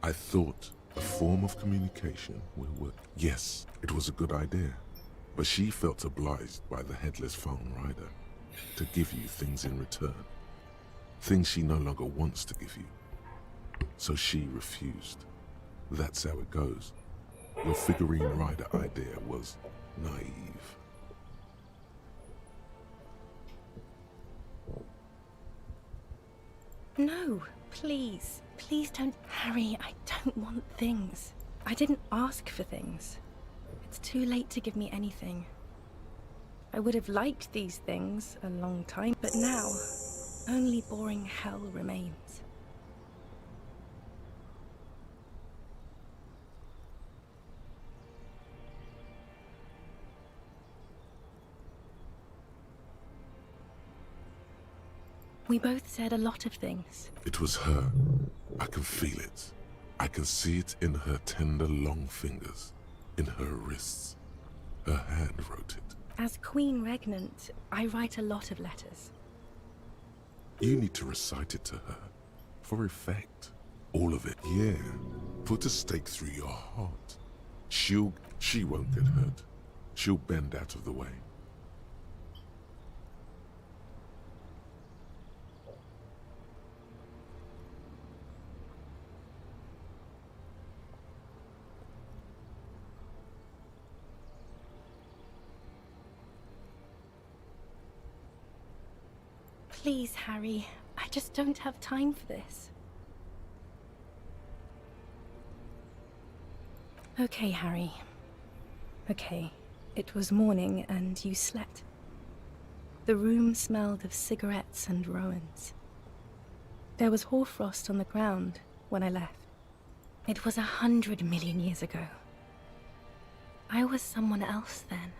I thought a form of communication will work. Yes, it was a good idea. But she felt obliged by the headless Fallen Rider to give you things in return. Things she no longer wants to give you. So she refused. That's how it goes. Your figurine rider idea was naive. No, please. Please don't. Harry, I don't want things. I didn't ask for things. It's too late to give me anything. I would have liked these things a long time, but now, only boring hell remains. We both said a lot of things. It was her. I can feel it. I can see it in her tender, long fingers, in her wrists. Her hand wrote it. As Queen Regnant, I write a lot of letters. You need to recite it to her. For effect. All of it, yeah. Put a stake through your heart. She won't get hurt. She'll bend out of the way. Please, Harry. I just don't have time for this. Okay, Harry. Okay. It was morning and you slept. The room smelled of cigarettes and Rowans. There was hoarfrost on the ground when I left. It was 100 million years ago. I was someone else then,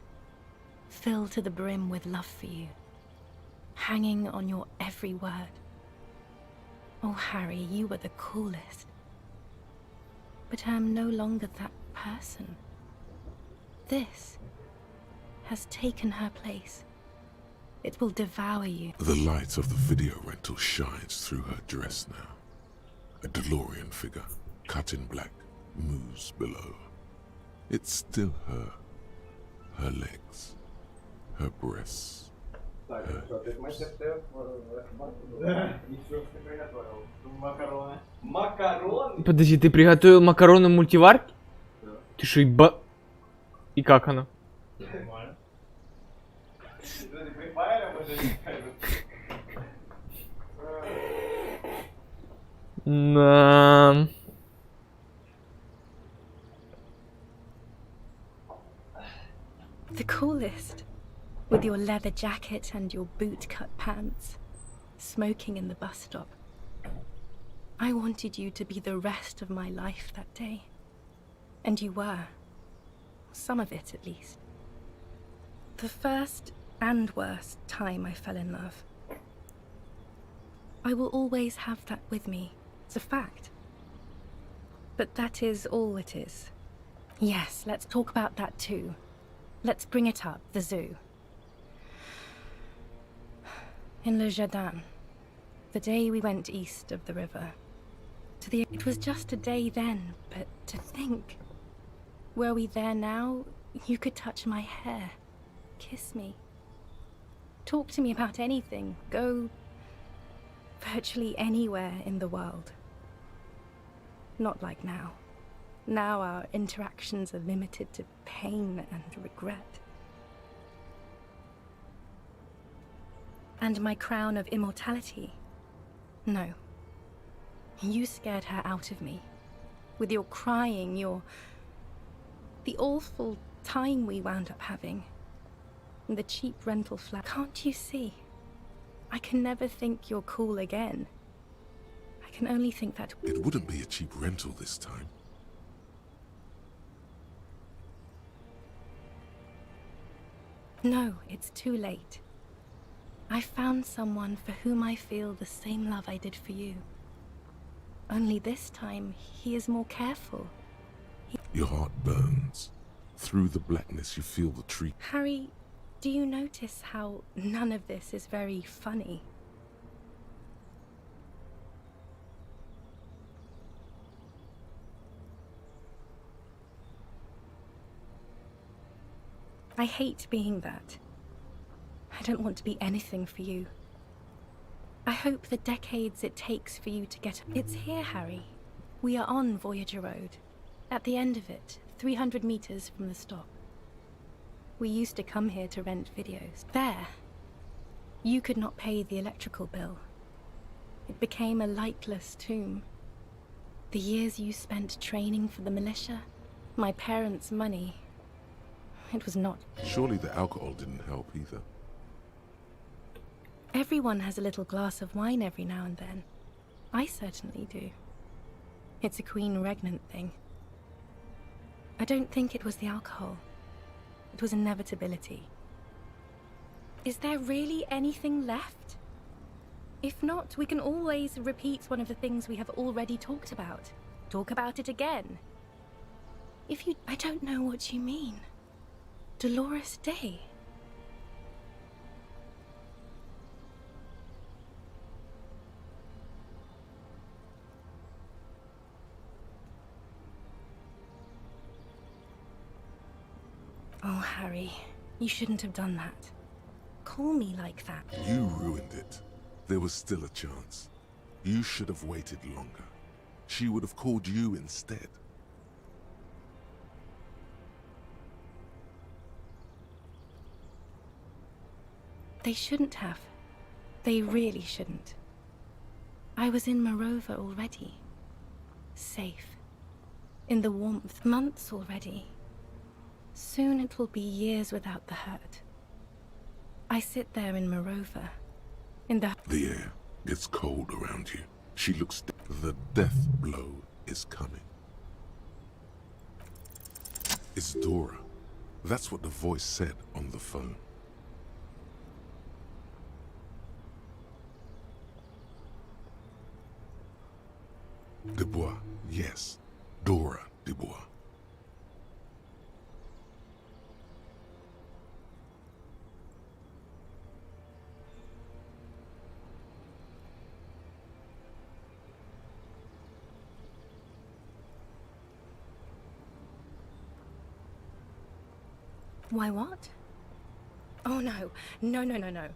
filled to the brim with love for you, hanging on your every word. Oh, Harry, you were the coolest. But I am no longer that person. This has taken her place. It will devour you. The light of the video rental shines through her dress now. A DeLorean figure, cut in black, moves below. It's still her. Her legs, her breasts, her Подожди, ты приготовил макароны в мультиварке? Ты шо, еба... И как она? На. The coolest. With your leather jacket and your boot-cut pants, smoking in the bus stop. I wanted you to be the rest of my life that day. And you were. Some of it, at least. The first and worst time I fell in love. I will always have that with me. It's a fact. But that is all it is. Yes, let's talk about that too. Let's bring it up, the zoo. In Le Jardin, the day we went east of the river. It was just a day then, but to think. Were we there now, you could touch my hair, kiss me. Talk to me about anything, go virtually anywhere in the world. Not like now. Now our interactions are limited to pain and regret. And my crown of immortality? No. You scared her out of me. With your crying, the awful time we wound up having. And the cheap rental flat. Can't you see? I can never think you're cool again. I can only think that... It wouldn't be a cheap rental this time. No, it's too late. I found someone for whom I feel the same love I did for you. Only this time, he is more careful. Your heart burns. Through the blackness, you feel the tree. Harry, do you notice how none of this is very funny? I hate being that. I don't want to be anything for you. I hope the decades it takes for you to get... It's here, Harry. We are on Voyager Road. At the end of it, 300 meters from the stop. We used to come here to rent videos. There. You could not pay the electrical bill. It became a lightless tomb. The years you spent training for the militia, my parents' money... It was not. Surely the alcohol didn't help either. Everyone has a little glass of wine every now and then. I certainly do. It's a Queen Regnant thing. I don't think it was the alcohol. It was inevitability. Is there really anything left? If not, we can always repeat one of the things we have already talked about. Talk about it again. If you... I don't know what you mean. Dolores Day. Oh, Harry, you shouldn't have done that. Call me like that. You ruined it. There was still a chance. You should have waited longer. She would have called you instead. They shouldn't have. They really shouldn't. I was in Morova already. Safe. In the warmth. Months already. Soon it will be years without the hurt. I sit there in Morova. In the... The air gets cold around you. She looks. The death blow is coming. It's Dora. That's what the voice said on the phone. Dubois, yes. Dora Dubois. Why what? Oh no. No.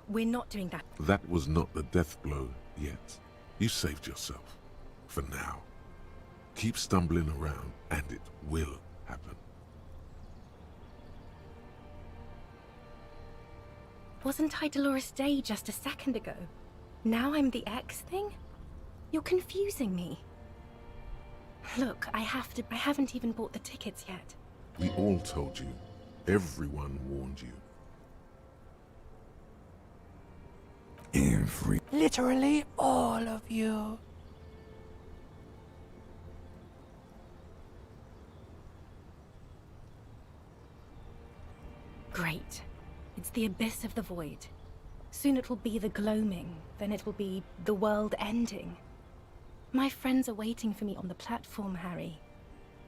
We're not doing that. That was not the death blow yet. You saved yourself. For now. Keep stumbling around and it will happen. Wasn't I Dolores Day just a second ago? Now I'm the X thing? You're confusing me. Look, I haven't even bought the tickets yet. We all told you. Everyone warned you. Literally all of you. Great. It's the abyss of the void. Soon it will be the gloaming, then it will be the world ending. My friends are waiting for me on the platform, Harry.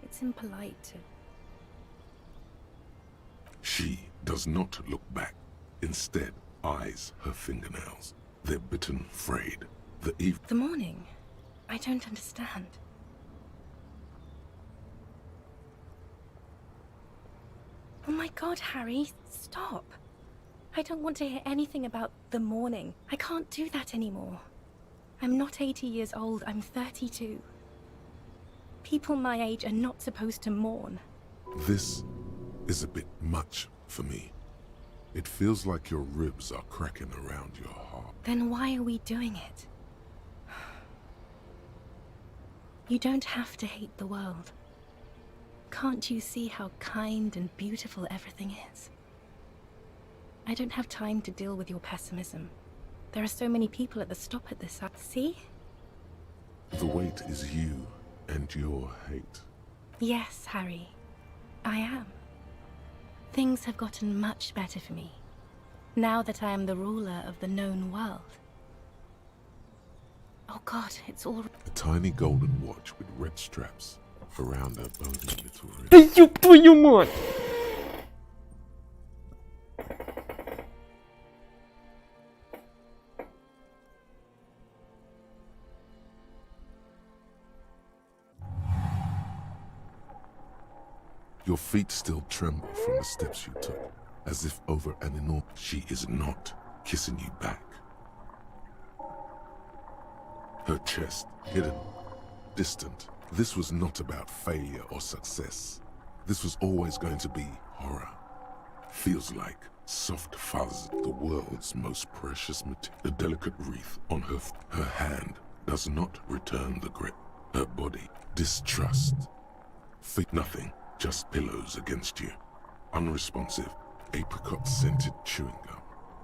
It's impolite to... She does not look back. Instead, eyes her fingernails. They're bitten, frayed. The morning? I don't understand. Oh my god, Harry, stop. I don't want to hear anything about the morning. I can't do that anymore. I'm not 80 years old, I'm 32. People my age are not supposed to mourn. This is a bit much for me. It feels like your ribs are cracking around your heart. Then why are we doing it? You don't have to hate the world. Can't you see how kind and beautiful everything is? I don't have time to deal with your pessimism. There are so many people at the stop at this. See? The weight is you and your hate. Yes, Harry. I am. Things have gotten much better for me, now that I am the ruler of the known world. Oh god, it's all... A tiny golden watch with red straps around her bony little wrist. Да ёб твою мать! Your feet still tremble from the steps you took, as if over an enormous... She is not kissing you back. Her chest hidden, distant. This was not about failure or success. This was always going to be horror. Feels like soft fuzz, the world's most precious material. The delicate wreath on her hand does not return the grip. Her body, distrust. Feet, nothing. Just pillows against you. Unresponsive, apricot-scented chewing gum.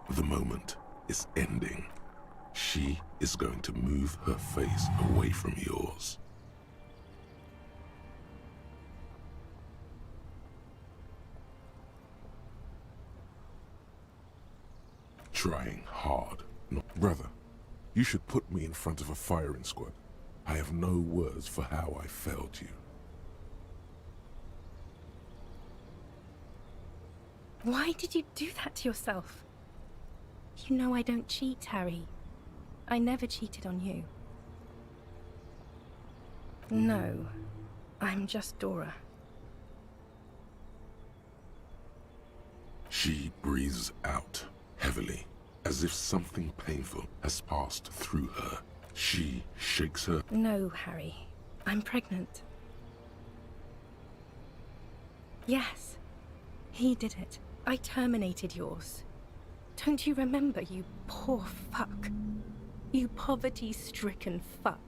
The moment is ending. She is going to move her face away from yours. Trying hard. No, brother, you should put me in front of a firing squad. I have no words for how I failed you. Why did you do that to yourself? You know I don't cheat, Harry. I never cheated on you. No, I'm just Dora. She breathes out heavily, as if something painful has passed through her. She shakes her... No, Harry. I'm pregnant. Yes, he did it. I terminated yours. Don't you remember, you poor fuck? You poverty-stricken fuck.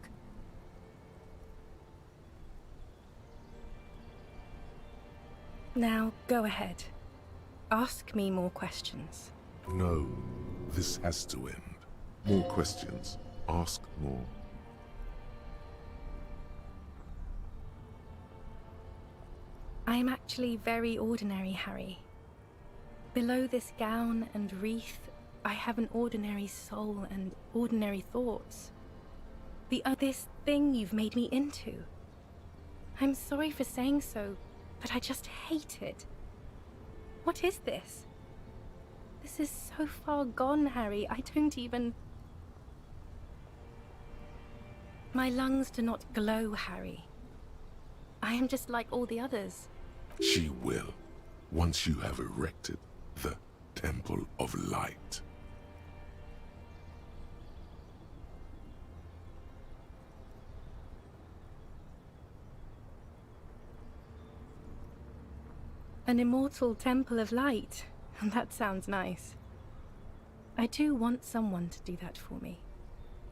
Now, go ahead. Ask me more questions. No, this has to end. More questions. Ask more. I am actually very ordinary, Harry. Below this gown and wreath, I have an ordinary soul and ordinary thoughts. This thing you've made me into. I'm sorry for saying so, but I just hate it. What is this? This is so far gone, Harry. I don't even... My lungs do not glow, Harry. I am just like all the others. She will, once you have erected the Temple of Light. An immortal temple of light. That sounds nice. I do want someone to do that for me.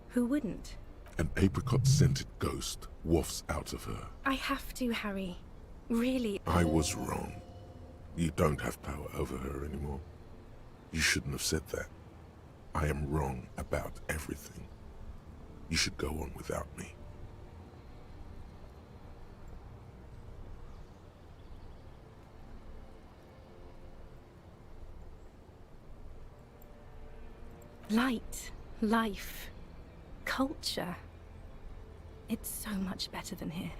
Who wouldn't? An apricot-scented ghost wafts out of her. I have to, Harry. Really. I was wrong. You don't have power over her anymore. You shouldn't have said that. I am wrong about everything. You should go on without me. Light, life, culture. It's so much better than here.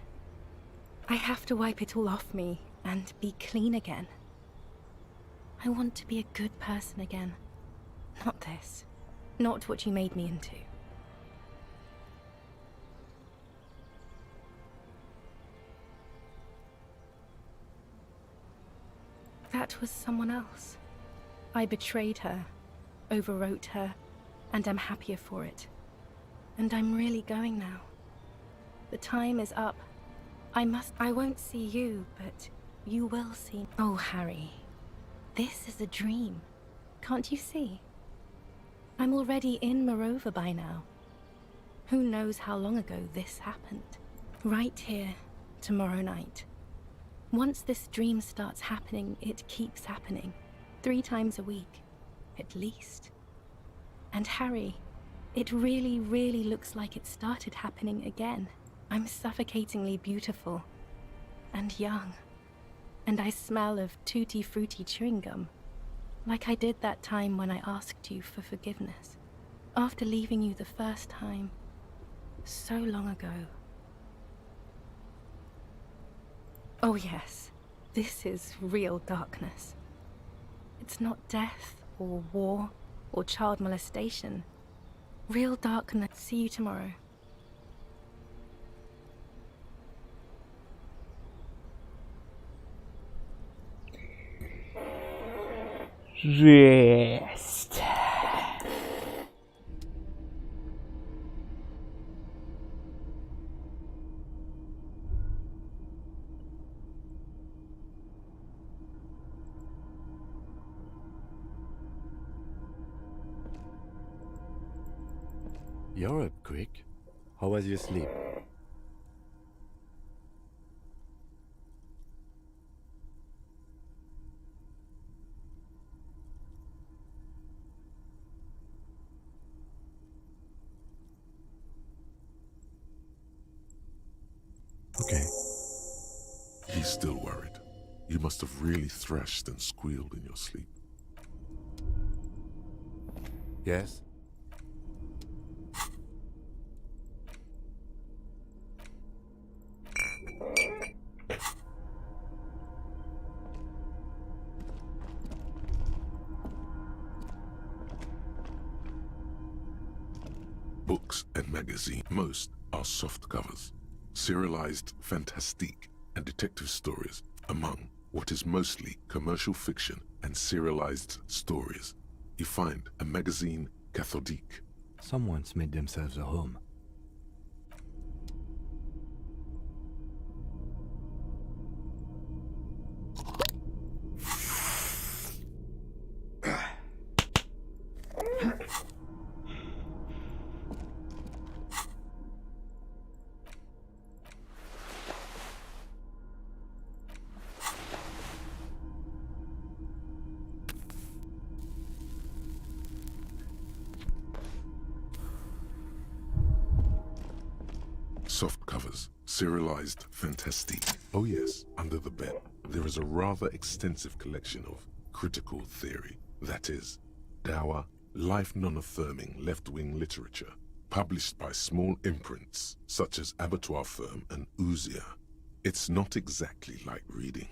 I have to wipe it all off me and be clean again. I want to be a good person again. Not this. Not what you made me into. That was someone else. I betrayed her, overwrote her, and I'm happier for it. And I'm really going now. The time is up. I won't see you, but you will see. Oh, Harry. This is a dream. Can't you see? I'm already in Morova by now. Who knows how long ago this happened? Right here, tomorrow night. Once this dream starts happening, it keeps happening. 3 times a week, at least. And Harry, it really, really looks like it started happening again. I'm suffocatingly beautiful. And young. And I smell of tutti frutti chewing gum. Like I did that time when I asked you for forgiveness. After leaving you the first time. So long ago. Oh yes, this is real darkness. It's not death, or war, or child molestation. Real darkness. See you tomorrow. Жесть. You're up quick. How was your sleep? Okay. He's still worried. You must have really thrashed and squealed in your sleep. Yes? Books and magazines, most are soft covers. Serialized fantastique and detective stories among what is mostly commercial fiction and serialized stories. You find a magazine cathodique. Someone's made themselves a home. Soft covers, serialized fantastique. Oh yes, under the bed. there is a rather extensive collection of critical theory, that is, dour, life non-affirming left-wing literature, published by small imprints such as Abattoir Firm and Elysium. It's not exactly like reading.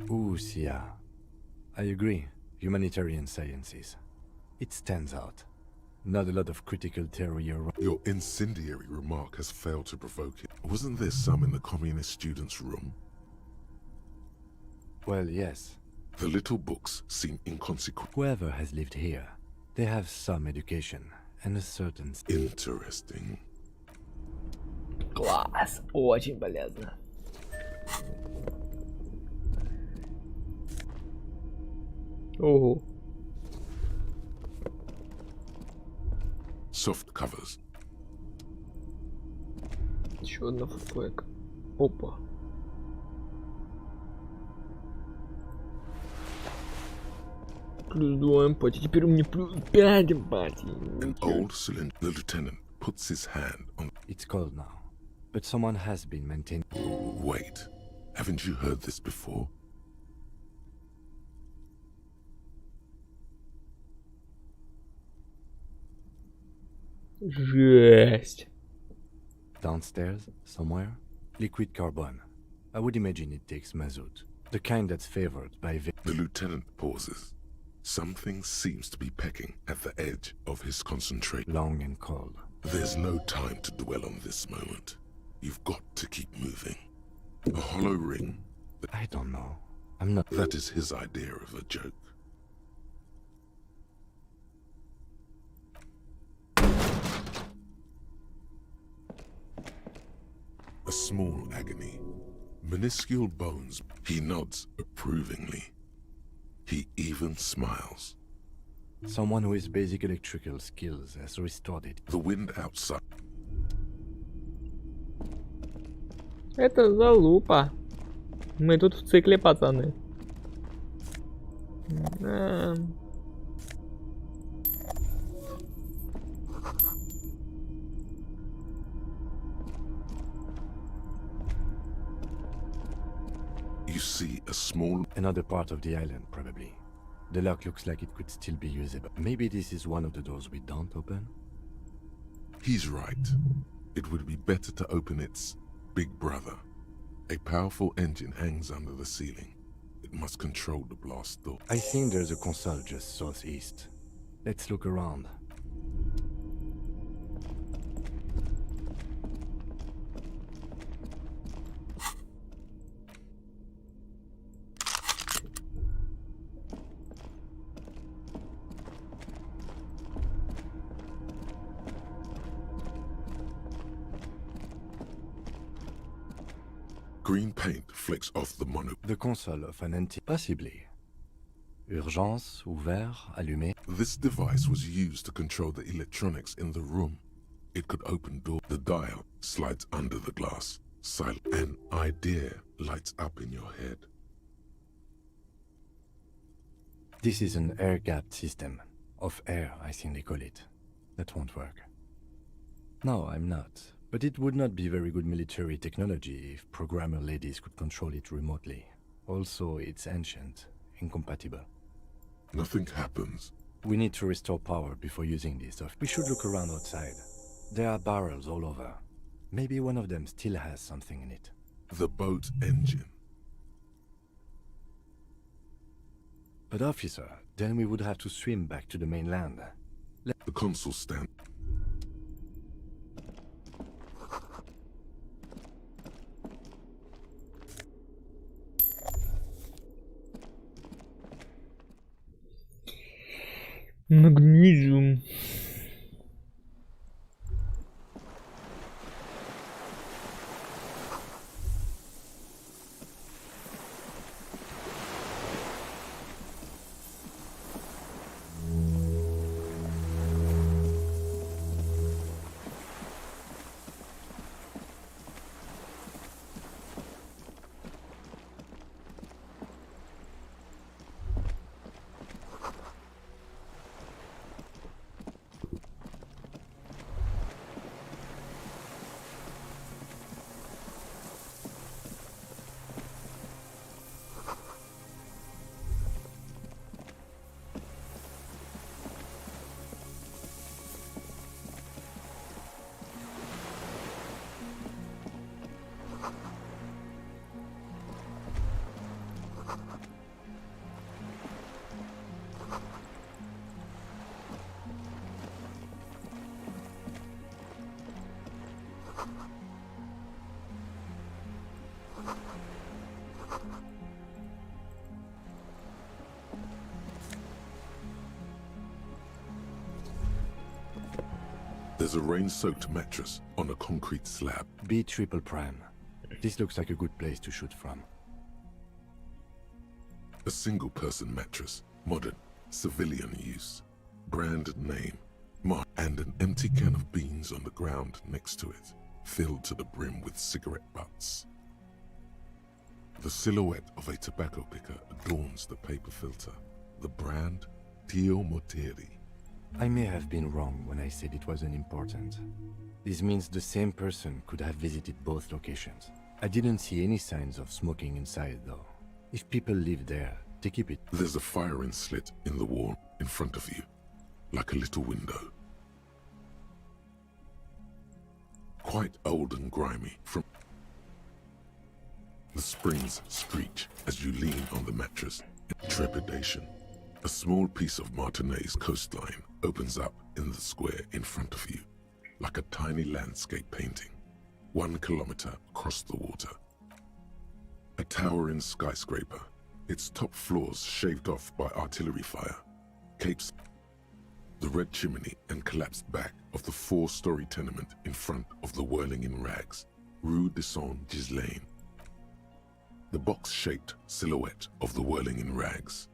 Elysium. I agree. Humanitarian sciences. It stands out. Not a lot of critical theory around. Your incendiary remark has failed to provoke it. Wasn't there some in the communist students' room? Well, yes. The little books seem inconsequential. Whoever has lived here, they have some education and a certain... Interesting. Класс. Очень полезно. Ого. Soft covers. Еще одна флэк. Опа. Плюс 2 эмпати. Теперь у меня плюс 5 эмпати. An old cylinder. The lieutenant puts his hand on... It's cold now, but someone has been maintaining... Wait. Haven't you heard this before? Жесть. Downstairs, somewhere? Liquid carbon. I would imagine it takes mazout. The kind that's favored by... The lieutenant pauses. Something seems to be pecking at the edge of his concentration. Long and cold. There's no time to dwell on this moment. You've got to keep moving. A hollow ring. I don't know. I'm not... That is his idea of a joke. A small agony. Minuscule bones. He nods approvingly. He even smiles. Someone with basic electrical skills has restored it. The wind outside. Это залупа. Мы тут в цикле, пацаны. You see a small... Another part of the island, probably. The lock looks like it could still be usable. Maybe this is one of the doors we don't open? He's right. It would be better to open its big brother. A powerful engine hangs under the ceiling. It must control the blast door. I think there's a console just southeast. Let's look around. Green paint flicks off the mono. The console of an anti... Possibly. Urgence, ouvert, allumé. This device was used to control the electronics in the room. It could open door. The dial slides under the glass. Silent. An idea lights up in your head. This is an air-gapped system. Of air, I think they call it. That won't work. No, I'm not. But it would not be very good military technology if programmer ladies could control it remotely. Also, it's ancient, incompatible. Nothing happens. We need to restore power before using this stuff. We should look around outside. There are barrels all over. Maybe one of them still has something in it. The boat engine. But officer, then we would have to swim back to the mainland. The console stand. Magnesium. There's a rain-soaked mattress on a concrete slab. B triple prime. This looks like a good place to shoot from. A single-person mattress, modern, civilian use. Brand name, mark, and an empty can of beans on the ground next to it, filled to the brim with cigarette butts. The silhouette of a tobacco picker adorns the paper filter. The brand, Tio Moteri. I may have been wrong when I said it wasn't important. This means the same person could have visited both locations. I didn't see any signs of smoking inside, though. If people live there, they keep it. There's a firing slit in the wall in front of you, like a little window. Quite old and grimy from... The springs screech as you lean on the mattress in trepidation. A small piece of Martinez coastline opens up in the square in front of you, like a tiny landscape painting, 1 kilometer across the water. A towering skyscraper, its top floors shaved off by artillery fire, capes the red chimney and collapsed back of the 4-story tenement in front of the Whirling in Rags, Rue de Saint-Ghislain. The box-shaped silhouette of the Whirling in Rags.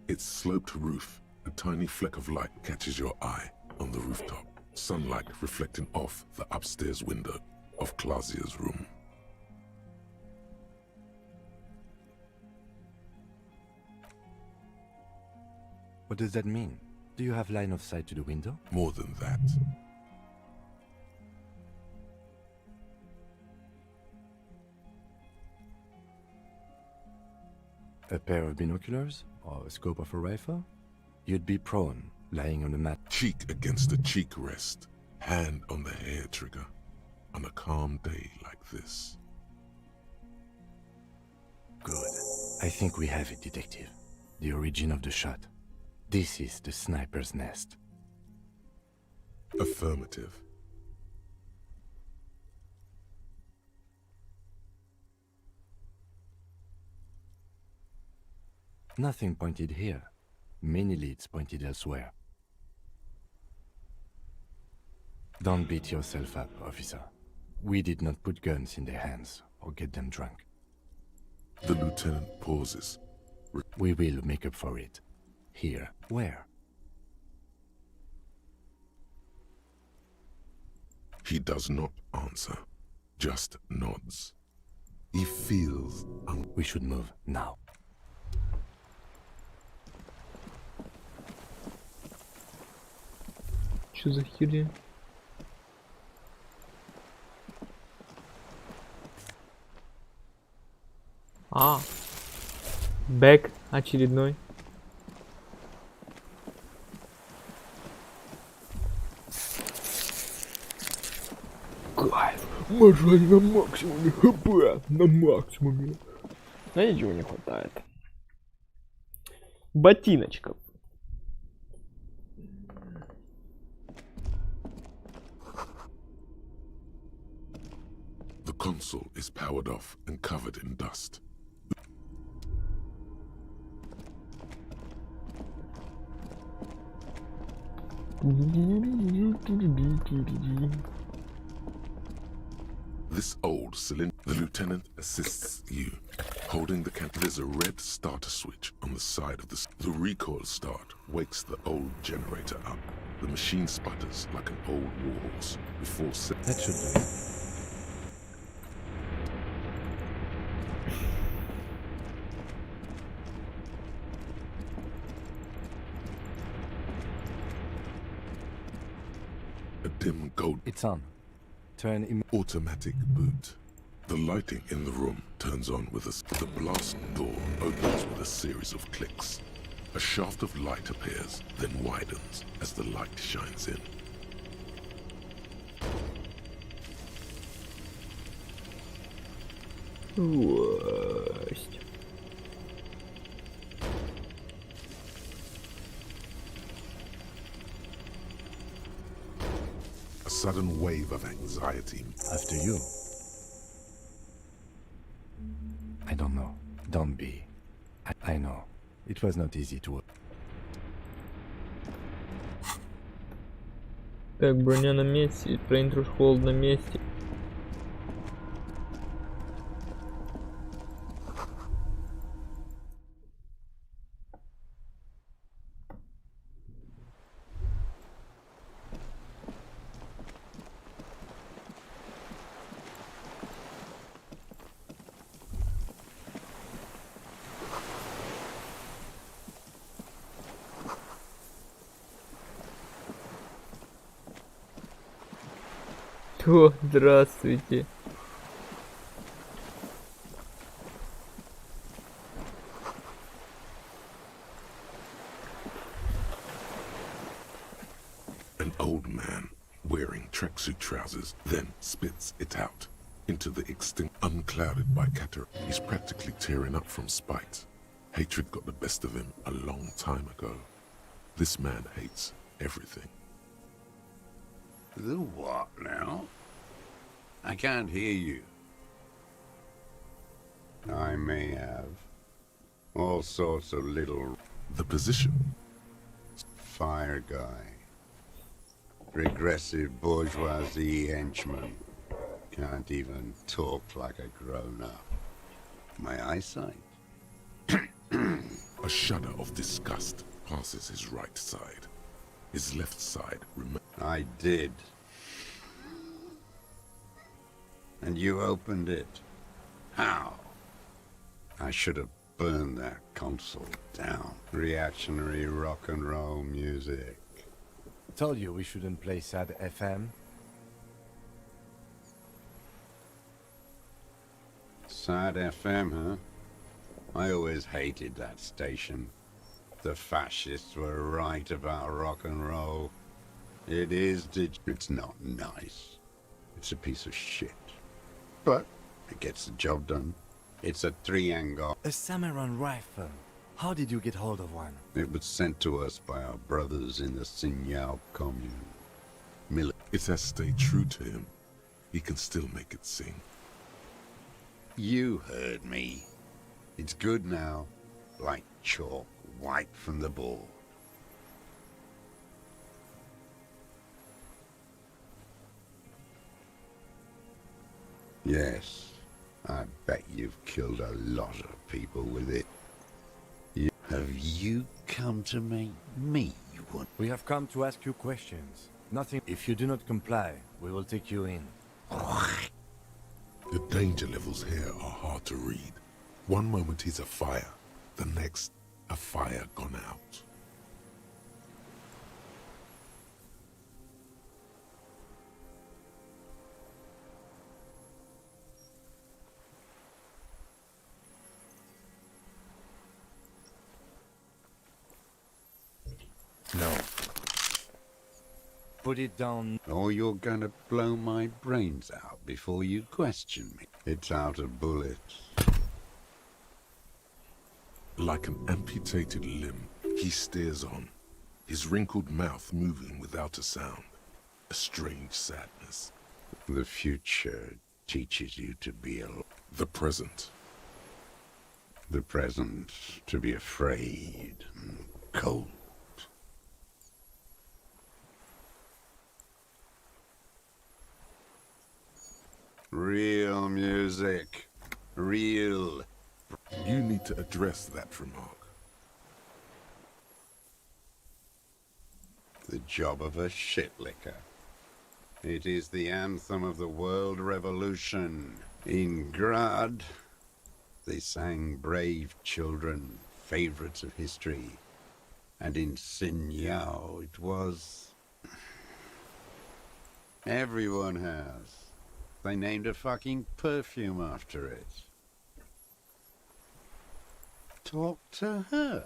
Its sloped roof, a tiny fleck of light catches your eye on the rooftop, sunlight reflecting off the upstairs window of Clausia's room. What does that mean? Do you have line of sight to the window? More than that. A pair of binoculars? Or a scope of a rifle? You'd be prone, lying on a mat. Cheek against a cheek rest, hand on the hair trigger, on a calm day like this. Good. I think we have it, Detective. The origin of the shot. This is the sniper's nest. Affirmative. Nothing pointed here. Many leads pointed elsewhere. Don't beat yourself up, officer. We did not put guns in their hands or get them drunk. The lieutenant pauses. We will make up for it. Here. Where? He does not answer, just nods. He feels we should move now. Что за херня? А, бэк очередной. Кайф, мажай на максимуме, хп, на максимуме. Но ничего не хватает. Ботиночков. The console is powered off and covered in dust. This old cylinder, the lieutenant assists you. Holding the can, there's a red starter switch on the side of the recoil start wakes the old generator up. The machine sputters like an old warhorse before that should do it. A dim gold. It's on. Turn automatic boot. The lighting in the room turns on with the blast door opens with a series of clicks. A shaft of light appears, then widens as the light shines in. Worst. A sudden wave of anxiety. After you. I don't know. Don't be. I know. It was not easy to... Так, броня на месте, Paintbrush Hold на месте. О, здравствуйте. An old man wearing tracksuit trousers then spits it out into the extinct, unclouded by catarrh. He's practically tearing up from spite. Hatred got the best of him a long time ago. This man hates everything. The what now? I can't hear you. I may have all sorts of little... The position? Fire guy. Regressive bourgeoisie henchman. Can't even talk like a grown-up. My eyesight? A shudder of disgust passes his right side. His left side remains. I did. And you opened it. How? I should have burned that console down. Reactionary rock and roll music. Told you we shouldn't play sad FM. Sad FM, huh? I always hated that station. The fascists were right about rock and roll. It is it's not nice. It's a piece of shit. But it gets the job done. It's a 3-angle. A samurai rifle. How did you get hold of one? It was sent to us by our brothers in the Sinyao commune. It has stayed true to him. He can still make it sing. You heard me. It's good now. Like chalk wiped from the board. Yes, I bet you've killed a lot of people with it. Have you come to make me one? We have come to ask you questions. Nothing. If you do not comply, we will take you in. The danger levels here are hard to read. One moment he's a fire, the next, a fire gone out. No. Put it down. Or you're gonna blow my brains out before you question me. It's out of bullets. Like an amputated limb, he stares on, his wrinkled mouth moving without a sound. A strange sadness. The future teaches you to be alone. The present. The present to be afraid and cold. Real music. Real. You need to address that remark. The job of a shitlicker. It is the anthem of the world revolution. In Grad, they sang Brave Children, favorites of history. And in Sinyao, it was... Everyone has. They named a fucking perfume after it. Talk to her?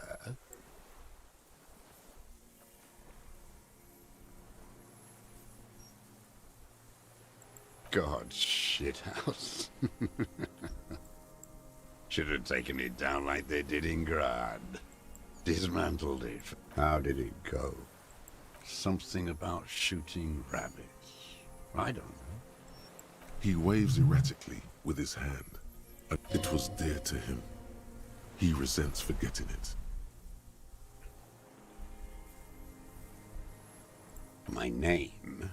God, shithouse. Should have taken it down like they did in Grad. Dismantled it. How did it go? Something about shooting rabbits. I don't know. He waves erratically with his hand. It was dear to him. He resents forgetting it. My name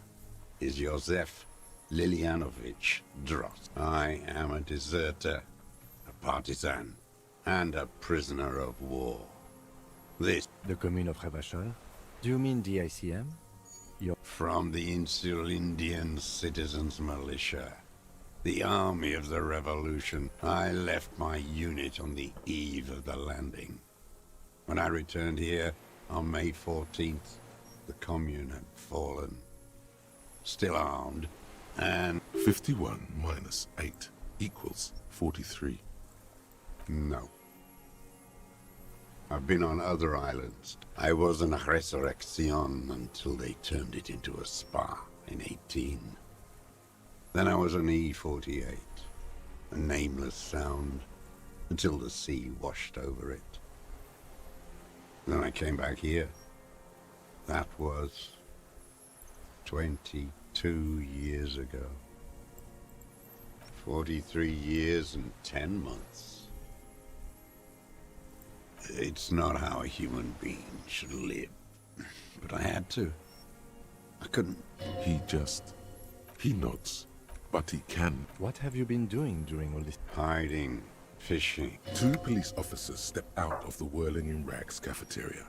is Josef Lilianovich Drost. I am a deserter, a partisan, and a prisoner of war. This... The commune of Revachol? Do you mean the ICM? From the Insular Indian Citizens Militia, the army of the revolution. I left my unit on the eve of the landing. When I returned here on May 14th, the commune had fallen. Still armed, and... 51 minus 8 equals 43. No. I've been on other islands. I was an resurrection until they turned it into a spa in 18. Then I was an E-48, a nameless sound, until the sea washed over it. Then I came back here. That was 22 years ago. 43 years and 10 months. It's not how a human being should live. But I had to. I couldn't. He nods. But he can. What have you been doing during all this? Hiding, fishing. 2 police officers step out of the Whirling in Rags cafeteria.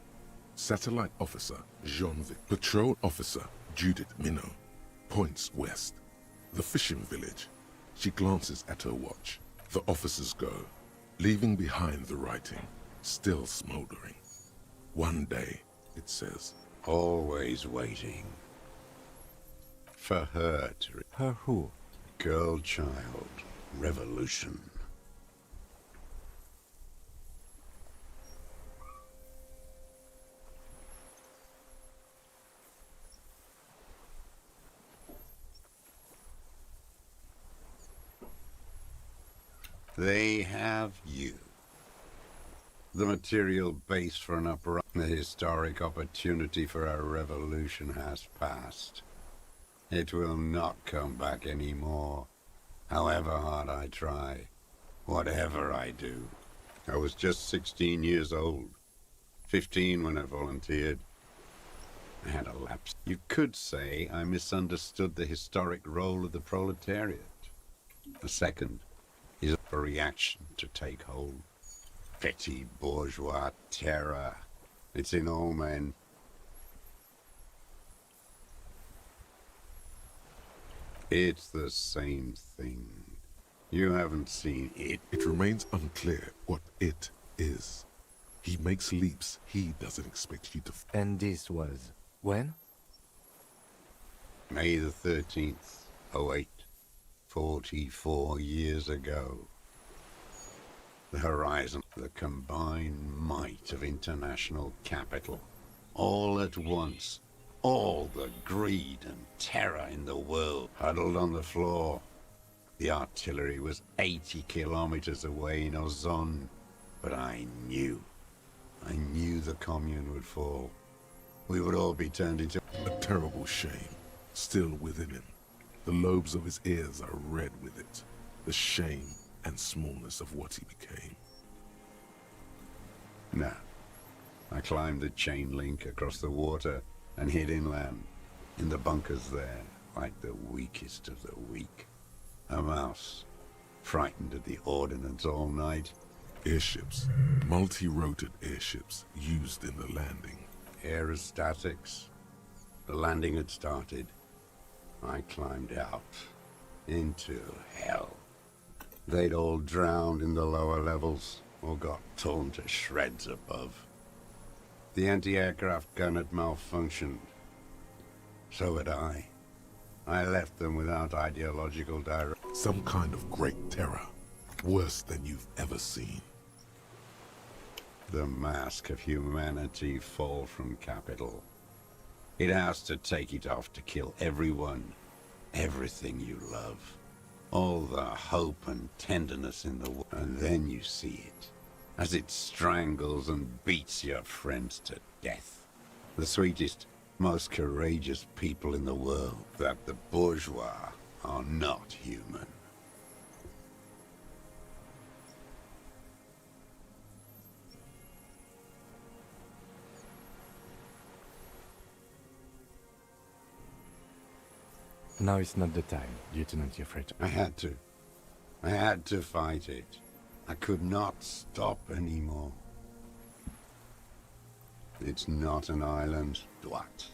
Satellite officer Jean-Vic, patrol officer Judith Minot, points west. The fishing village. She glances at her watch. The officers go, leaving behind the writing, still smoldering. One day, it says. Always waiting. For her to... Her who? Girl child. Revolution. They have you. The material base for an uprising. The historic opportunity for a revolution has passed. It will not come back anymore, however hard I try, whatever I do. I was just 16 years old, 15 when I volunteered. I had a lapse. You could say I misunderstood the historic role of the proletariat. The second is a reaction to take hold. Petty bourgeois terror. It's in all men. It's the same thing. You haven't seen it. It remains unclear what it is. He makes leaps he doesn't expect you to... And this was... when? May the 13th, 08. 44 years ago. The horizon, the combined might of international capital. All at once. All the greed and terror in the world huddled on the floor. The artillery was 80 kilometers away in Ozon. But I knew the commune would fall. We would all be turned into... A terrible shame, still within him. The lobes of his ears are red with it. The shame and smallness of what he became. No. I climbed the chain link across the water and hid inland, in the bunkers there, like the weakest of the weak. A mouse, frightened at the ordnance all night. Airships, multi-roted airships used in the landing. Aerostatics. The landing had started. I climbed out, into hell. They'd all drowned in the lower levels, or got torn to shreds above. The anti-aircraft gun had malfunctioned. So had I. I left them without ideological direction. Some kind of great terror, worse than you've ever seen. The mask of humanity fall from capital. It has to take it off to kill everyone, everything you love. All the hope and tenderness in the world. And then you see it, as it strangles and beats your friends to death. The sweetest, most courageous people in the world, that the bourgeois are not human. Now is not the time, Lieutenant Yofret. I had to. I had to fight it. I could not stop anymore. It's not an island, Dwat.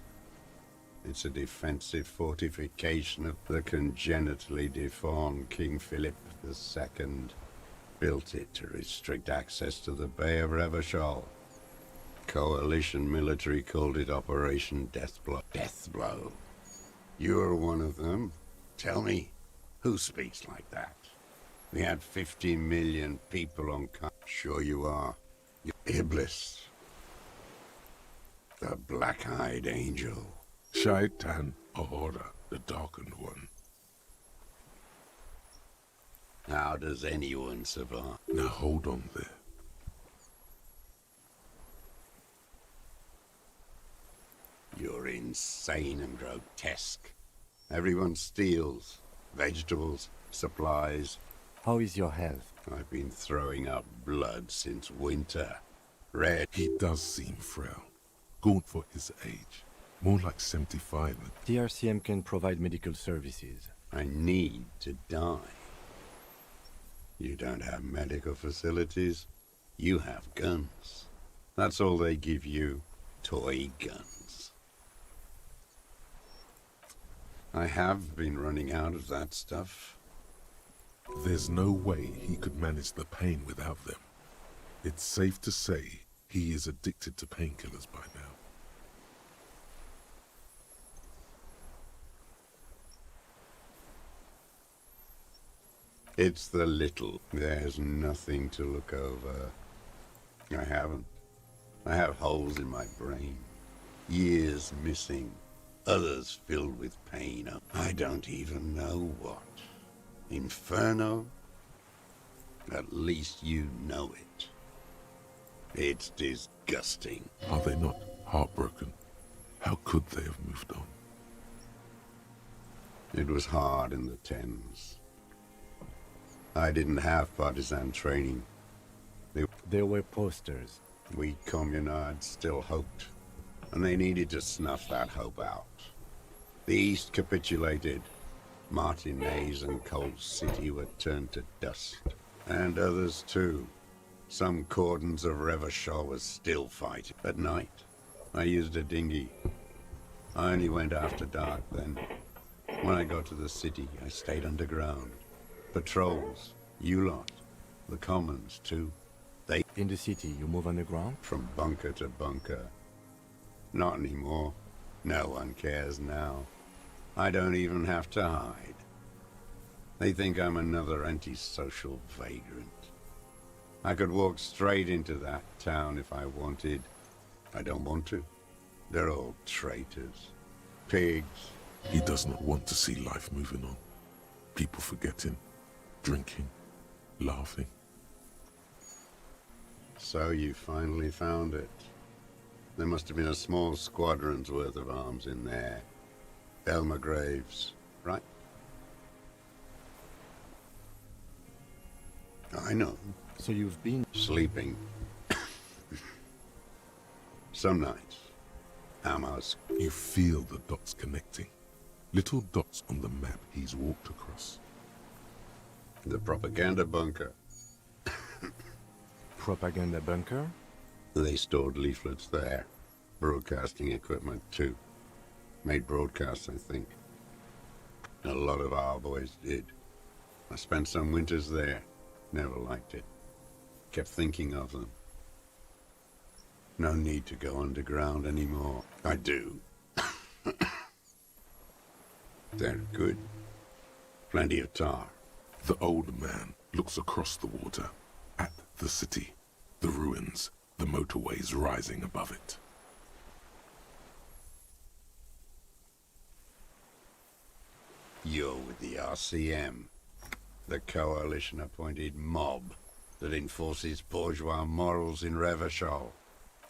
It's a defensive fortification of the congenitally deformed King Philip II. Built it to restrict access to the Bay of Revachol. Coalition military called it Operation Deathblow. Deathblow. You're one of them. Tell me, who speaks like that? We had 50 million people on Sure you are. You're Iblis. The black-eyed angel. Shaitan Ahura, the darkened one. How does anyone survive? Now hold on there. You're insane and grotesque. Everyone steals. Vegetables, supplies. How is your health? I've been throwing up blood since winter. Red. He does seem frail. Gaunt for his age. More like 75. The RCM can provide medical services. I need to die. You don't have medical facilities. You have guns. That's all they give you. Toy guns. I have been running out of that stuff. There's no way he could manage the pain without them. It's safe to say he is addicted to painkillers by now. It's the little. There's nothing to look over. I haven't. I have holes in my brain. Years missing. Others filled with pain. I don't even know what. Inferno? At least you know it. It's disgusting. Are they not heartbroken? How could they have moved on? It was hard in the Thames. I didn't have partisan training. There were posters. We communards still hoped, and they needed to snuff that hope out. The East capitulated. Martinez and Cold City were turned to dust. And others too. Some cordons of Revachol was still fighting. At night, I used a dinghy. I only went after dark then. When I got to the city, I stayed underground. Patrols, you lot, the commons too. They... In the city, you move underground? From bunker to bunker. Not anymore. No one cares now. I don't even have to hide. They think I'm another antisocial vagrant. I could walk straight into that town if I wanted. I don't want to. They're all traitors. Pigs. He does not want to see life moving on. People forgetting, drinking, laughing. So you finally found it. There must have been a small squadron's worth of arms in there. Elmer Graves, right? I know. So you've been... Sleeping. Some nights. Amos. You feel the dots connecting. Little dots on the map he's walked across. The propaganda bunker. Propaganda bunker? They stored leaflets there. Broadcasting equipment, too. Made broadcasts, I think. A lot of our boys did. I spent some winters there. Never liked it. Kept thinking of them. No need to go underground anymore. I do. They're good. Plenty of tar. The old man looks across the water, at the city, the ruins, the motorways rising above it. You're with the RCM, the coalition-appointed mob that enforces bourgeois morals in Revachol.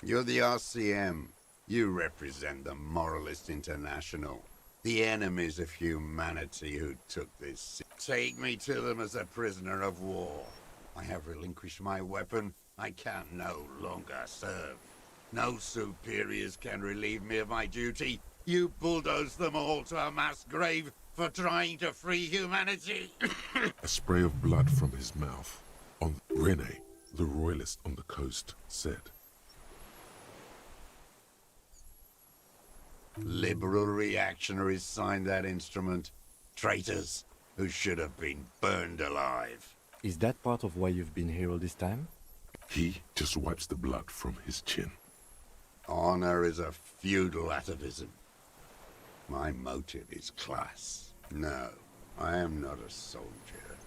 You're the RCM. You represent the Moralist International, the enemies of humanity who took this. Take me to them as a prisoner of war. I have relinquished my weapon. I can no longer serve. No superiors can relieve me of my duty. You bulldoze them all to a mass grave for trying to free humanity. A spray of blood from his mouth. On Rene, the royalist on the coast, said, Liberal reactionaries signed that instrument. Traitors who should have been burned alive. Is that part of why you've been here all this time? He just wipes the blood from his chin. Honor is a feudal atavism. My motive is class. No, I am not a soldier.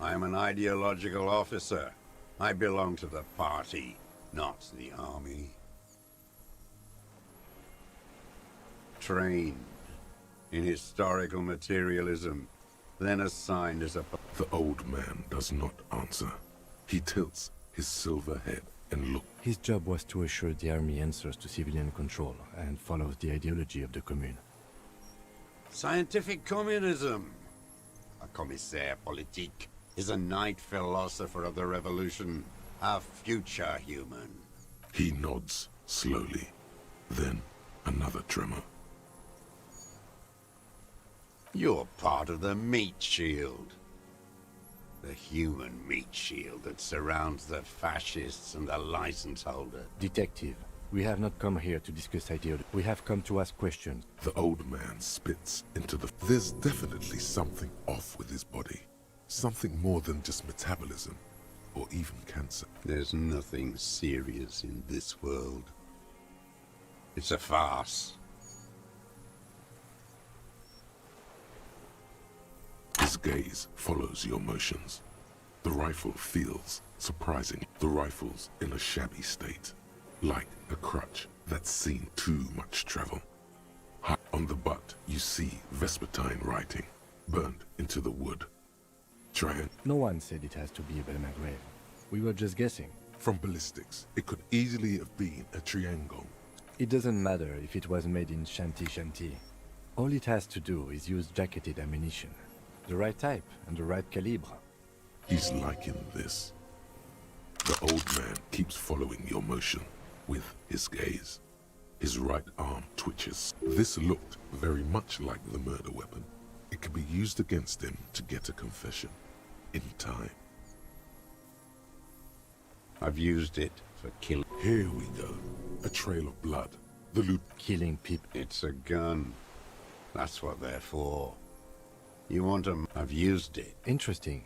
I am an ideological officer. I belong to the party, not the army. Trained in historical materialism, then assigned as a... The old man does not answer. He tilts his silver head and looks. His job was to assure the army answers to civilian control and follows the ideology of the Commune. Scientific communism. A commissaire politique is a knight philosopher of the revolution, a future human. He nods slowly, then another tremor. You're part of the meat shield. The human meat shield that surrounds the fascists and the license holder. Detective, we have not come here to discuss ideology. We have come to ask questions. The old man spits into the... There's definitely something off with his body. Something more than just metabolism, or even cancer. There's nothing serious in this world. It's a farce. His gaze follows your motions. The rifle feels surprising. The rifle's in a shabby state, like a crutch that's seen too much travel. High on the butt, you see Vespertine writing, burned into the wood. No one said it has to be a Belma grave. We were just guessing. From ballistics, it could easily have been a triangle. It doesn't matter if it was made in Shanti. All it has to do is use jacketed ammunition. The right type and the right calibre. He's liking this. The old man keeps following your motion with his gaze. His right arm twitches. This looked very much like the murder weapon. It could be used against him to get a confession. In time. I've used it for killing. Here we go. A trail of blood. The loot. Killing people. It's a gun. That's what they're for. You want them? I've used it. Interesting.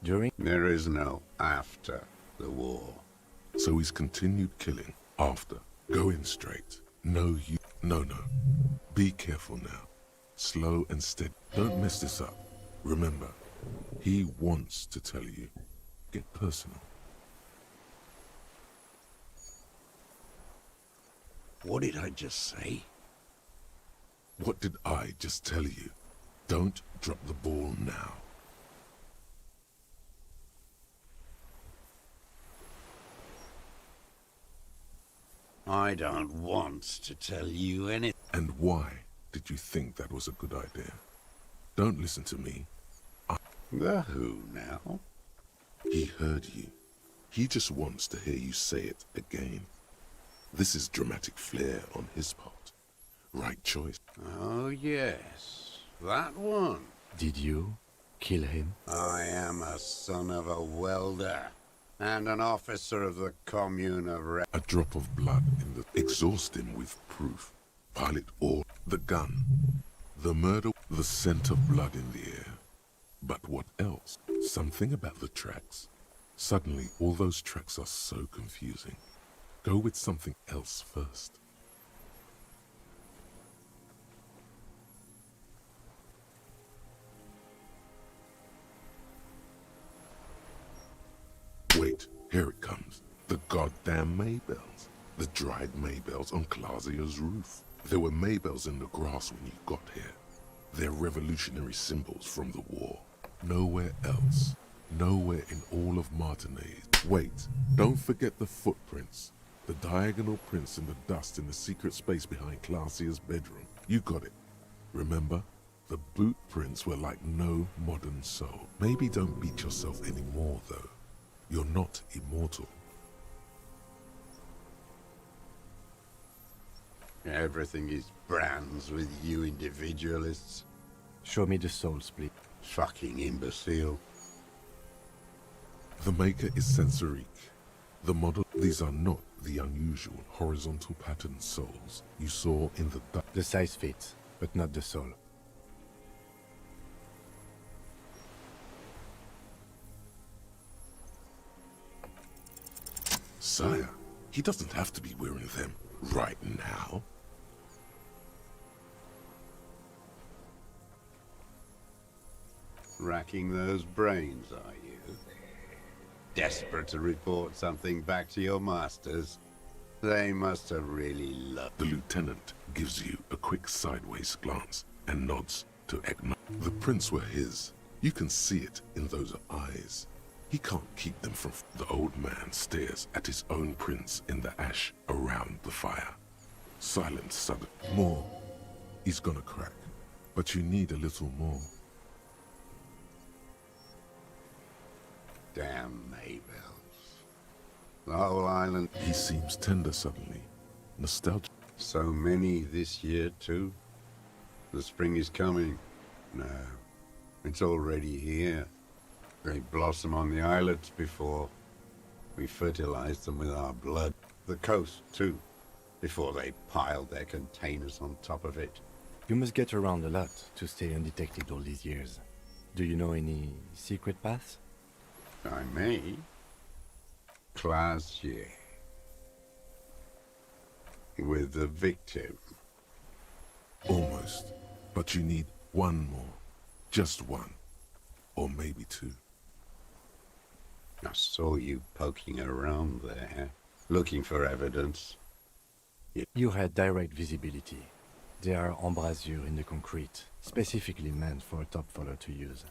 During? There is no after the war. So he's continued killing after. Go in straight. No, you. No. Be careful now. Slow and steady. Don't mess this up. Remember, he wants to tell you. Get personal. What did I just say? What did I just tell you? Don't drop the ball now. I don't want to tell you anything. And why did you think that was a good idea? Don't listen to me. The who now? He heard you. He just wants to hear you say it again. This is dramatic flair on his part. Right choice. Oh yes, that one. Did you kill him? I am a son of a welder and an officer of the Commune of A drop of blood in the... Exhaust him with proof. Pile it all. The gun. The murder. The scent of blood in the air. But what else? Something about the tracks. Suddenly, all those tracks are so confusing. Go with something else first. Wait, here it comes. The goddamn Maybells. The dried Maybells on Clausia's roof. There were Maybells in the grass when you got here. They're revolutionary symbols from the war. Nowhere else. Nowhere in all of Martinaise. Wait, don't forget the footprints. The diagonal prints in the dust in the secret space behind Classia's bedroom. You got it. Remember? The boot prints were like no modern soul. Maybe don't beat yourself anymore, though. You're not immortal. Everything is brands with you individualists. Show me the souls, please. Fucking imbecile. The maker is Sensorique. The model, these are not the unusual horizontal pattern souls you saw in the The size fits, but not the soul. Sire, he doesn't have to be wearing them right now. Racking those brains, are you? Desperate to report something back to your masters? They must have really loved. The lieutenant gives you a quick sideways glance and nods to acknowledge. The prints were his. You can see it in those eyes. He can't keep them from. The old man stares at his own prints in the ash around the fire. Silence sudden. More. He's gonna crack. But you need a little more. Damn Maybells. The whole island. He seems tender suddenly. Nostalgic. So many this year, too. The spring is coming. No, it's already here. They blossom on the islets before we fertilize them with our blood. The coast, too, before they piled their containers on top of it. You must get around a lot to stay undetected all these years. Do you know any secret paths? I may. Classier. With the victim. Almost. But you need one more. Just one. Or maybe two. I saw you poking around there, looking for evidence. You had direct visibility. There are embrasures in the concrete, specifically meant for a top follower to use.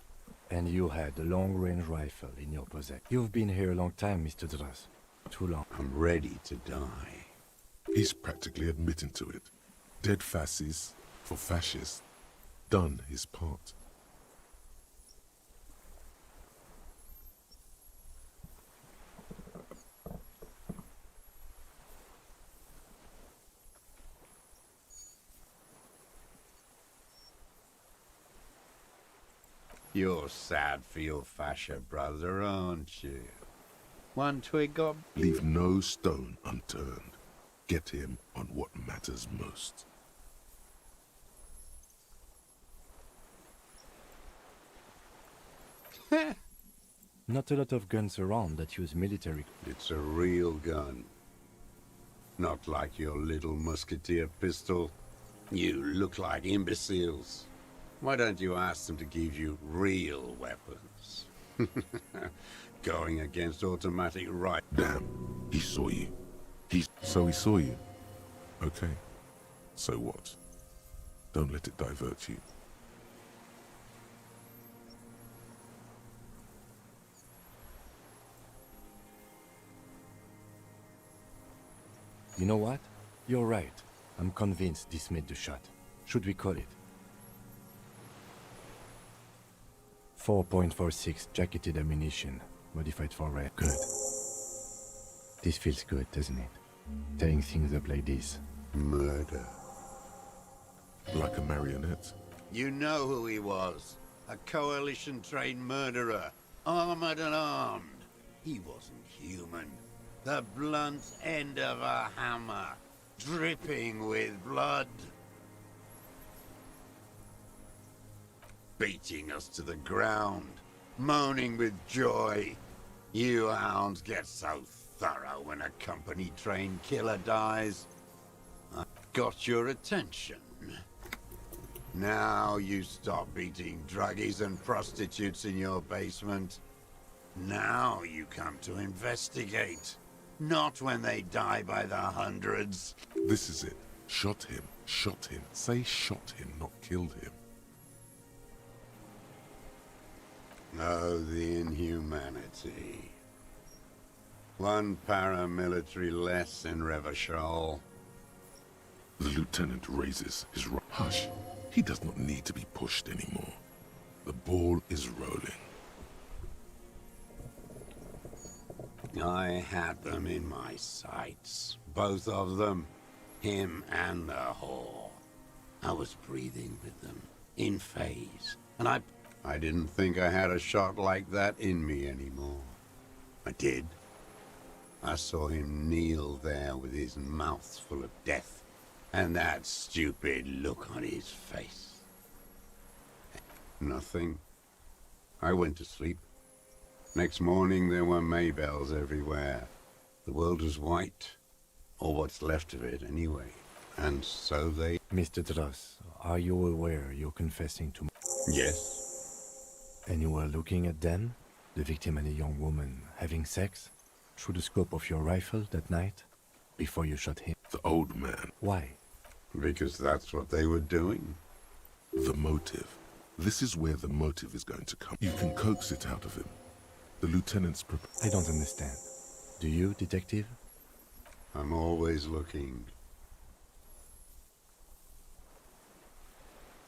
And you had a long-range rifle in your possession. You've been here a long time, Mr. Dross. Too long. I'm ready to die. He's practically admitting to it. Dead fascists for fascists. Done his part. You're sad for your fascia brother, aren't you? One twig got... Leave no stone unturned. Get him on what matters most. Not a lot of guns around that use military. It's a real gun. Not like your little musketeer pistol. You look like imbeciles. Why don't you ask them to give you real weapons? Going against automatic right. Damn, he saw you. So he saw you. Okay. So what? Don't let it divert you. You know what? You're right. I'm convinced this made the shot. Should we call it? 4.46 jacketed ammunition, modified for rare. Good. This feels good, doesn't it? Tearing things up like this. Murder. Like a marionette. You know who he was. A coalition-trained murderer. Armored and armed. He wasn't human. The blunt end of a hammer. Dripping with blood. Beating us to the ground. Moaning with joy. You hounds get so thorough when a company-trained killer dies. I got your attention. Now you stop beating druggies and prostitutes in your basement. Now you come to investigate. Not when they die by the hundreds. This is it. Shot him. Shot him. Say shot him, not killed him. Oh, the inhumanity. One paramilitary less in Revachol. The lieutenant raises his hush. He does not need to be pushed anymore. The ball is rolling. I had them in my sights. Both of them. Him and the whore. I was breathing with them. In phase. And I didn't think I had a shot like that in me anymore. I did. I saw him kneel there with his mouth full of death. And that stupid look on his face. Nothing. I went to sleep. Next morning there were Maybells everywhere. The world was white. Or what's left of it anyway. And so they... Mr. Dross, are you aware you're confessing to... Yes. And you were looking at them, the victim and a young woman, having sex, through the scope of your rifle that night, before you shot him? The old man. Why? Because that's what they were doing. The motive. This is where the motive is going to come. You can coax it out of him. The lieutenant's I don't understand. Do you, detective? I'm always looking.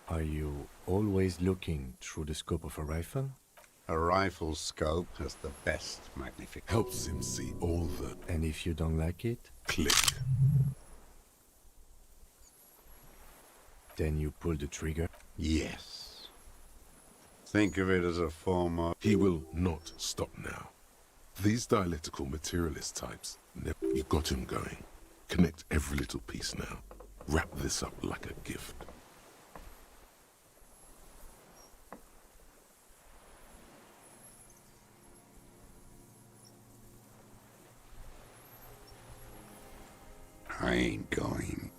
Are you always looking through the scope of a rifle? A rifle scope has the best magnification. Helps him see all the... And if you don't like it? Click. Then you pull the trigger? Yes. Think of it as a form of... He will not stop now. These dialectical materialist types, you got him going. Connect every little piece now. Wrap this up like a gift. I ain't going.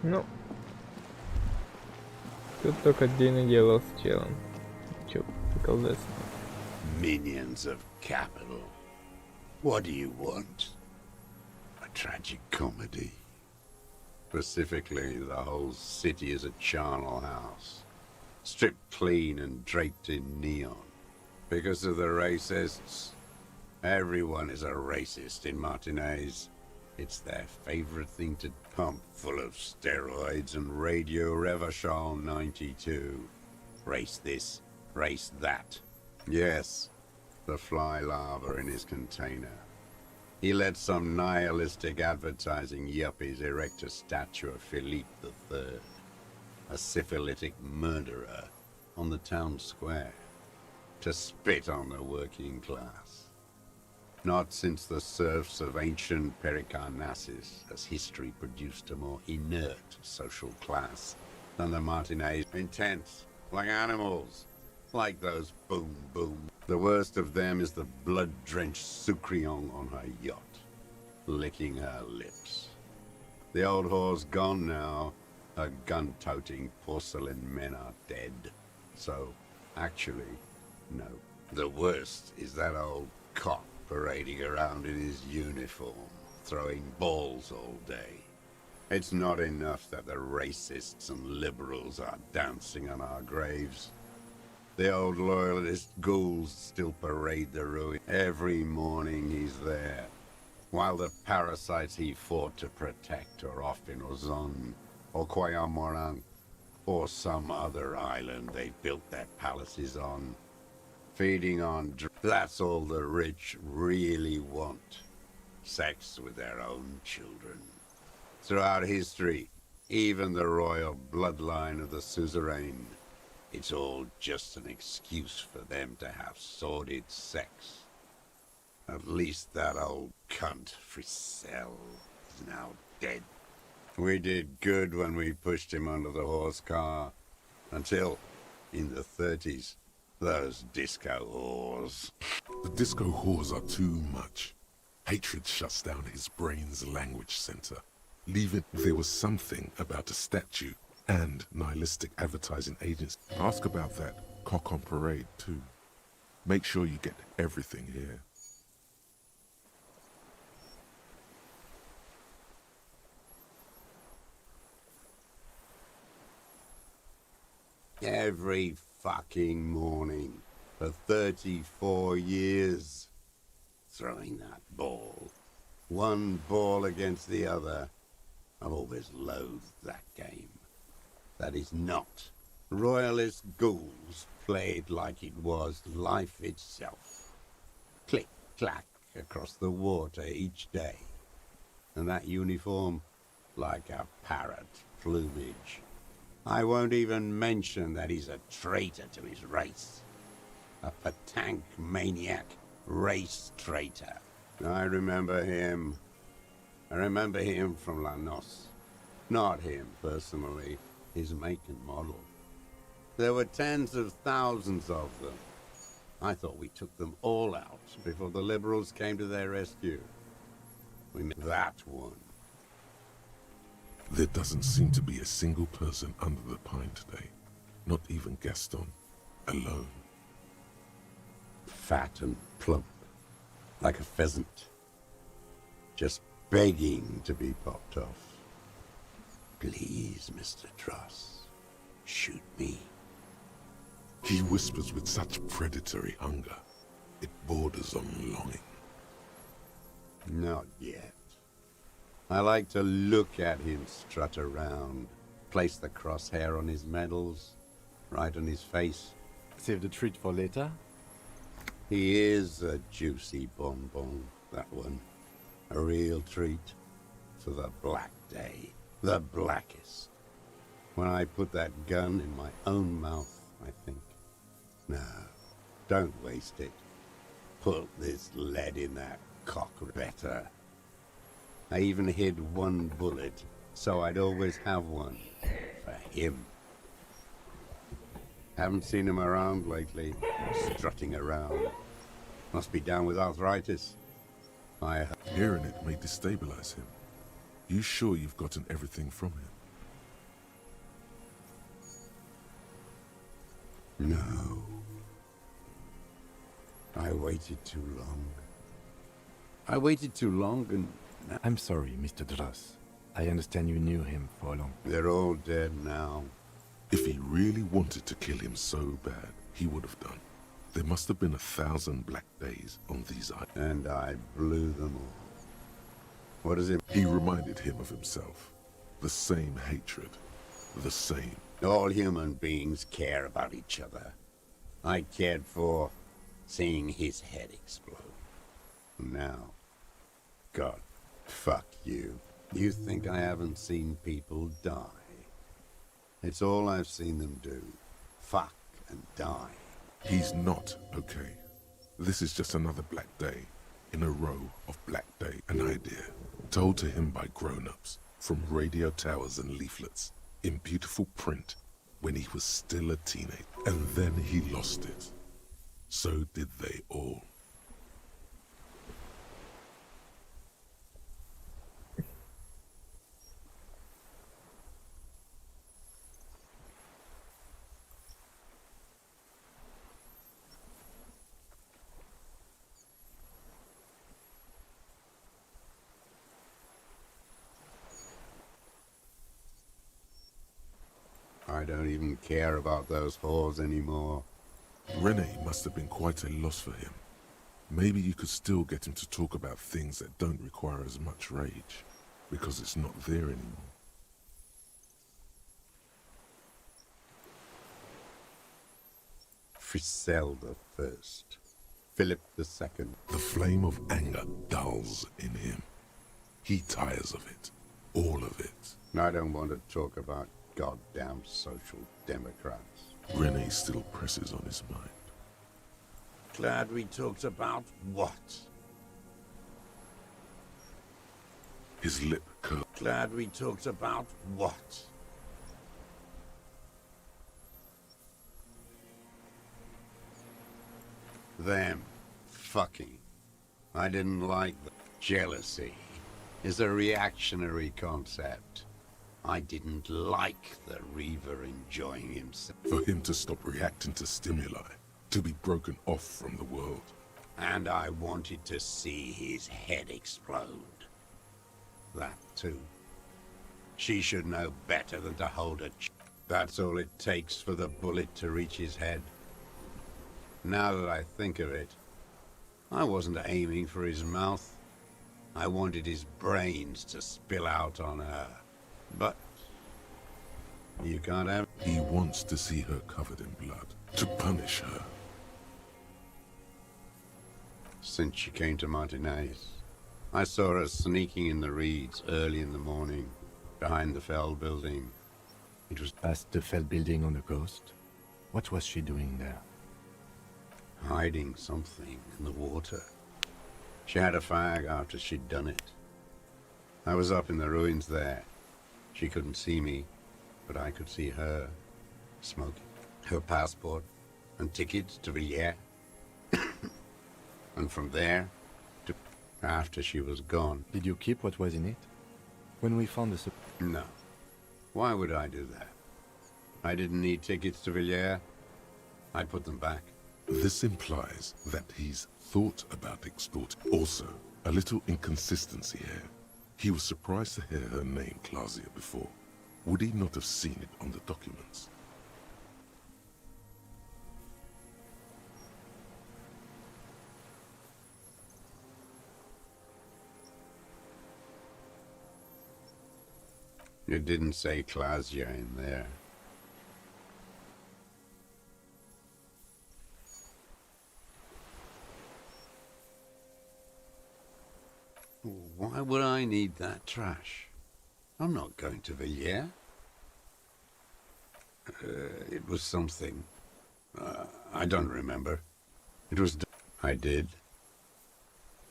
Ну, тут только день и делал с челом. Чё, колдес? Minions of capital. What do you want? A tragic comedy? Specifically, the whole city is a charnel house. Stripped clean and draped in neon. Because of the racists. Everyone is a racist in Martinez. It's their favorite thing to pump, full of steroids and Radio Revachol 92. Race this, race that. Yes, the fly larva in his container. He let some nihilistic advertising yuppies erect a statue of Philippe III, a syphilitic murderer, on the town square, to spit on the working class. Not since the serfs of ancient Pericarnassus has history produced a more inert social class than the Martinez. Intense, like animals, like those boom-boom. The worst of them is the blood-drenched Sucrion on her yacht, licking her lips. The old whore's gone now. Her gun-toting porcelain men are dead. So, actually, no. The worst is that old cop parading around in his uniform, throwing balls all day. It's not enough that the racists and liberals are dancing on our graves. The old loyalist ghouls still parade the ruin. Every morning he's there, while the parasites he fought to protect are off in Ozon, or Quayamorang, or some other island they built their palaces on. Feeding on that's all the rich really want. Sex with their own children. Throughout history, even the royal bloodline of the suzerain, it's all just an excuse for them to have sordid sex. At least that old cunt Frisell is now dead. We did good when we pushed him under the horse car, until, in the 30s, those disco whores. The disco whores are too much. Hatred shuts down his brain's language center. Leaving, there was something about a statue and nihilistic advertising agents. Ask about that cock on parade too. Make sure you get everything here. Every fucking morning for 34 years. Throwing that ball. One ball against the other. I've always loathed that game. That is not. Royalist ghouls played like it was life itself. Click, clack across the water each day. And that uniform, like a parrot plumage. I won't even mention that he's a traitor to his race. A Patank maniac race traitor. I remember him. I remember him from La Noce. Not him personally, his make and model. There were tens of thousands of them. I thought we took them all out before the liberals came to their rescue. We met that one. There doesn't seem to be a single person under the pine today. Not even Gaston. Alone. Fat and plump. Like a pheasant. Just begging to be popped off. Please, Mr. Truss. Shoot me. He whispers with such predatory hunger. It borders on longing. Not yet. I like to look at him strut around, place the crosshair on his medals, right on his face. Save the treat for later? He is a juicy bonbon, that one. A real treat for the black day, the blackest. When I put that gun in my own mouth, I think, no, don't waste it. Put this lead in that cock better. I even hid one bullet, so I'd always have one for him. Haven't seen him around lately, strutting around. Must be down with arthritis. Hearing it may destabilize him. You sure you've gotten everything from him? No. I waited too long. I waited too long and... I'm sorry, Mr. Druss. I understand you knew him for a long... They're all dead now. If he really wanted to kill him so bad, he would have done. There must have been 1,000 black days on these islands. And I blew them all. What is it? He reminded him of himself. The same hatred. The same. All human beings care about each other. I cared for seeing his head explode. Now, God, fuck you. You think I haven't seen people die? It's all I've seen them do. Fuck and die. He's not okay. This is just another black day in a row of black day. An idea told to him by grown-ups from radio towers and leaflets in beautiful print when he was still a teenager. And then he lost it. So did they all. I don't even care about those whores anymore. Renee must have been quite a loss for him. Maybe you could still get him to talk about things that don't require as much rage, because it's not there anymore. Frizzell the First, Philip the Second. The flame of anger dulls in him. He tires of it. All of it. I don't want to talk about goddamn social democrats. Renee still presses on his mind. Glad we talked about what? His lip curled. Glad we talked about what? Them fucking. I didn't like the jealousy. Is a reactionary concept. I didn't like the Reaver enjoying himself. For him to stop reacting to stimuli, to be broken off from the world. And I wanted to see his head explode. That too. She should know better than to hold a That's all it takes for the bullet to reach his head. Now that I think of it, I wasn't aiming for his mouth. I wanted his brains to spill out on her. But you can't have... He wants to see her covered in blood, to punish her. Since she came to Martinez, I saw her sneaking in the reeds early in the morning, behind the Fell building. It was past the Fell building on the coast. What was she doing there? Hiding something in the water. She had a fag after she'd done it. I was up in the ruins there. She couldn't see me, but I could see her, smoking. Her passport and tickets to Villiers. And from there, to after she was gone. Did you keep what was in it? When we found the... No. Why would I do that? I didn't need tickets to Villiers. I put them back. This implies that he's thought about extorting. Also, a little inconsistency here. He was surprised to hear her name Clausia before. Would he not have seen it on the documents? It didn't say Clausia in there. Why would I need that trash? I'm not going to Villiers. It was something. I don't remember. It was... I did.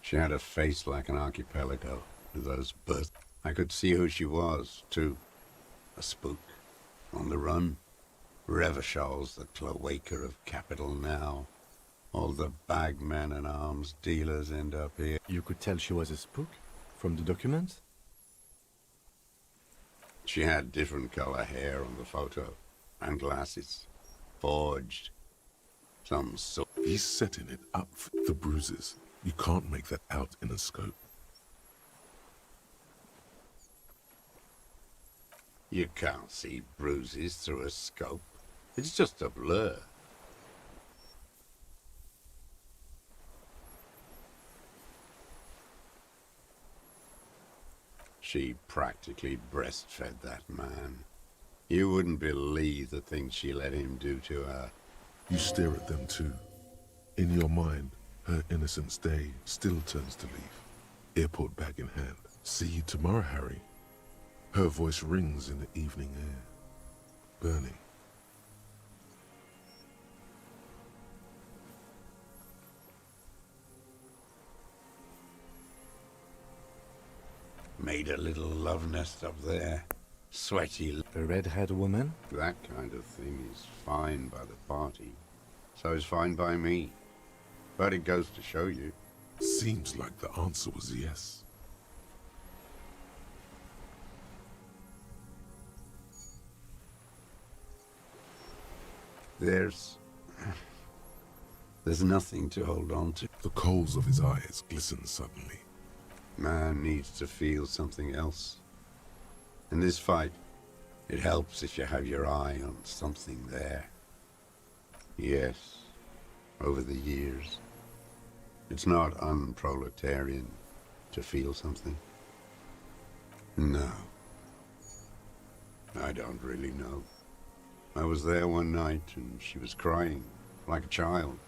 She had a face like an archipelago, with those birds. I could see who she was, too. A spook. On the run. Revachol's the cloaca of capital now. All the bagmen and arms dealers end up here. You could tell she was a spook? From the documents? She had different color hair on the photo. And glasses. Forged. Some sort. He's setting it up for the bruises. You can't make that out in a scope. You can't see bruises through a scope. It's just a blur. She practically breastfed that man. You wouldn't believe the things she let him do to her. You stare at them too. In your mind, her innocence day still turns to leaf. Airport bag in hand. See you tomorrow, Harry. Her voice rings in the evening air. Burning. Made a little love nest up there. Sweaty. A red-haired woman? That kind of thing is fine by the party. So is fine by me. But it goes to show you. Seems like the answer was yes. There's nothing to hold on to. The coals of his eyes glisten suddenly. Man needs to feel something else. In this fight, it helps if you have your eye on something there. Yes, over the years. It's not unproletarian to feel something. No. I don't really know. I was there one night and she was crying, like a child.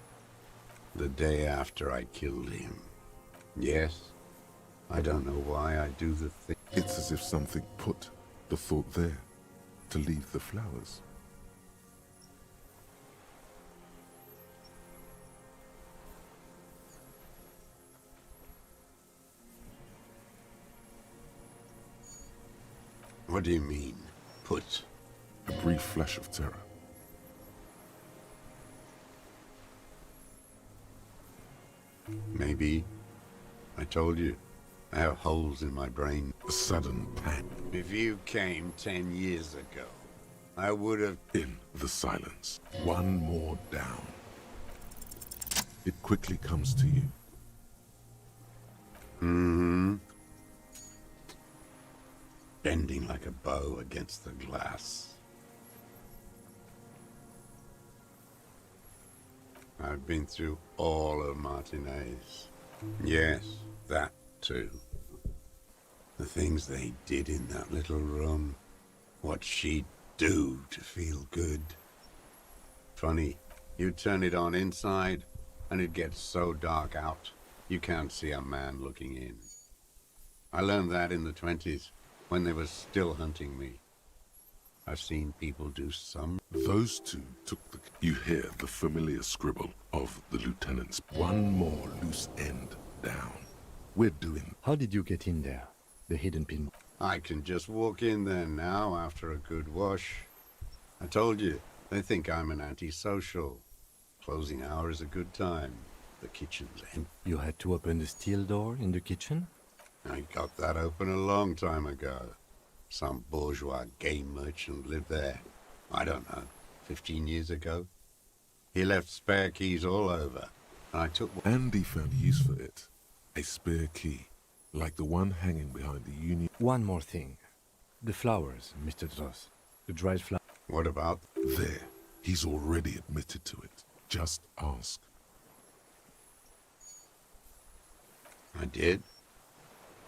The day after I killed him. Yes, I don't know why I do the thing. It's as if something put the thought there, to leave the flowers. What do you mean, put? A brief flash of terror. Maybe. I told you, I have holes in my brain. A sudden pang. If you came 10 years ago, I would have... In the silence, one more down. it quickly comes to you. Mm-hmm. Bending like a bow against the glass. I've been through all of Martinez. Yes, that too. The things they did in that little room. What she'd do to feel good. Funny, you turn it on inside, and it gets so dark out, you can't see a man looking in. I learned that in the 20s, when they were still hunting me. I've seen people do some... Those two took the... You hear the familiar scribble of the lieutenant's. One more loose end down. We're doing... How did you get in there? The hidden pin... I can just walk in there now after a good wash. I told you, they think I'm an antisocial. Closing hour is a good time. The kitchen's empty. You had to open the steel door in the kitchen? I got that open a long time ago. Some bourgeois game merchant lived there. I don't know, 15 years ago. He left spare keys all over, and I took one. Andy found use for it. A spare key, like the one hanging behind the Union. One more thing. The flowers, Mr. Dross. The dried flowers. What about? There. He's already admitted to it. Just ask. I did.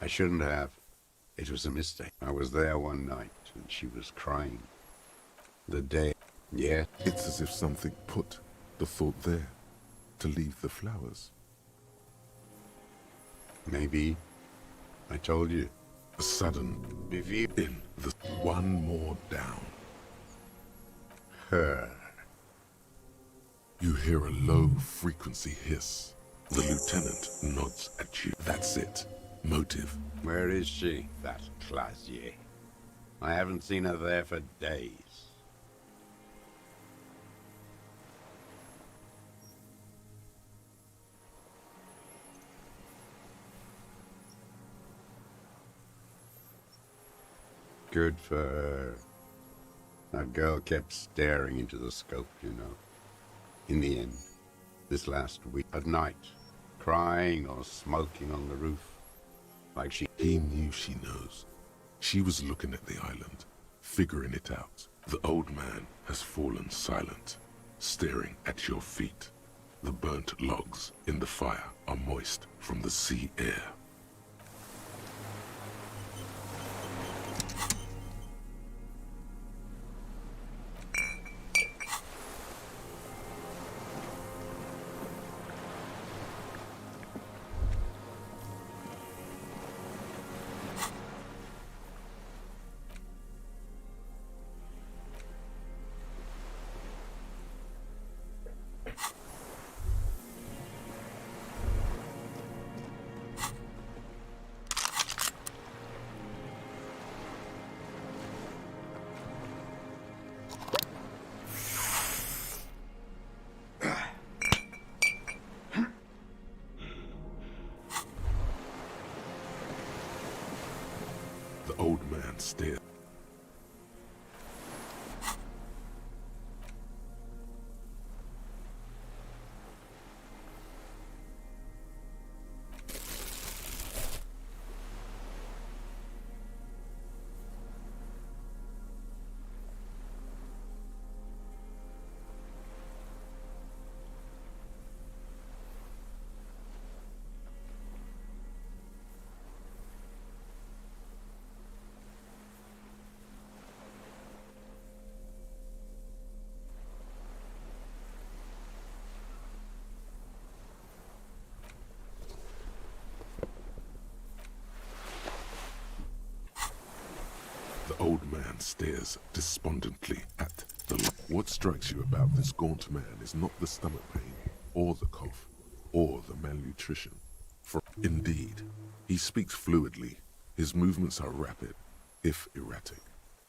I shouldn't have. It was a mistake. I was there one night, and she was crying. The day... Yeah. It's as if something put the thought there, to leave the flowers. Maybe. I told you. A sudden... In the... One more down. Her. You hear a low-frequency hiss. The lieutenant nods at you. That's it. Motive. Where is she, that Clasier? I haven't seen her there for days. Good for her. That girl kept staring into the scope, you know. In the end, this last week at night, crying or smoking on the roof, like she... He knew she knows. She was looking at the island, figuring it out. The old man has fallen silent, staring at your feet. The burnt logs in the fire are moist from the sea air. The old man stared. The old man stares despondently at the light. What strikes you about this gaunt man is not the stomach pain, or the cough, or the malnutrition. For indeed, he speaks fluidly. His movements are rapid, if erratic.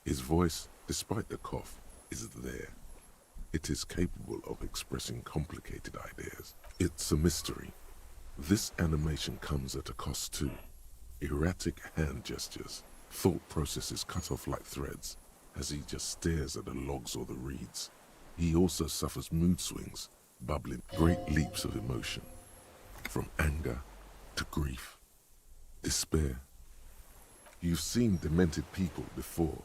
His voice, despite the cough, is there. It is capable of expressing complicated ideas. It's a mystery. This animation comes at a cost too. Erratic hand gestures. Thought processes cut off like threads as he just stares at the logs or the reeds. He also suffers mood swings bubbling, great leaps of emotion, from anger to grief, despair. You've seen demented people before.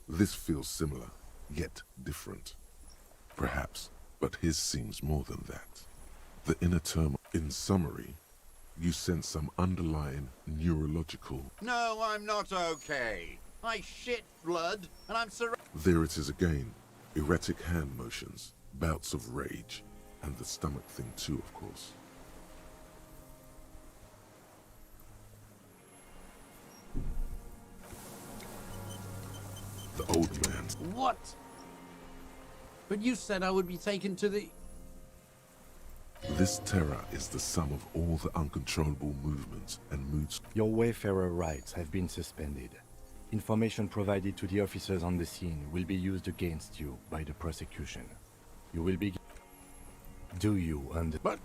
This feels similar, yet different. Perhaps, but his seems more than that. The inner turmoil. In summary, you sense some underlying neurological... No, I'm not okay. I shit blood, and I'm There it is again. Erratic hand motions, bouts of rage, and the stomach thing too, of course. The old man. What? But you said I would be taken to the... This terror is the sum of all the uncontrollable movements and moods. Your Wayfarer rights have been suspended. Information provided to the officers on the scene will be used against you by the prosecution. You will be... Do you understand? But...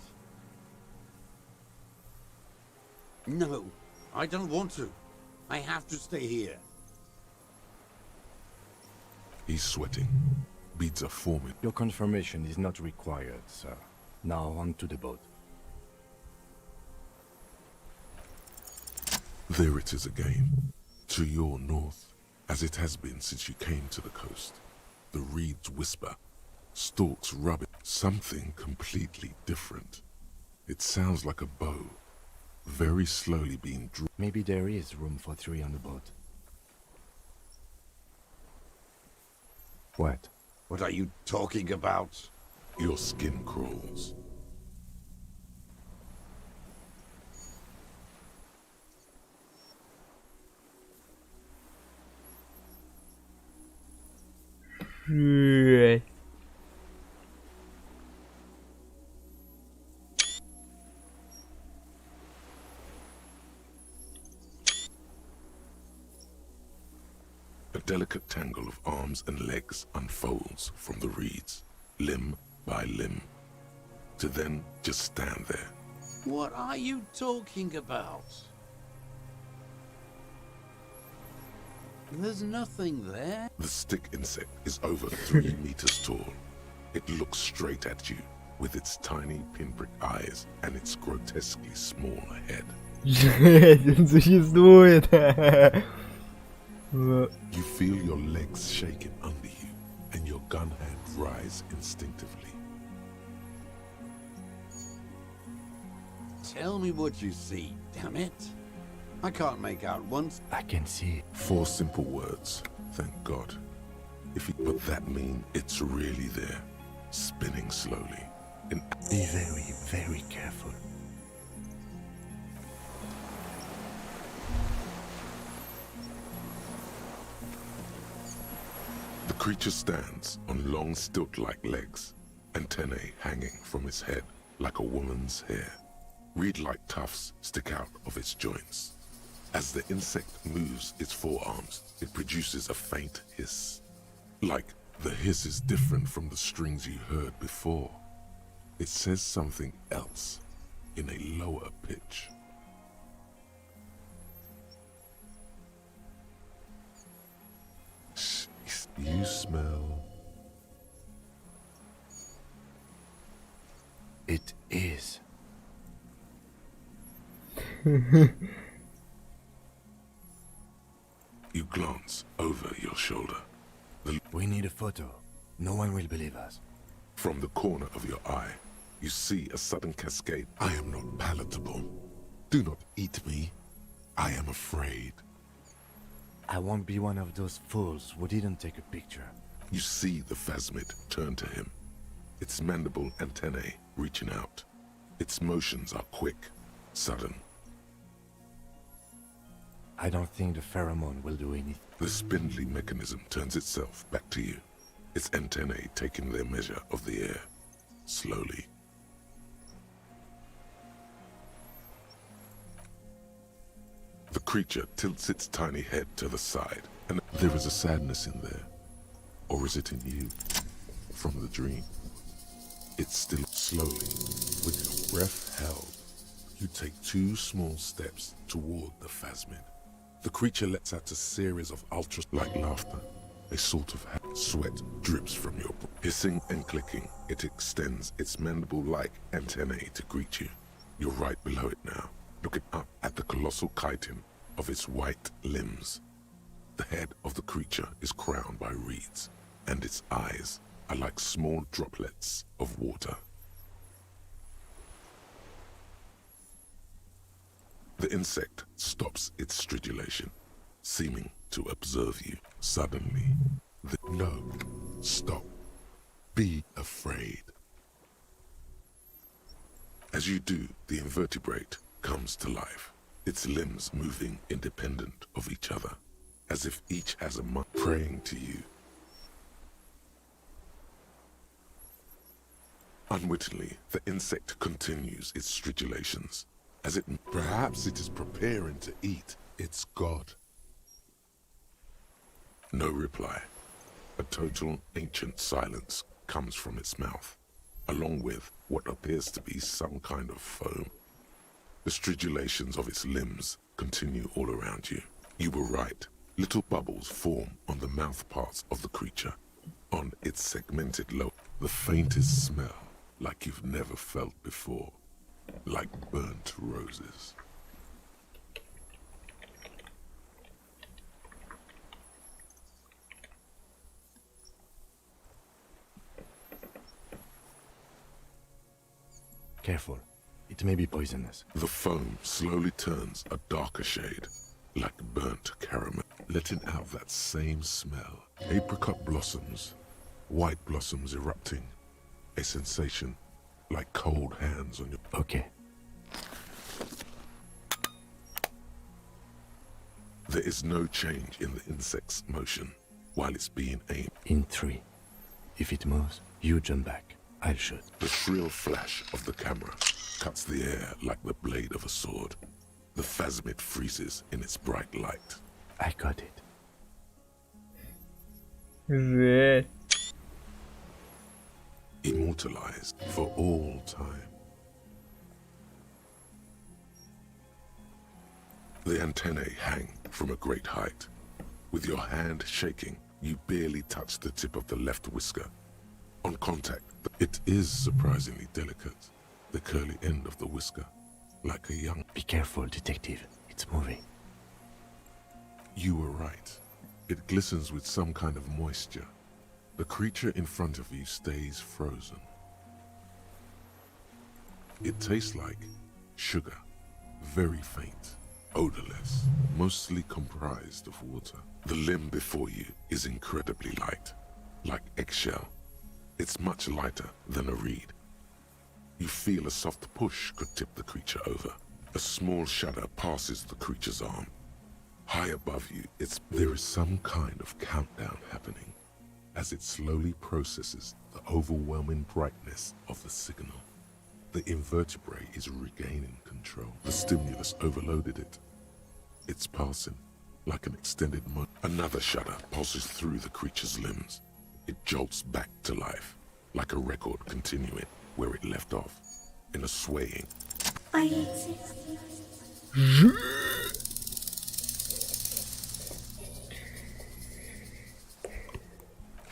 No, I don't want to. I have to stay here. He's sweating. Beads are forming. Your confirmation is not required, sir. Now on to the boat. There it is again. To your north, as it has been since you came to the coast. The reeds whisper. Stalks rub it. Something completely different. It sounds like a bow. Very slowly being drawn. Maybe there is room for 3 on the boat. What? What are you talking about? Your skin crawls. A delicate tangle of arms and legs unfolds from the reeds, limb by limb, to then just stand there. What are you talking about? There's nothing there. The stick insect is over 3 meters tall. It looks straight at you with its tiny pinprick eyes and its grotesquely small head. Он существует. You feel your legs shaking under you and your gun hand rise instinctively. Tell me what you see, damn it. I can't make out once. I can see. 4 simple words, thank God. But that mean it's really there, spinning slowly. Be very, very careful. The creature stands on long stilt-like legs, antennae hanging from its head like a woman's hair. Reed-like tufts stick out of its joints. As the insect moves its forearms, it produces a faint hiss. Like the hiss is different from the strings you heard before. It says something else in a lower pitch. You smell... It is. You glance over your shoulder. We need a photo. No one will believe us. From the corner of your eye, you see a sudden cascade. I am not palatable. Do not eat me. I am afraid. I won't be one of those fools who didn't take a picture. You see the phasmid turn to him. Its mandible antennae reaching out. Its motions are quick, sudden. I don't think the pheromone will do anything. The spindly mechanism turns itself back to you. Its antennae taking their measure of the air, slowly. The creature tilts its tiny head to the side, and there is a sadness in there. Or is it in you? From the dream. It's still slowly, with your breath held. You take 2 small steps toward the phasmid. The creature lets out a series of ultra-like laughter, a sort of Sweat drips from your brow. Hissing and clicking, it extends its mandible-like antennae to greet you. You're right below it now, looking up at the colossal chitin of its white limbs. The head of the creature is crowned by reeds, and its eyes are like small droplets of water. The insect stops its stridulation, seeming to observe you. Suddenly, no, stop. Be afraid. As you do, the invertebrate comes to life, its limbs moving independent of each other, as if each has a mind praying to you. Unwittingly, the insect continues its stridulations, as it perhaps it is preparing to eat its god. No reply. A total ancient silence comes from its mouth, along with what appears to be some kind of foam. The stridulations of its limbs continue all around you. You were right. Little bubbles form on the mouth parts of the creature, on its segmented lobe. The faintest smell, like you've never felt before, like burnt roses. Careful. It may be poisonous. The foam slowly turns a darker shade, like burnt caramel, letting out that same smell. Apricot blossoms, white blossoms erupting, a sensation like cold hands on your... Okay. There is no change in the insect's motion while it's being aimed. In 3. If it moves, you jump back. I'll shoot. The shrill flash of the camera cuts the air like the blade of a sword. The phasmid freezes in its bright light. I got it. Жесть. Immortalized for all time. The antennae hang from a great height. With your hand shaking, you barely touch the tip of the left whisker. On contact, it is surprisingly delicate. The curly end of the whisker, like a young... Be careful, detective. It's moving. You were right. It glistens with some kind of moisture. The creature in front of you stays frozen. It tastes like sugar, very faint, odorless, mostly comprised of water. The limb before you is incredibly light, like eggshell. It's much lighter than a reed. You feel a soft push could tip the creature over. A small shudder passes the creature's arm. High above you, there is some kind of countdown happening as it slowly processes the overwhelming brightness of the signal. The invertebrate is regaining control. The stimulus overloaded it. It's passing like an extended moment. Another shudder pulses through the creature's limbs. It jolts back to life, like a record continuing where it left off, in a swaying.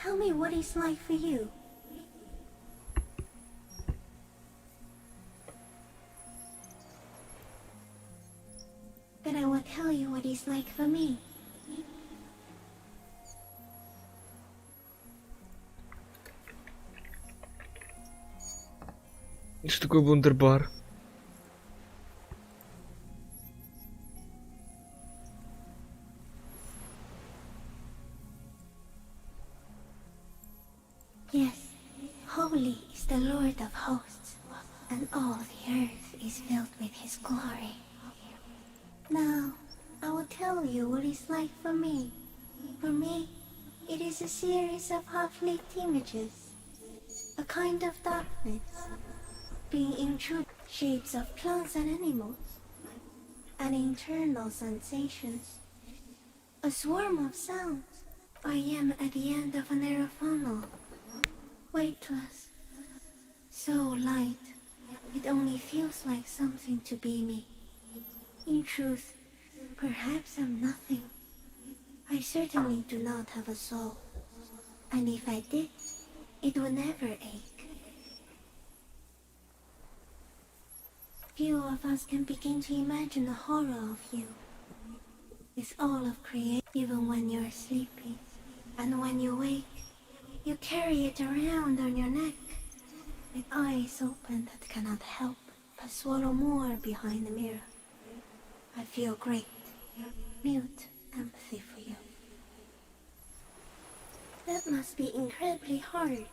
Tell me what it's like for you. Then I will tell you what it's like for me. Что такое вундербар? Yes, holy is the Lord of hosts, and all the earth is filled with his glory. Now, I will tell you what it's like for me. For me, it is a series of half-lit images, a kind of darkness, being intruded shapes of plants and animals, and internal sensations, a swarm of sounds. I am at the end of a narrow funnel, weightless, so light, it only feels like something to be me. In truth, perhaps I'm nothing. I certainly do not have a soul. And if I did, it would never ache. Few of us can begin to imagine the horror of you. It's all of creation, even when you're sleepy. And when you wake, you carry it around on your neck, with eyes open that cannot help but swallow more behind the mirror. I feel great, mute empathy for you. That must be incredibly hard.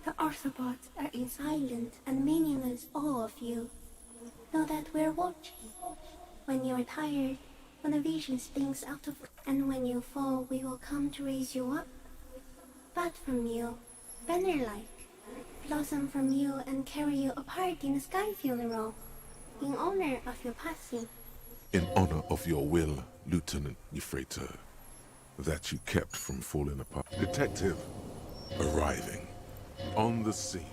The Arthropods are in silent and meaningless awe of you. Know that we're watching. When you're tired, when the vision spins out of, and when you fall, we will come to raise you up. But from you, banner-like, blossom from you and carry you apart in a sky funeral, in honor of your passing. In honor of your will, Lieutenant Euphrator, that you kept from falling apart. Detective, arriving on the scene.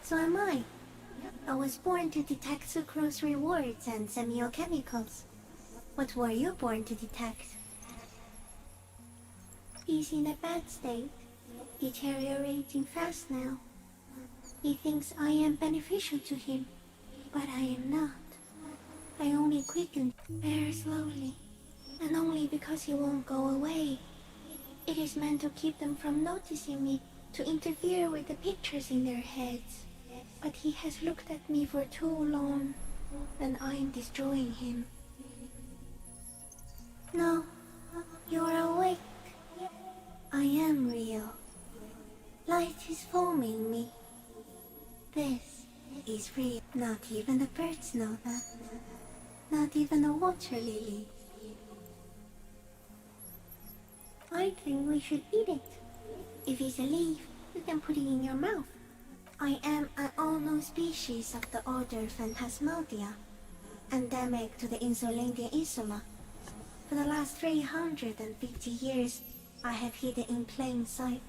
So am I. I was born to detect sucrose rewards and semiochemicals. What were you born to detect? He's in a bad state, deteriorating fast now. He thinks I am beneficial to him, but I am not. I only quicken very slowly, and only because he won't go away. It is meant to keep them from noticing me, to interfere with the pictures in their heads. But he has looked at me for too long, and I am destroying him. No, you're awake. I am real. Light is foaming me. This is real. Not even the birds know that. Not even the water lily. I think we should eat it. If it's a leaf, you can put it in your mouth. I am an unknown species of the order Phantasmodia, endemic to the Insulandian Insula. For the last 350 years, I have hidden in plain sight,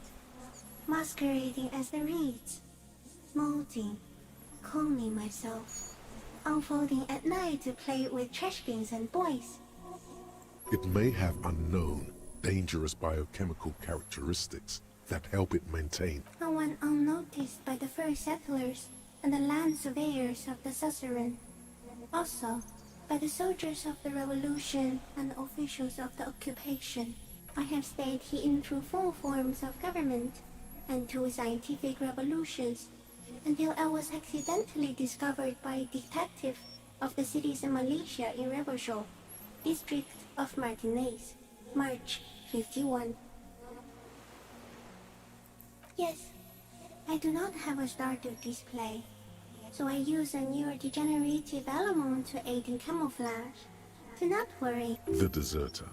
masquerading as the reeds, molding, cloning myself, unfolding at night to play with trash bins and boys. It may have unknown, dangerous biochemical characteristics that help it maintain. No one unnoticed by the first settlers and the land surveyors of the suzerain. Also, by the soldiers of the revolution and officials of the occupation. I have stayed hidden through 4 forms of government and 2 scientific revolutions until I was accidentally discovered by a detective of the citizen militia in Rebelshore, district of Martinez, March 51. Yes, I do not have a starter display, so I use a neurodegenerative element to aid in camouflage. Do not worry. The deserter.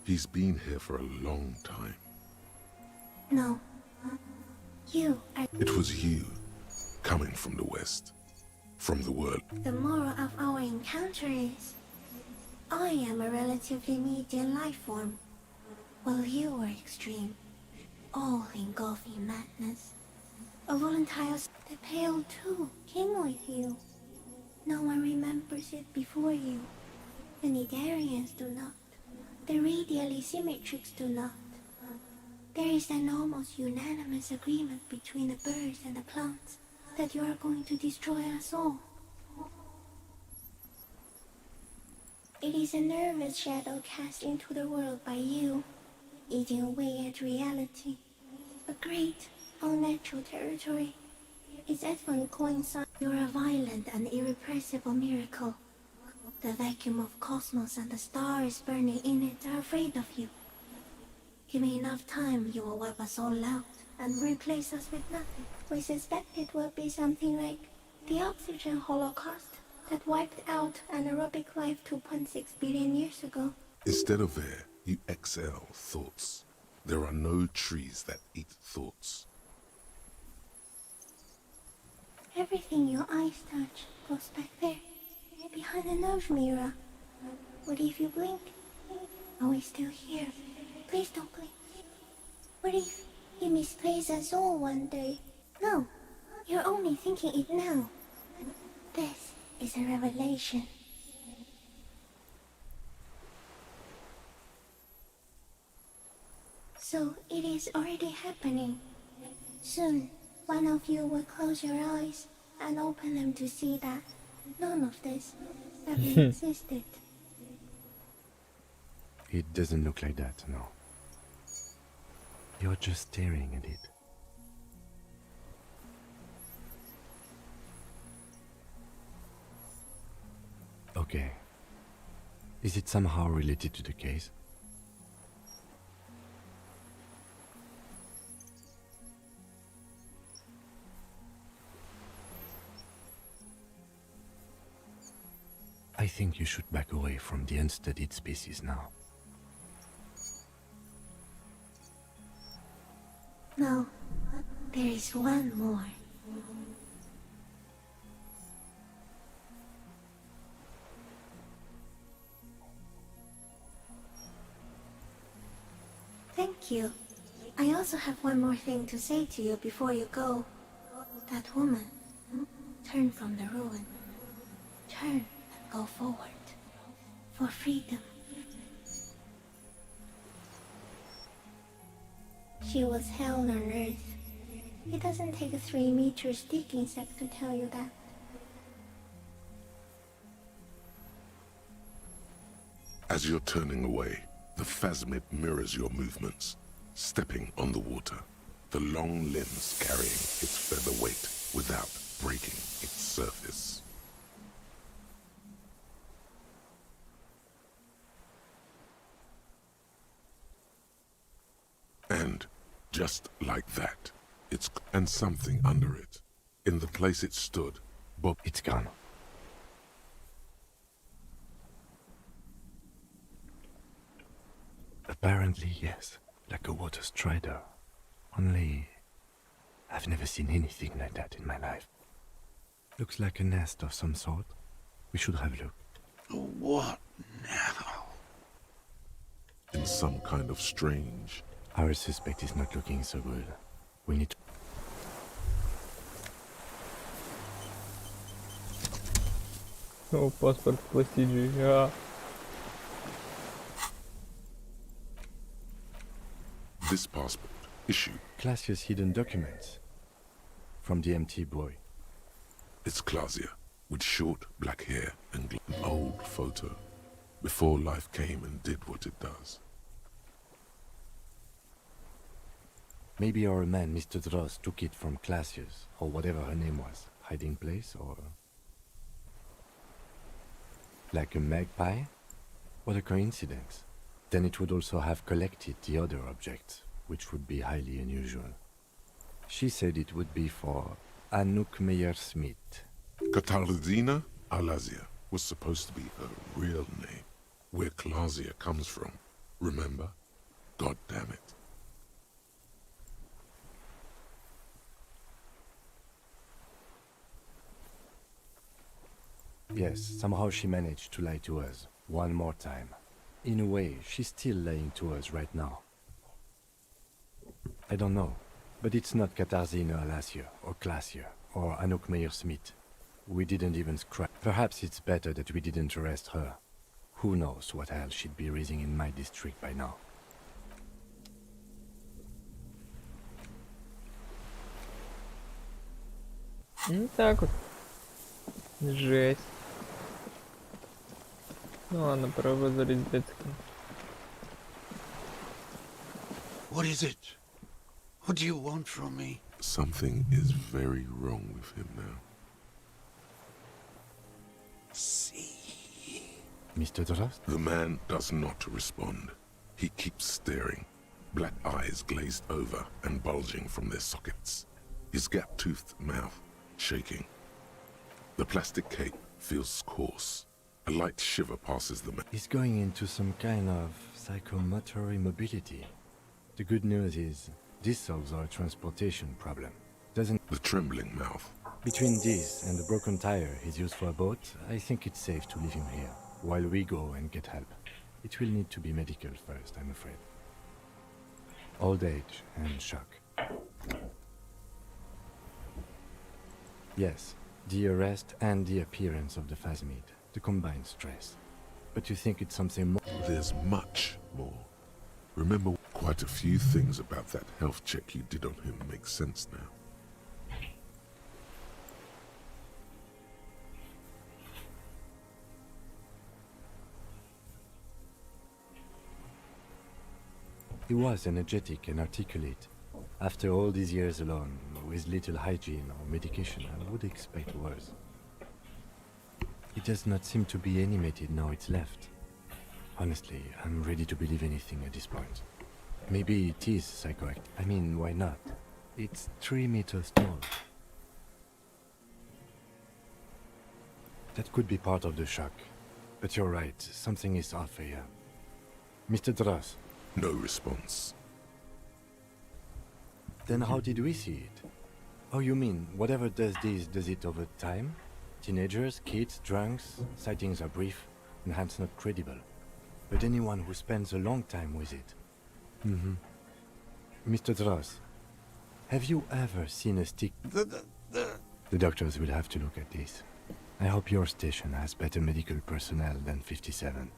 He's been here for a long time. No. You are... It was you, coming from the west, from the world. The moral of our encounter is, I am a relatively medium life form, while you are extreme, all-engulfing madness. A volatile... The Pale too came with you. No one remembers it before you. The Nidarians do not. The radially symmetrics do not. There is an almost unanimous agreement between the birds and the plants that you are going to destroy us all. It is a nervous shadow cast into the world by you, eating away at reality. A great, unnatural territory. Its advent coincides. You're a violent and irrepressible miracle. The vacuum of cosmos and the stars burning in it are afraid of you. Give me enough time, you will wipe us all out and replace us with nothing. We suspect it will be something like the oxygen holocaust that wiped out anaerobic life 2.6 billion years ago. Instead of air, you exhale thoughts. There are no trees that eat thoughts. Everything your eyes touch goes back there, behind the nose mirror. What if you blink? Are we still here? Please don't blink. What if you misplace us all one day? No, you're only thinking it now. This is a revelation. So it is already happening. Soon, one of you will close your eyes and open them to see that none of this ever existed. It doesn't look like that, no. You're just staring at it. Okay. Is it somehow related to the case? I think you should back away from the unstudied species now. No, there is one more. Thank you. I also have one more thing to say to you before you go. That woman, turn from the ruin. Turn and go forward. For freedom. She was hell on earth. It doesn't take a 3-meter stick insect to tell you that. As you're turning away, the phasmid mirrors your movements, stepping on the water, the long limbs carrying its feather weight without breaking its surface. And just like that, and something under it, in the place it stood, Bob. It's gone. Apparently, yes, like a water strider. Only, I've never seen anything like that in my life. Looks like a nest of some sort. We should have a look. What now? In some kind of strange... Our suspect is not looking so good. We need to... О, паспорт пластиджи. А. This passport, issued. Classia's hidden documents. From the MT boy. It's Clausia, with short black hair and an old photo, before life came and did what it does. Maybe our man, Mr. Dross, took it from Classia's, or whatever her name was. Hiding place, or... like a magpie? What a coincidence. Then it would also have collected the other objects, which would be highly unusual. She said it would be for Anouk Meyer-Smith. Katarzyna Alazia was supposed to be her real name, where Clausia comes from. Remember? God damn it. Yes, somehow she managed to lie to us, one more time. In a way, she's still lying to us right now. I don't know, but it's not Katarzyna Alasia, or Clasia, or Anouk Meyer-Smith. We didn't even scratch. Perhaps it's better that we didn't arrest her. Who knows what hell she'd be raising in my district by now. Так вот. Жесть. Ну ладно, пора позорить детским. What is it? What do you want from me? Something is very wrong with him now. See? Mr. Drost? The man does not respond. He keeps staring, black eyes glazed over and bulging from their sockets. His gap-toothed mouth shaking. The plastic cape feels coarse. A light shiver passes the man. He's going into some kind of psychomotor immobility. The good news is, this solves our transportation problem. Doesn't... The trembling mouth. Between this and the broken tire he's used for a boat, I think it's safe to leave him here, while we go and get help. It will need to be medical first, I'm afraid. Old age and shock. Yes, the arrest and the appearance of the phasmid. The combined stress. But you think it's something more? There's much more. Remember, quite a few things about that health check you did on him make sense now. He was energetic and articulate. After all these years alone, with little hygiene or medication, I would expect worse. He does not seem to be animated now it's left. Honestly, I'm ready to believe anything at this point. Maybe it is psychoactive. I mean, why not? It's 3 meters tall. That could be part of the shock. But you're right, something is off here. Mr. Dross. No response. Then how did we see it? Oh, you mean, whatever does this, does it over time? Teenagers, kids, drunks, sightings are brief, and hence not credible. But anyone who spends a long time with it. Mr. Dross, have you ever seen a stick? The doctors will have to look at this. I hope your station has better medical personnel than 57.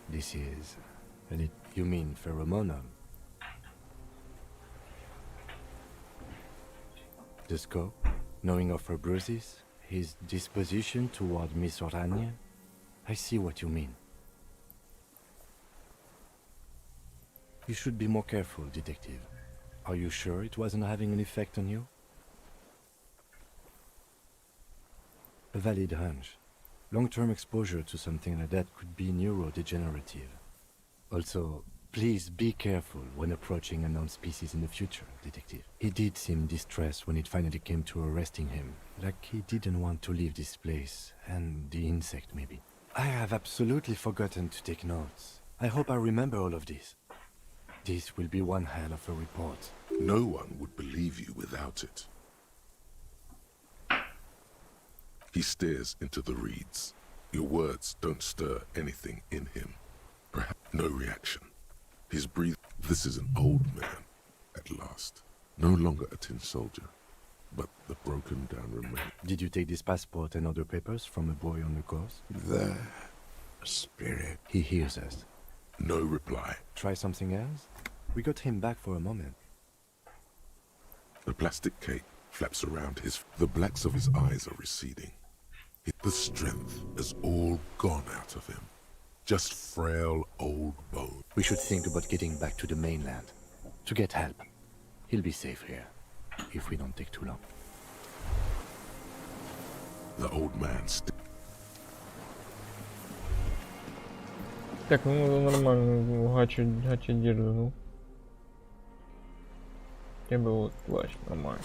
This is... You mean pheromonal? The scope, knowing of her bruises, his disposition toward Miss Oranje. I see what you mean. You should be more careful, detective. Are you sure it wasn't having an effect on you? A valid hunch. Long-term exposure to something like that could be neurodegenerative. Also, please be careful when approaching unknown species in the future, detective. He did seem distressed when it finally came to arresting him, like he didn't want to leave this place, and the insect maybe. I have absolutely forgotten to take notes. I hope I remember all of this. This will be one hell of a report. No one would believe you without it. He stares into the reeds. Your words don't stir anything in him. Perhaps no reaction. His breathing. This is an old man, at last. No longer a tin soldier, but the broken down remains. Did you take this passport and other papers from a boy on the course? The spirit. He hears us. No reply. Try something else? We got him back for a moment. The plastic cape flaps around his... The blacks of his eyes are receding. The strength has all gone out of him. Just frail old bone. We should think about getting back to the mainland. To get help. He'll be safe here. If we don't take too long. The old man Так, ну нормально, гача дернул. Я бы вот плащ нормально.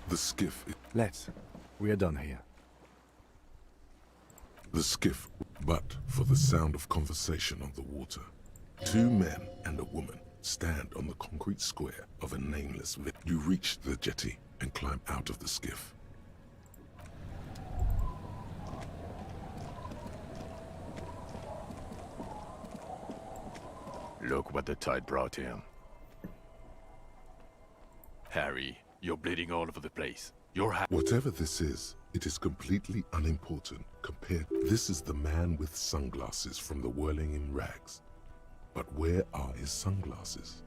The skiff. Let's. We are done here. The skiff, but for the sound of conversation on the water. 2 men and a woman stand on the concrete square of a nameless village. You reach the jetty and climb out of the skiff. Look what the tide brought him. Harry, you're bleeding all over the place. Whatever this is, it is completely unimportant compared. This is the man with sunglasses from the whirling in rags. But where are his sunglasses?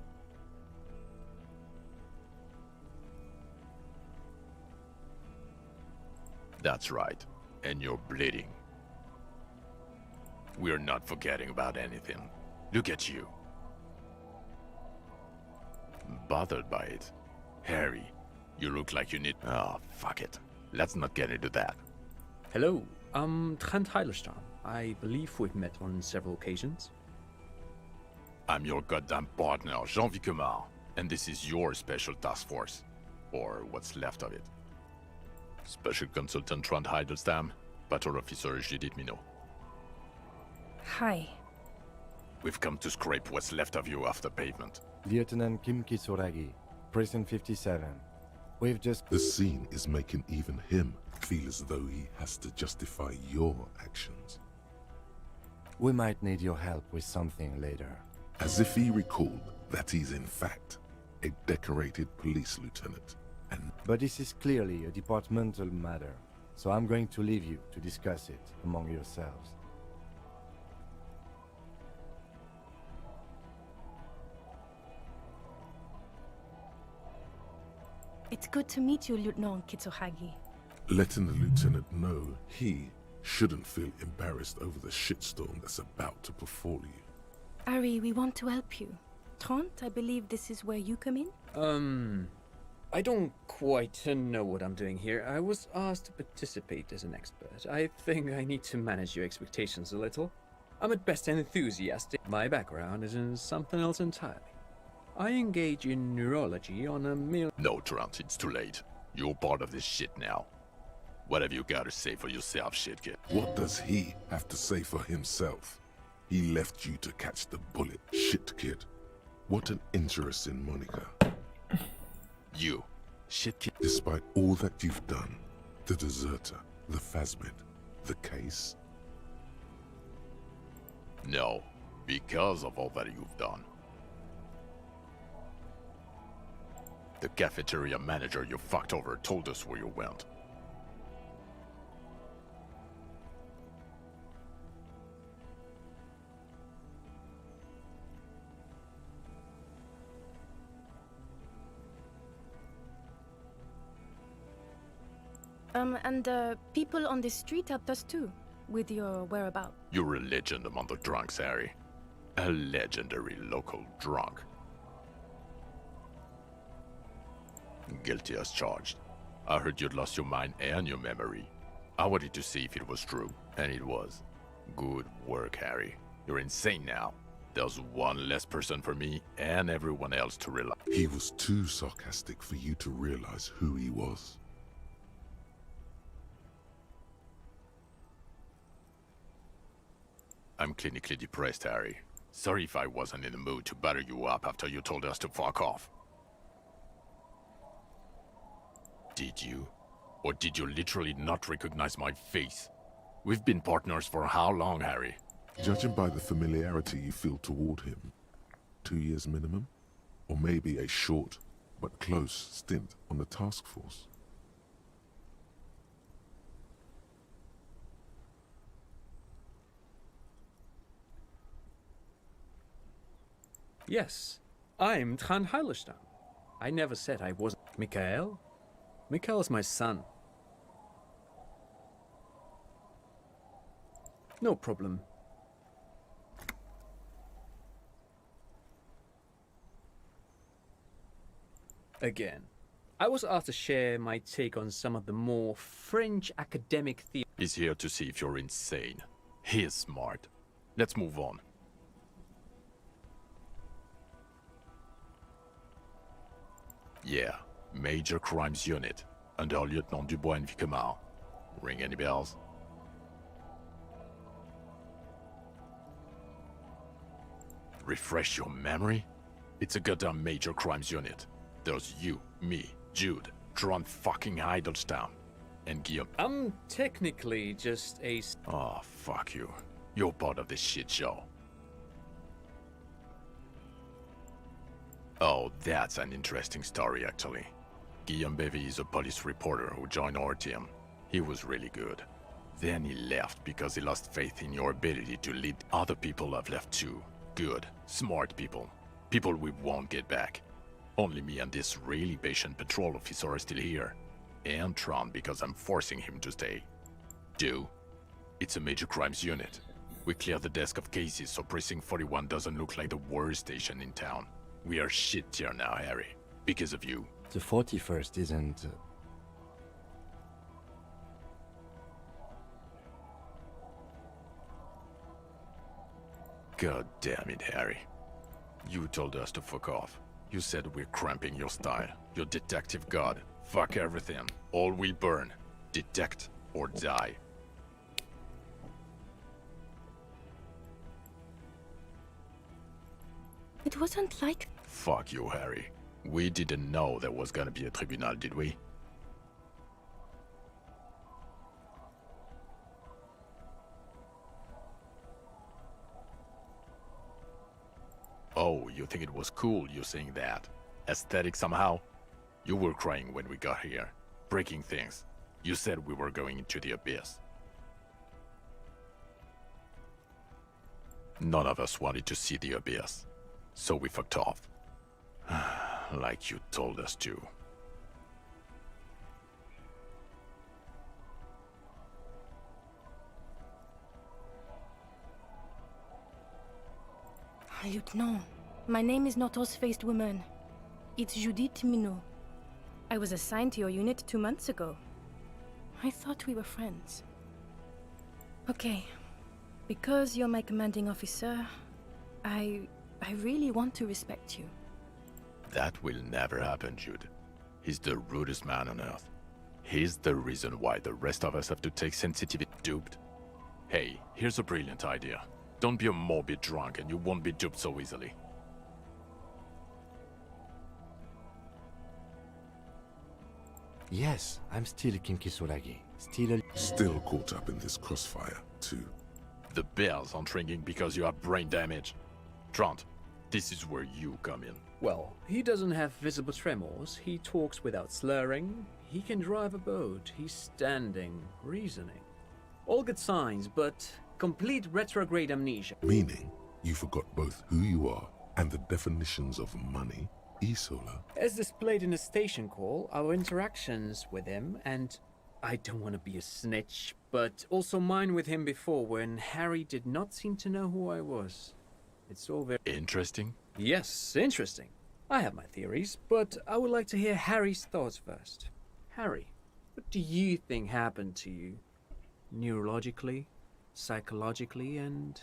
That's right. And you're bleeding. We're not forgetting about anything. Look at you. Bothered by it. Harry, you look like you need... Oh, fuck it. Let's not get into that. Hello, I'm Trent Heilerstein. I believe we've met on several occasions. I'm your goddamn partner, Jean-Vic Quemar, and this is your special task force. Or what's left of it. Special Consultant Trond Heidelstam, Patrol Officer Judith Minot. Hi. We've come to scrape what's left of you off the pavement. Lieutenant Kim Kitsuragi, Prison 57. We've just... The scene is making even him feel as though he has to justify your actions. We might need your help with something later. As if he recalled that he's in fact a decorated police lieutenant. But this is clearly a departmental matter, so I'm going to leave you to discuss it among yourselves. It's good to meet you, Lieutenant Kitsuhagi. Letting the lieutenant know he shouldn't feel embarrassed over the shitstorm that's about to befall you. Ari, we want to help you. Trant, I believe this is where you come in? I don't quite know what I'm doing here. I was asked to participate as an expert. I think I need to manage your expectations a little. I'm at best enthusiastic. My background is in something else entirely. I engage in neurology on a meal. No, Trant, it's too late. You're part of this shit now. What have you got to say for yourself, shit kid? What does he have to say for himself? He left you to catch the bullet, shit kid. What an interesting moniker. You, shit kid. Despite all that you've done, the deserter, the phasmid, the case. No, because of all that you've done. The cafeteria manager you fucked over told us where you went. And people on the street helped us too, with your whereabouts. You're a legend among the drunks, Harry. A legendary local drunk. Guilty as charged. I heard you'd lost your mind and your memory. I wanted to see if it was true, and it was. Good work, Harry. You're insane now. There's one less person for me and everyone else to rely. He was too sarcastic for you to realize who he was. I'm clinically depressed, Harry. Sorry if I wasn't in the mood to batter you up after you told us to fuck off. Did you? Or did you literally not recognize my face? We've been partners for how long, Harry? Judging by the familiarity you feel toward him, 2 years minimum? Or maybe a short but close stint on the task force. Yes, I'm Trond Heidelstam. I never said I wasn't. Mikael? Mikael is my son. No problem. Again, I was asked to share my take on some of the more French academic theory. He's here to see if you're insane. He is smart. Let's move on. Yeah, Major Crimes Unit, under Lieutenant Dubois and Vicomar. Ring any bells? Refresh your memory? It's a goddamn Major Crimes Unit. There's you, me, Jude, Trond fucking Heidelstam, and Guillaume. I'm technically just a... Oh, fuck you. You're part of this shit show. Oh, that's an interesting story, actually. Guillaume Bevy is a police reporter who joined our team. He was really good. Then he left because he lost faith in your ability to lead. Other people have left too. Good, smart people. People we won't get back. Only me and this really patient patrol officer are still here. And Tron because I'm forcing him to stay. Do? It's a Major Crimes Unit. We clear the desk of cases so Precinct 41 doesn't look like the worst station in town. We are shit tier now, Harry. Because of you. The 41st isn't... God damn it, Harry. You told us to fuck off. You said we're cramping your style. Your detective god. Fuck everything. All will burn. Detect or die. It wasn't like... Fuck you, Harry. We didn't know there was gonna be a tribunal, did we? Oh, you think it was cool you saying that? Aesthetic somehow? You were crying when we got here. Breaking things. You said we were going into the abyss. None of us wanted to see the abyss. So we fucked off. Like you told us to. Lieutenant, my name is not Horse-Faced Woman. It's Judith Minot. I was assigned to your unit 2 months ago. I thought we were friends. Okay, because you're my commanding officer, I really want to respect you. That will never happen, Jude. He's the rudest man on earth. He's the reason why the rest of us have to take sensitivity duped. Hey, here's a brilliant idea. Don't be a morbid drunk and you won't be duped so easily. Yes, I'm still Kinky Solagi. Still caught up in this crossfire, too. The bells aren't ringing because you have brain damage. Trant, this is where you come in. Well, he doesn't have visible tremors, he talks without slurring, he can drive a boat, he's standing, reasoning. All good signs, but complete retrograde amnesia. Meaning, you forgot both who you are and the definitions of money, Isola. As displayed in the station call, our interactions with him, and I don't want to be a snitch, but also mine with him before when Harry did not seem to know who I was. It's all very... Interesting? Yes, interesting. I have my theories, but I would like to hear Harry's thoughts first. Harry, what do you think happened to you? Neurologically, psychologically, and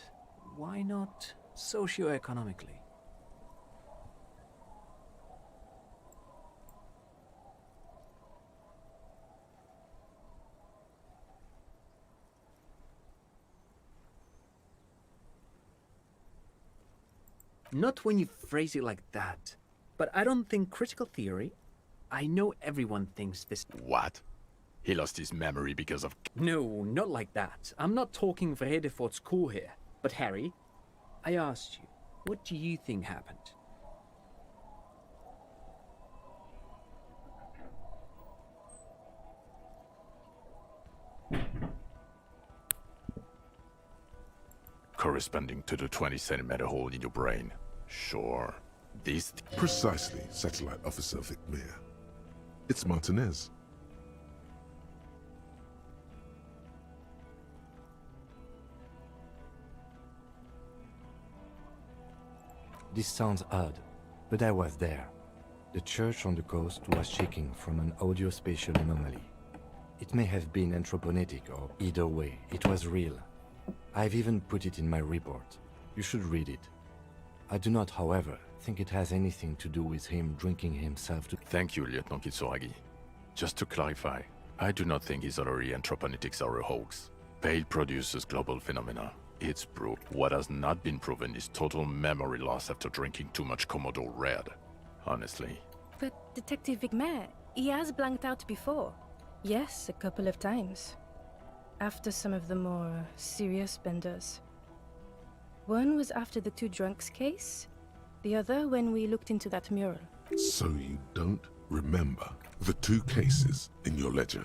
why not socioeconomically? Not when you phrase it like that. But I don't think critical theory... I know everyone thinks this... What? He lost his memory because of... No, not like that. I'm not talking for Hedefort's school here. But Harry, I asked you, what do you think happened? Corresponding to the 20-centimeter hole in your brain. Sure. This... Precisely, Satellite Officer Vic Mayer. It's Martinez. This sounds odd, but I was there. The church on the coast was shaking from an audio-spatial anomaly. It may have been anthroponetic, or either way, it was real. I've even put it in my report. You should read it. I do not, however, think it has anything to do with him drinking himself to... Thank you, Lieutenant Kitsuragi. Just to clarify, I do not think Isolari anthroponetics are a hoax. Pale produces global phenomena. It's proof. What has not been proven is total memory loss after drinking too much Commodore Red. Honestly. But Detective Vigmer, he has blanked out before. Yes, a couple of times. After some of the more serious benders. One was after the 2 drunks case, the other when we looked into that mural. So you don't remember the 2 cases in your ledger?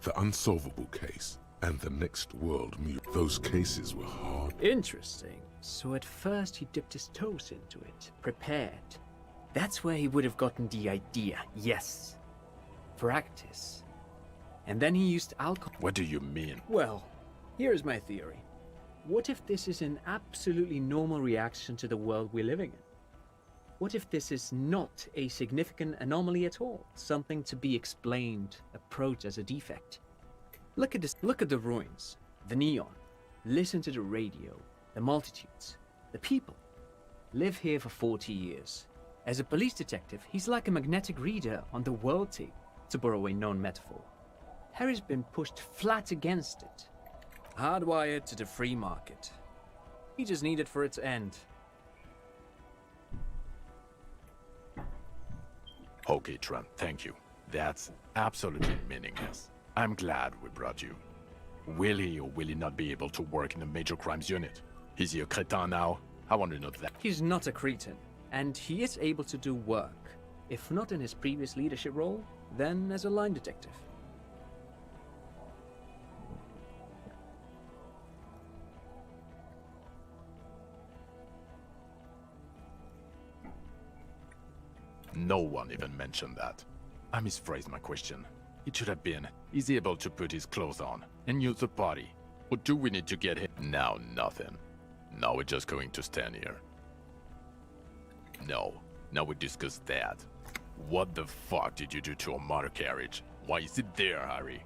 The unsolvable case and the next world mural. Those cases were hard. Interesting. So at first he dipped his toes into it, prepared. That's where he would have gotten the idea, yes. Practice. And then he used alcohol. What do you mean? Well, here's my theory. What if this is an absolutely normal reaction to the world we're living in? What if this is not a significant anomaly at all? Something to be explained, approached as a defect? Look at this. Look at the ruins, the neon. Listen to the radio, the multitudes. The people live here for 40 years. As a police detective, he's like a magnetic reader on the world tape, to borrow a known metaphor. Harry's been pushed flat against it, hardwired to the free market. He just needed for it to end. Okay, Trent, thank you. That's absolutely meaningless. I'm glad we brought you. Will he or will he not be able to work in the major crimes unit? Is he a cretin now? I want to know that. He's not a cretin, and he is able to do work. If not in his previous leadership role, then as a line detective. No one even mentioned that. I misphrased my question. It should have been, is he able to put his clothes on and use the body? Or do we need to get him? Now nothing. Now we're just going to stand here. No, now we discuss that. What the fuck did you do to a motor carriage? Why is it there, Harry?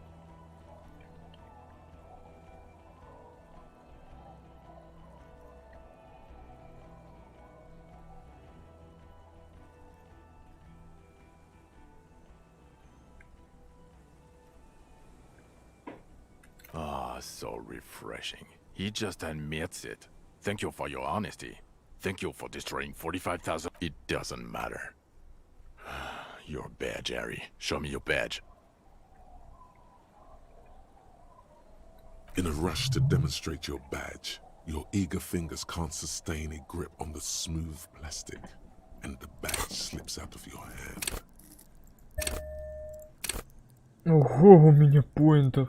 Ah, so refreshing. He just admits it. Thank you for your honesty. Thank you for destroying 45,000. It doesn't matter. Your badge, Harry. Show me your badge. In a rush to demonstrate your badge, your eager fingers can't sustain a grip on the smooth plastic, and the badge slips out of your hand. Ого, у меня поинтов.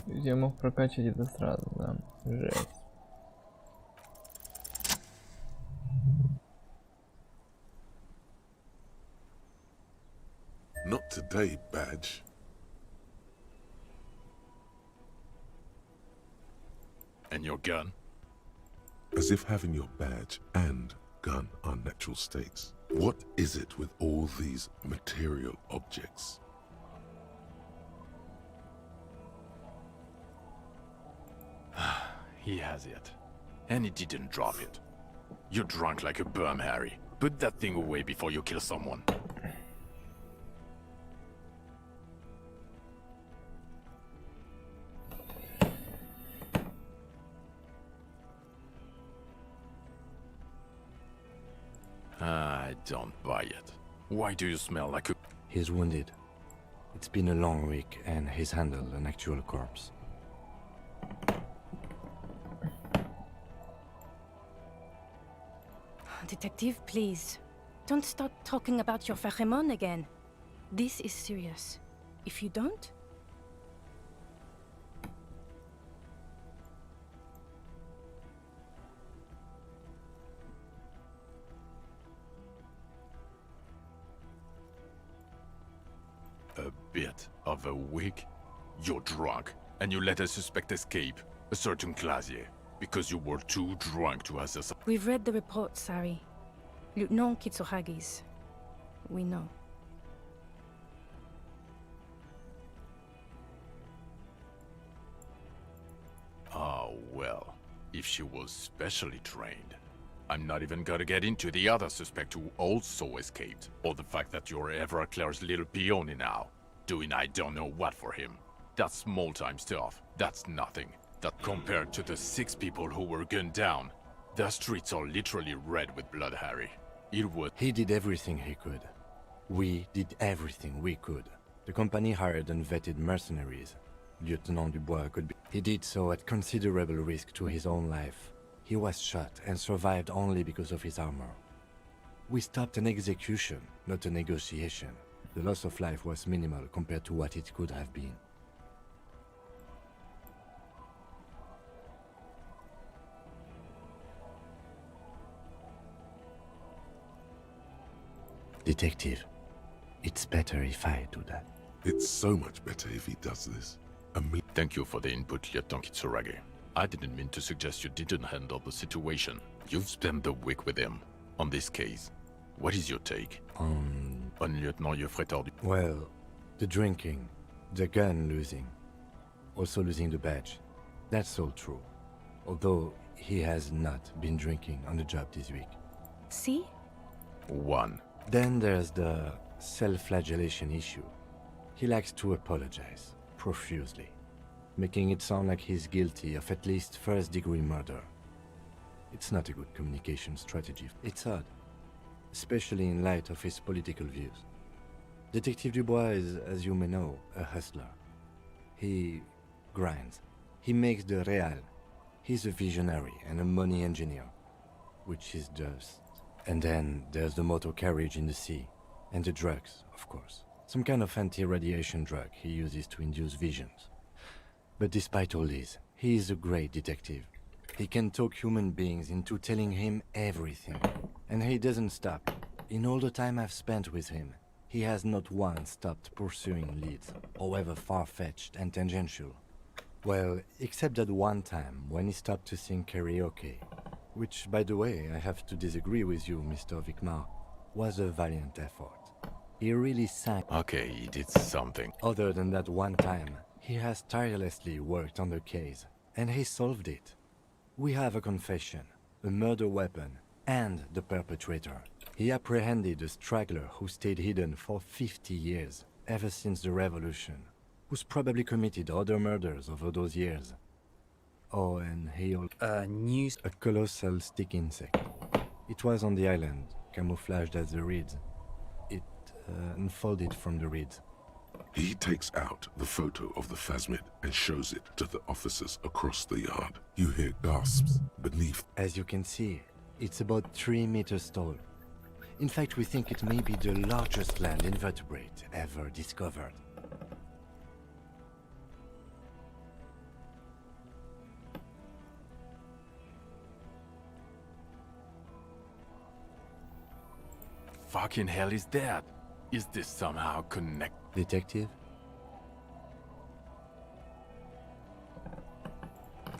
Я мог прокачать это сразу, да. Жесть. Not today, badge. And your gun? As if having your badge and gun are natural states. What is it with all these material objects? He has it. And he didn't drop it. You're drunk like a bum, Harry. Put that thing away before you kill someone. I don't buy it. Why do you smell like a... He's wounded. It's been a long week, and he's handled an actual corpse. Detective, please. Don't start talking about your pheromone again. This is serious. If you don't... A bit of a week? You're drunk, and you let a suspect escape, a certain Clasier, because you were too drunk to assess. We've read the report, Sari. Lieutenant Kitsuhagi's. We know. Oh, well, if she was specially trained. I'm not even gonna get into the other suspect who also escaped, or the fact that you're Everclear's little peony now, doing I don't know what for him. That's small-time stuff. That's nothing. That compared to the 6 people who were gunned down, the streets are literally red with blood, Harry. It was... He did everything he could. We did everything we could. The company hired and vetted mercenaries. Lieutenant Dubois could be... He did so at considerable risk to his own life. He was shot and survived only because of his armor. We stopped an execution, not a negotiation. The loss of life was minimal compared to what it could have been. Detective, it's better if I do that. It's so much better if he does this. Thank you for the input, Lieutenant Kitsuragi. I didn't mean to suggest you didn't handle the situation. You've spent the week with him on this case. What is your take? On Lieutenant Yofretor? Well, the drinking, the gun losing, also losing the badge. That's all true. Although he has not been drinking on the job this week. See? One. Then there's the self-flagellation issue. He likes to apologize profusely, making it sound like he's guilty of at least first-degree murder. It's not a good communication strategy. It's odd, especially in light of his political views. Detective Dubois is, as you may know, a hustler. He grinds. He makes the real. He's a visionary and a money engineer, which is just... And then there's the motor carriage in the sea, and the drugs, of course. Some kind of anti-radiation drug he uses to induce visions. But despite all this, he is a great detective. He can talk human beings into telling him everything. And he doesn't stop. In all the time I've spent with him, he has not once stopped pursuing leads, however far-fetched and tangential. Well, except that one time when he stopped to sing karaoke, which, by the way, I have to disagree with you, Mr. Vicmar, was a valiant effort. He really sang. Okay, he did something. Other than that one time, he has tirelessly worked on the case, and he solved it. We have a confession, a murder weapon, and the perpetrator. He apprehended a straggler who stayed hidden for 50 years, ever since the revolution, who's probably committed other murders over those years. Oh, and he also... A colossal stick insect. It was on the island, camouflaged as the reeds. It unfolded from the reeds. He takes out the photo of the phasmid and shows it to the officers across the yard. You hear gasps beneath. As you can see, it's about 3 meters tall. In fact, we think it may be the largest land invertebrate ever discovered. Fucking hell is that? Is this somehow connected? Detective?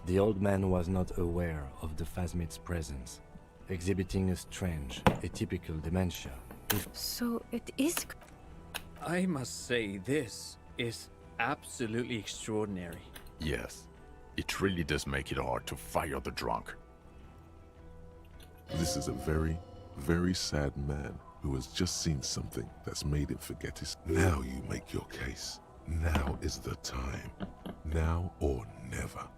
The old man was not aware of the phasmid's presence, exhibiting a strange, atypical dementia. So it is... I must say, this is absolutely extraordinary. Yes, it really does make it hard to fire the drunk. This is a very, very sad man who has just seen something that's made him forget his... Now you make your case. Now is the time. Now or never.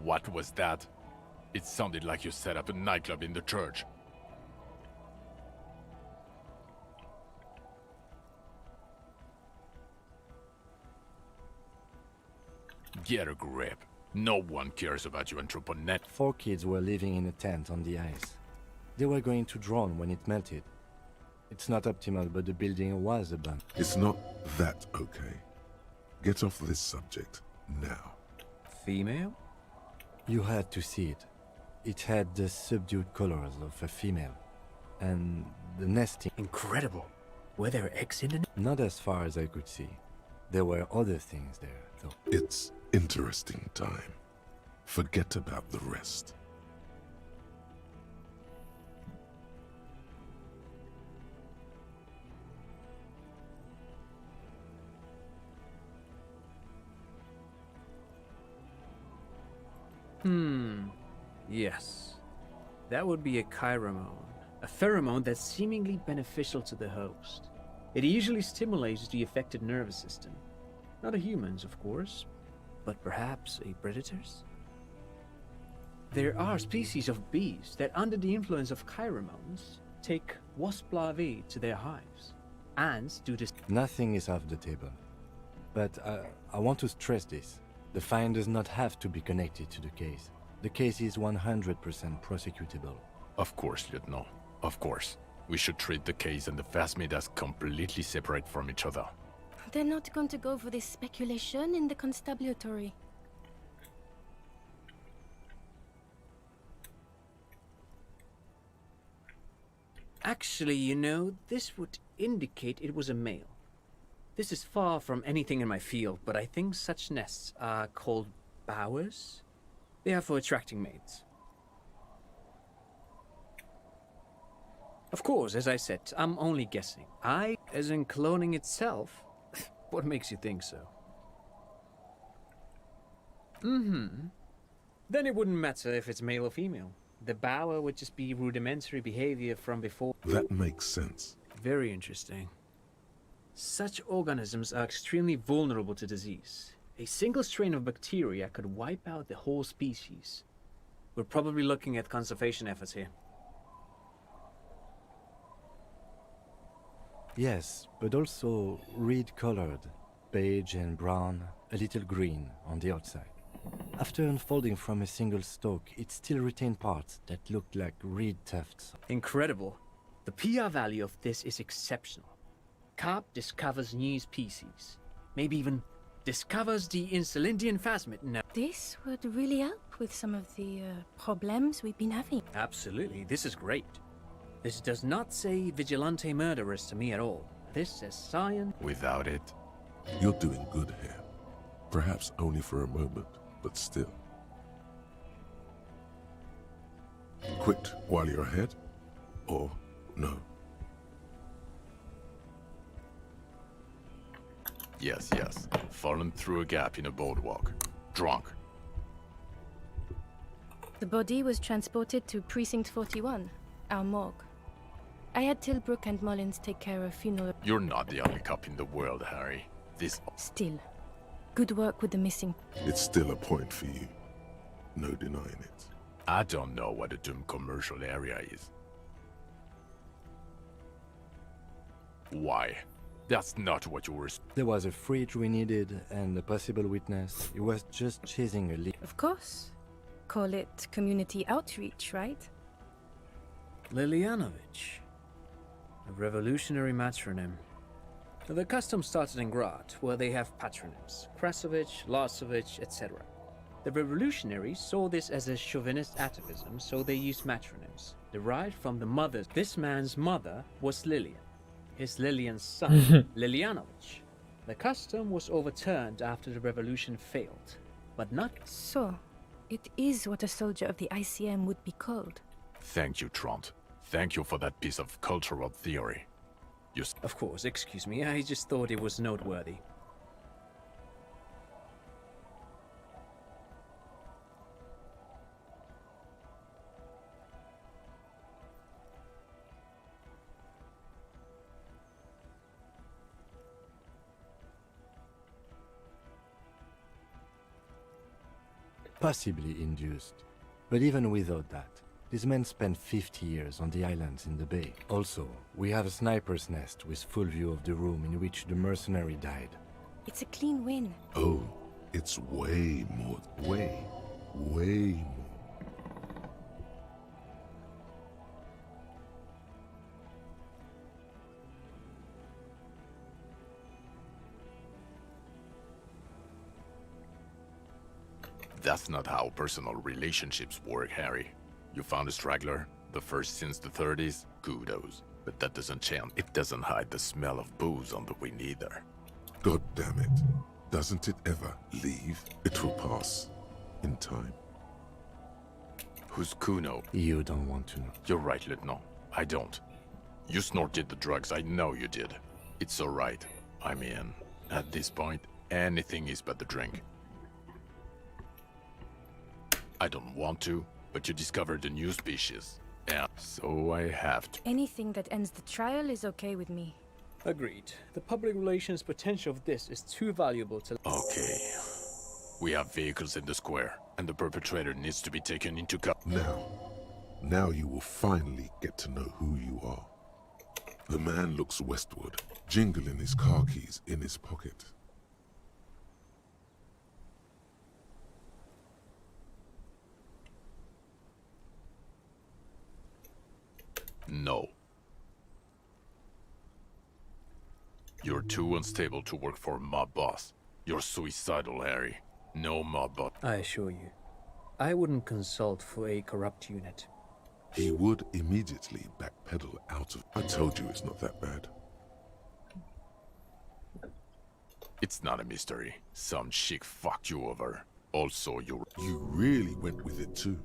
What was that? It sounded like you set up a nightclub in the church. Get a grip. No one cares about you, Anthroponet. 4 kids were living in a tent on the ice. They were going to drown when it melted. It's not optimal, but the building was abandoned. It's not that okay. Get off this subject now. Female? You had to see it. It had the subdued colors of a female. And the nesting... Incredible. Were there eggs in it? Not as far as I could see. There were other things there, though. It's interesting time. Forget about the rest. Yes. That would be a chiromone. A pheromone that's seemingly beneficial to the host. It usually stimulates the affected nervous system. Not a human's, of course, but perhaps a predator's? There are species of bees that, under the influence of chiromones, take wasp larvae to their hives. Ants do this. Nothing is off the table. But I want to stress this. The find does not have to be connected to the case. The case is 100% prosecutable. Of course, Lieutenant. Of course. We should treat the case and the phasmid as completely separate from each other. They're not going to go for this speculation in the constabulary. Actually, you know, this would indicate it was a male. This is far from anything in my field, but I think such nests are called bowers. They are for attracting mates. Of course, as I said, I'm only guessing. As in cloning itself? What makes you think so? Then it wouldn't matter if it's male or female. The bower would just be rudimentary behavior from before. That makes sense. Very interesting. Such organisms are extremely vulnerable to disease. A single strain of bacteria could wipe out the whole species. We're probably looking at conservation efforts here. Yes, but also reed-colored, beige and brown, a little green on the outside. After unfolding from a single stalk, it still retained parts that looked like reed tufts. Incredible. The PR value of this is exceptional. Carp discovers new species. Maybe even discovers the Insulindian phasmid now. This would really help with some of the problems we've been having. Absolutely, this is great. This does not say vigilante murderers to me at all. This says science. Without it, You're doing good here. Perhaps only for a moment, but still. Quit while you're ahead? Or no? yes, yes. Fallen through a gap in a boardwalk. Drunk. The body was transported to Precinct 41, our morgue. I had Tilbrook and Mullins take care of funeral. You're not the only cop in the world, Harry. This... Still, good work with the missing. It's still a point for you. No denying it. I don't know what a doomed commercial area is. Why? That's not what you were... There was a fridge we needed and a possible witness. It was just chasing a lead. Of course. Call it community outreach, right? Lilianovich. A revolutionary matronym. The custom started in Grad, where they have patronyms. Krasovich, Lasovich, etc. The revolutionaries saw this as a chauvinist atavism, so they used matronyms, derived from the mothers. This man's mother was Lilian. His Lilian's son, Lilianovich. The custom was overturned after the revolution failed, but not... So, it is what a soldier of the ICM would be called. Thank you, Trant. Thank you for that piece of cultural theory. Of course, excuse me, I just thought it was noteworthy. Possibly induced. But even without that, these men spent 50 years on the islands in the bay. Also, we have a sniper's nest with full view of the room in which the mercenary died. It's a clean win. Oh, it's way more. Way more. That's not how personal relationships work, Harry. You found a straggler, the first since the 30s, kudos. But that doesn't change. It doesn't hide the smell of booze on the wind either. God damn it. Doesn't it ever leave? It will pass. In time. Who's Kuno? You don't want to know. You're right, Lieutenant. I don't. You snorted the drugs, I know you did. It's alright. I mean, at this point, anything is but the drink. I don't want to, but you discovered a new species. And so I have to. Anything that ends the trial is okay with me. Agreed. The public relations potential of this is too valuable to... Okay. We have vehicles in the square, and the perpetrator needs to be taken into custody. Now you will finally get to know who you are. The man looks westward, jingling his car keys in his pocket. No. You're too unstable to work for my boss. You're suicidal, Harry. No mob boss. I assure you, I wouldn't consult for a corrupt unit. He would immediately backpedal out of... I told you it's not that bad. It's not a mystery. Some chick fucked you over. Also, you really went with it too.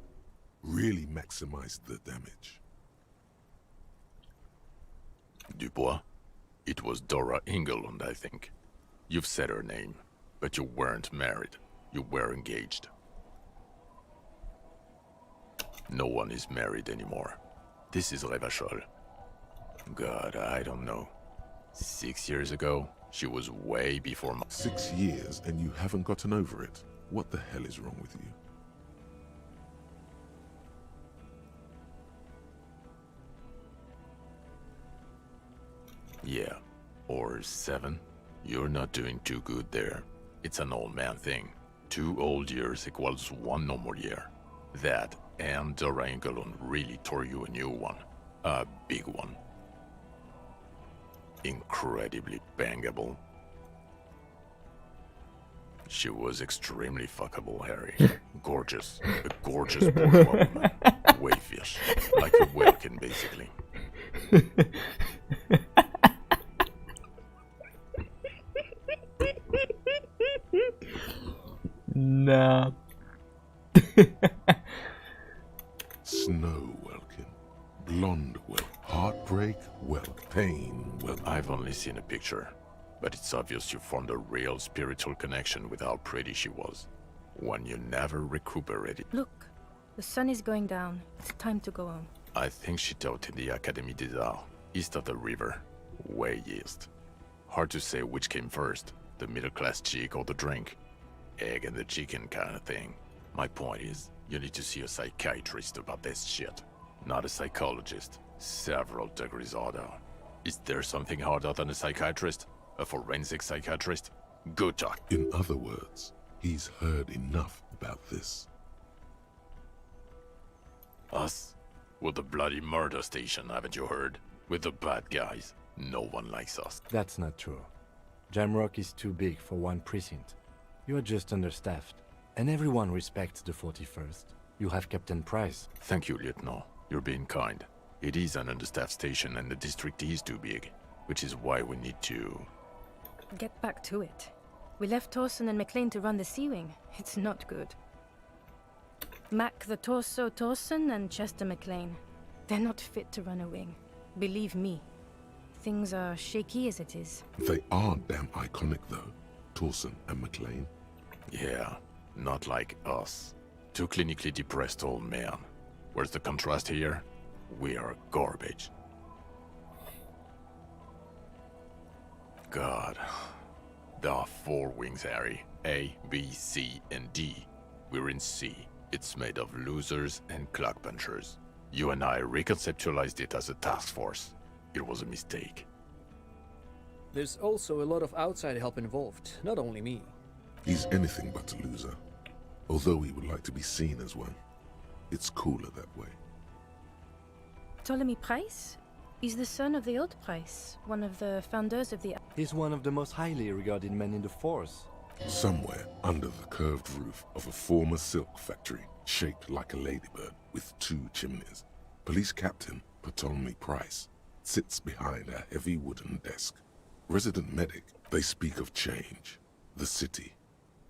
Really maximized the damage. Dubois? It was Dora Engelund, I think. You've said her name, but you weren't married. You were engaged. No one is married anymore. This is Revachol. God, I don't know. 6 years ago, she was way before my... 6 years and you haven't gotten over it? What the hell is wrong with you? Yeah, or 7. You're not doing too good there. It's an old man thing. 2 old years equals 1 normal year. That and Dora Engelund really tore you a new one. A big one. Incredibly bangable. She was extremely fuckable, Harry. Gorgeous. A gorgeous bourgeois woman. Wayfish. Like a Welkin, basically. Nah. Snow Welkin. Blonde Welkin. Heartbreak Welkin. Pain Welkin. I've only seen a picture. But it's obvious you formed a real spiritual connection with how pretty she was. One you never recuperated. Look, the sun is going down. It's time to go home. I think she taught in the Académie des Arts, east of the river. Way east. Hard to say which came first, the middle-class chick or the drink. Egg and the chicken kind of thing. My point is, you need to see a psychiatrist about this shit. Not a psychologist. Several degrees harder. Is there something harder than a psychiatrist? A forensic psychiatrist? Good talk. In other words, he's heard enough about this. Us? We're the bloody murder station, haven't you heard? We're the bad guys. No one likes us. That's not true. Jamrock is too big for one precinct. You are just understaffed, and everyone respects the 41st. You have Captain Price. Thank you, Lieutenant. You're being kind. It is an understaffed station and the district is too big, which is why we need to... Get back to it. We left Torson and McLean to run the Sea Wing. It's not good. Mac the Torso Torson and Chester McLean. They're not fit to run a wing. Believe me. Things are shaky as it is. They are damn iconic though, Torson and McLean. Yeah, not like us. 2 clinically depressed old men. Where's the contrast here? We are garbage. God. There are 4 wings, Harry. A, B, C, and D. We're in C. It's made of losers and clock punchers. You and I reconceptualized it as a task force. It was a mistake. There's also a lot of outside help involved, not only me. He's anything but a loser. Although he would like to be seen as one. It's cooler that way. Ptolemy Price? He's the son of the old Price, one of the founders of the... He's one of the most highly regarded men in the force. Somewhere under the curved roof of a former silk factory, shaped like a ladybird with 2 chimneys, Police Captain Ptolemy Price sits behind a heavy wooden desk. Resident medic, they speak of change, the city,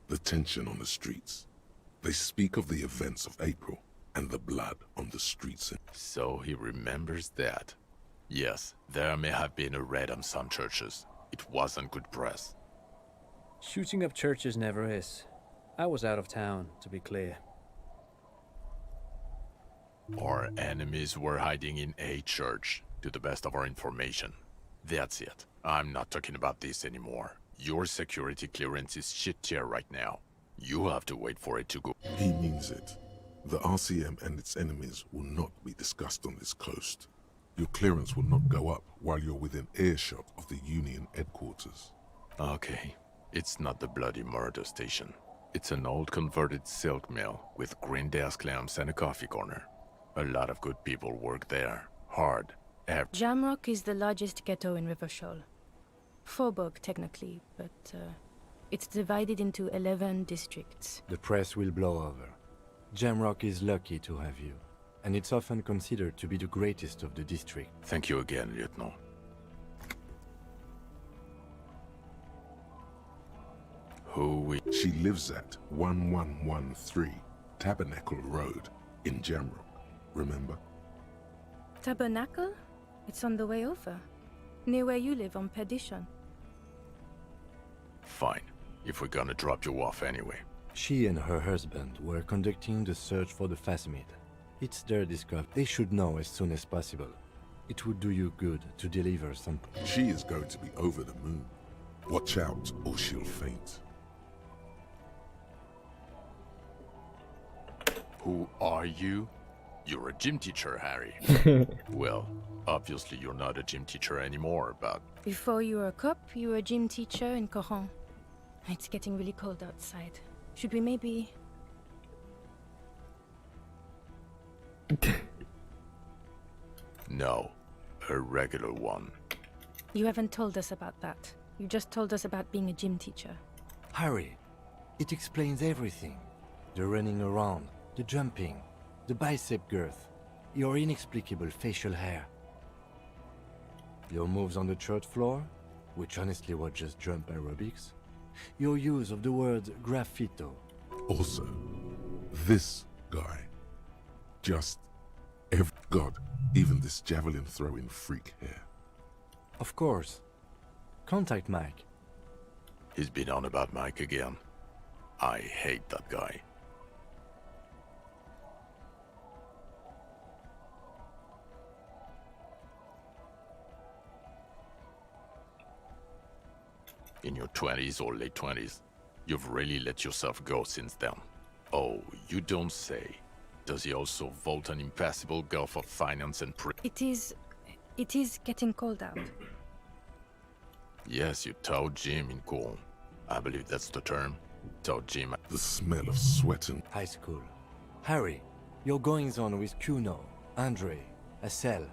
the tension on the streets. They speak of the events of April and the blood on the streets. So he remembers that. Yes, there may have been a raid on some churches. It wasn't good press. Shooting up churches never is. I was out of town, to be clear. Our enemies were hiding in a church, to the best of our information. That's it. I'm not talking about this anymore. Your security clearance is shit tier right now. You have to wait for it to go. He means it. The RCM and its enemies will not be discussed on this coast. Your clearance will not go up while you're within earshot of the Union headquarters. Okay. It's not the bloody murder station. It's an old converted silk mill with green desk lamps and a coffee corner. A lot of good people work there. Hard. Jamrock is the largest ghetto in Rivershoal. Faubourg, technically, but it's divided into 11 districts. The press will blow over. Jamrock is lucky to have you, and it's often considered to be the greatest of the district. Thank you again, Lieutenant. She lives at 1113 Tabernacle Road in Jamrock, remember? Tabernacle? It's on the way over. Near where you live on Perdition. Fine, if we're gonna drop you off anyway. She and her husband were conducting the search for the Phasmid. It's their discovery. They should know as soon as possible. It would do you good to deliver some... She is going to be over the moon. Watch out or she'll faint. Who are you? You're a gym teacher, Harry. Well, obviously you're not a gym teacher anymore, but... Before you were a cop, you were a gym teacher in Coron. It's getting really cold outside. Should we maybe... No, a regular one. You haven't told us about that. You just told us about being a gym teacher. Harry, it explains everything. The running around, the jumping, the bicep girth, your inexplicable facial hair. Your moves on the church floor, which honestly was just jump aerobics. Your use of the word graffito. Also, this guy. Just God, even this javelin throwing freak here. Of course. Contact Mike. He's been on about Mike again. I hate that guy. In your 20s or late 20s, you've really let yourself go since then. Oh, you don't say. Does he also vault an impassable gulf of finance and It is getting cold out. Yes, you towed Jim in Cool. I believe that's the term. Towed Jim. The smell of sweat and... High school. Harry, your goings-on with Kuno, Andre, Assel,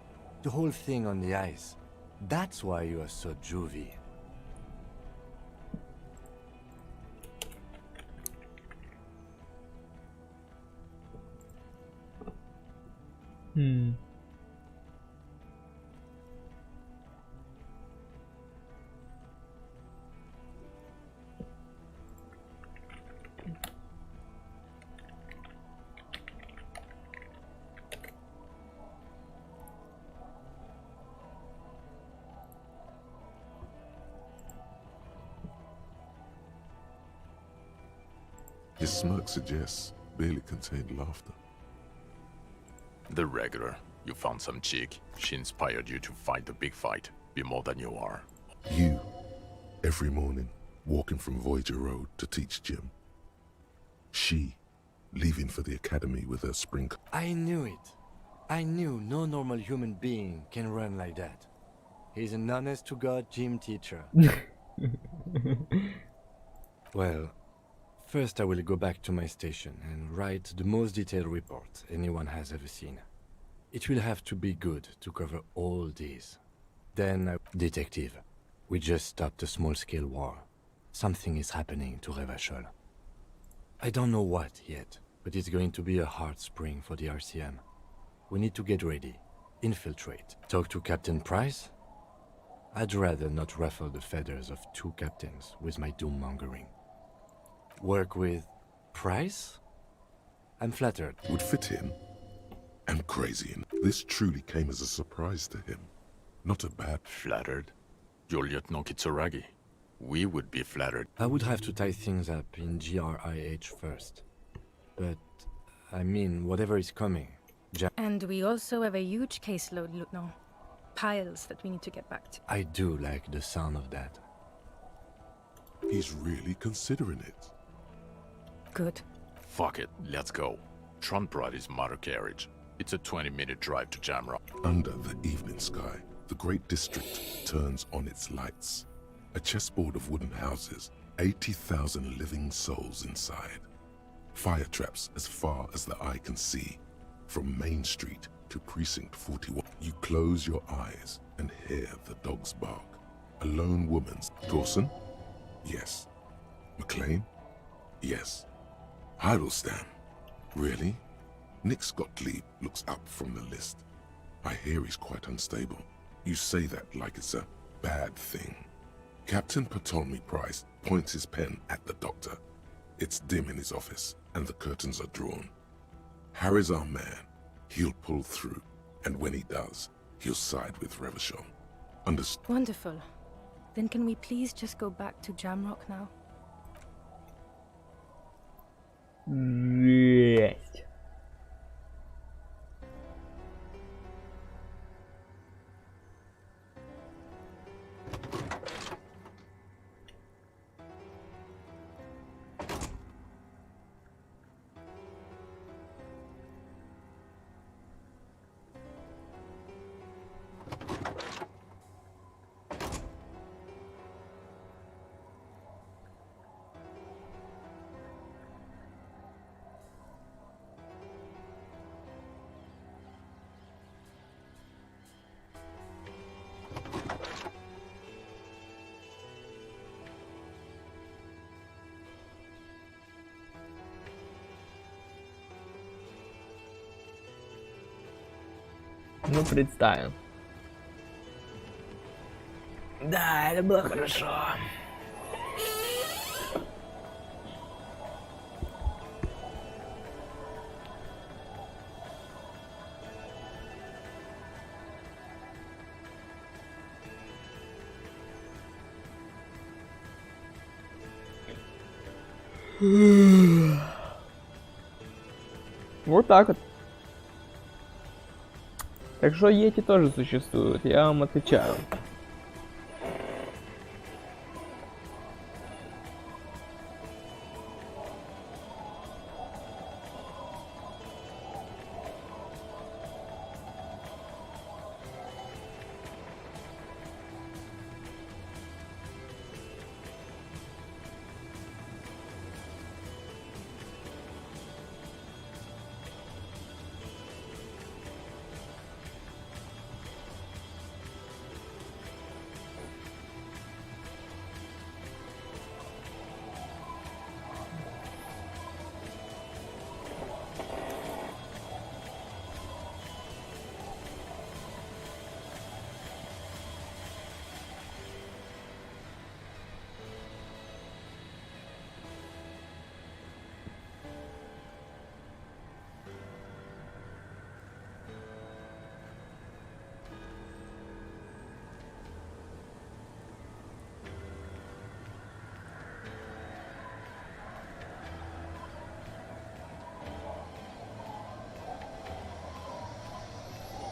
the whole thing on the ice. That's why you are so juvie. His smirk suggests barely contained laughter. The regular. You found some chick. She inspired you to fight the big fight. Be more than you are. You, every morning, walking from Voyager Road to teach Jim. She, leaving for the academy with her spring... I knew it. I knew no normal human being can run like that. He's an honest-to-God gym teacher. Well, first I will go back to my station and write the most detailed report anyone has ever seen. It will have to be good to cover all these. Then, Detective, we just stopped a small-scale war. Something is happening to Revachol. I don't know what yet, but it's going to be a hard spring for the RCM. We need to get ready, infiltrate, talk to Captain Price. I'd rather not ruffle the feathers of two captains with my doom-mongering. Work with Price? I'm flattered. Would fit him. And crazy, and this truly came as a surprise to him. Not a bad... Flattered? You're Lieutenant Kitsuragi. We would be flattered. I would have to tie things up in GRIH first. But, I mean, whatever is coming. And we also have a huge caseload, Lieutenant. Piles that we need to get back to. I do like the sound of that. He's really considering it. Good. Fuck it, let's go. Tron brought his motor carriage. It's a 20-minute drive to Jamrock. Under the evening sky, the great district turns on its lights. A chessboard of wooden houses, 80,000 living souls inside. Fire traps as far as the eye can see. From Main Street to Precinct 41. You close your eyes and hear the dogs bark. A lone woman's... Dawson? Yes. McLean? Yes. Heidelstein? Really? Nick Gottlieb looks up from the list. I hear he's quite unstable. You say that like it's a bad thing. Captain Ptolemy Price points his pen at the doctor. It's dim in his office, and the curtains are drawn. Harry's our man. He'll pull through, and when he does, he'll side with Revachol. Understood? Wonderful. Then can we please just go back to Jamrock now? Жесть. Ну, представим. Да, это было хорошо. Вот так вот. Так что йети тоже существуют, я вам отвечаю.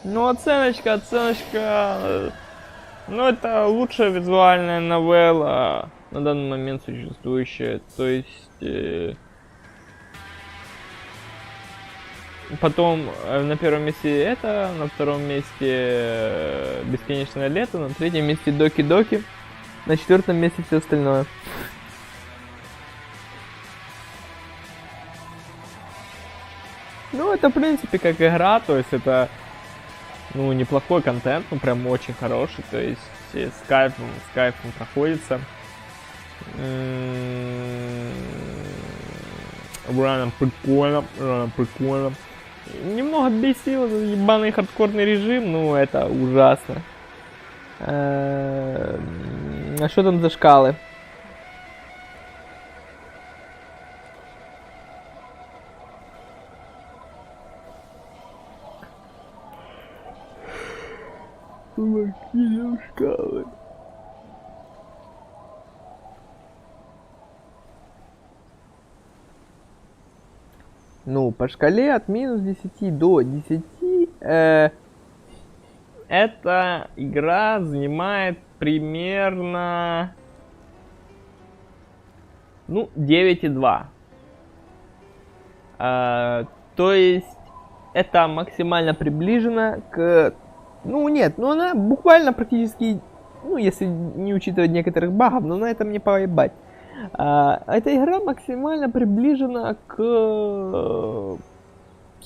Ну, оценочка. Ну, это лучшая визуальная новелла на данный момент существующая. То есть... Потом на первом месте это, на втором месте Бесконечное лето, на третьем месте Доки-Доки, на четвертом месте все остальное. Ну, это, в принципе, как игра, то есть это... Ну, неплохой контент, ну, прям очень хороший, то есть с кайфом проходится. Реально прикольно. Немного бесил этот ебаный хардкорный режим, ну, это ужасно. А что там за шкалы? Какие шкалы? Ну, по шкале от минус 10 до 10 эта игра занимает примерно, ну, 9,2. То есть это максимально приближено к... Ну, нет, ну она буквально практически, ну, если не учитывать некоторых багов, но на этом не поебать. Эта игра максимально приближена к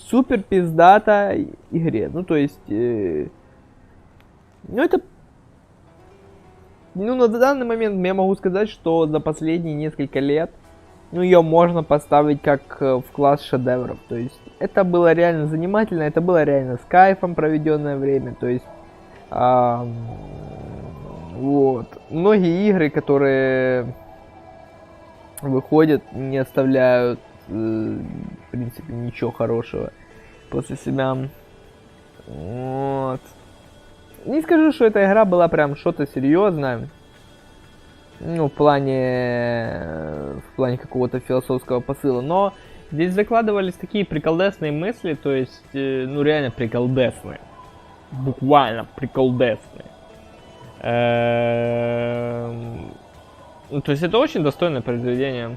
супер пиздатой игре. Ну, то есть, ну, это, ну, на данный момент я могу сказать, что за последние несколько лет, ну, ее можно поставить как в класс шедевров. То есть, это было реально занимательно, это было реально с кайфом проведенное время. То есть, вот. Многие игры, которые выходят, не оставляют, в принципе, ничего хорошего после себя. Вот. Не скажу, что эта игра была прям что-то серьезное. Ну, в плане какого-то философского посыла. Но здесь закладывались такие приколдесные мысли, то есть, ну, реально приколдесные. Буквально приколдесные. Ну, то есть это очень достойное произведение.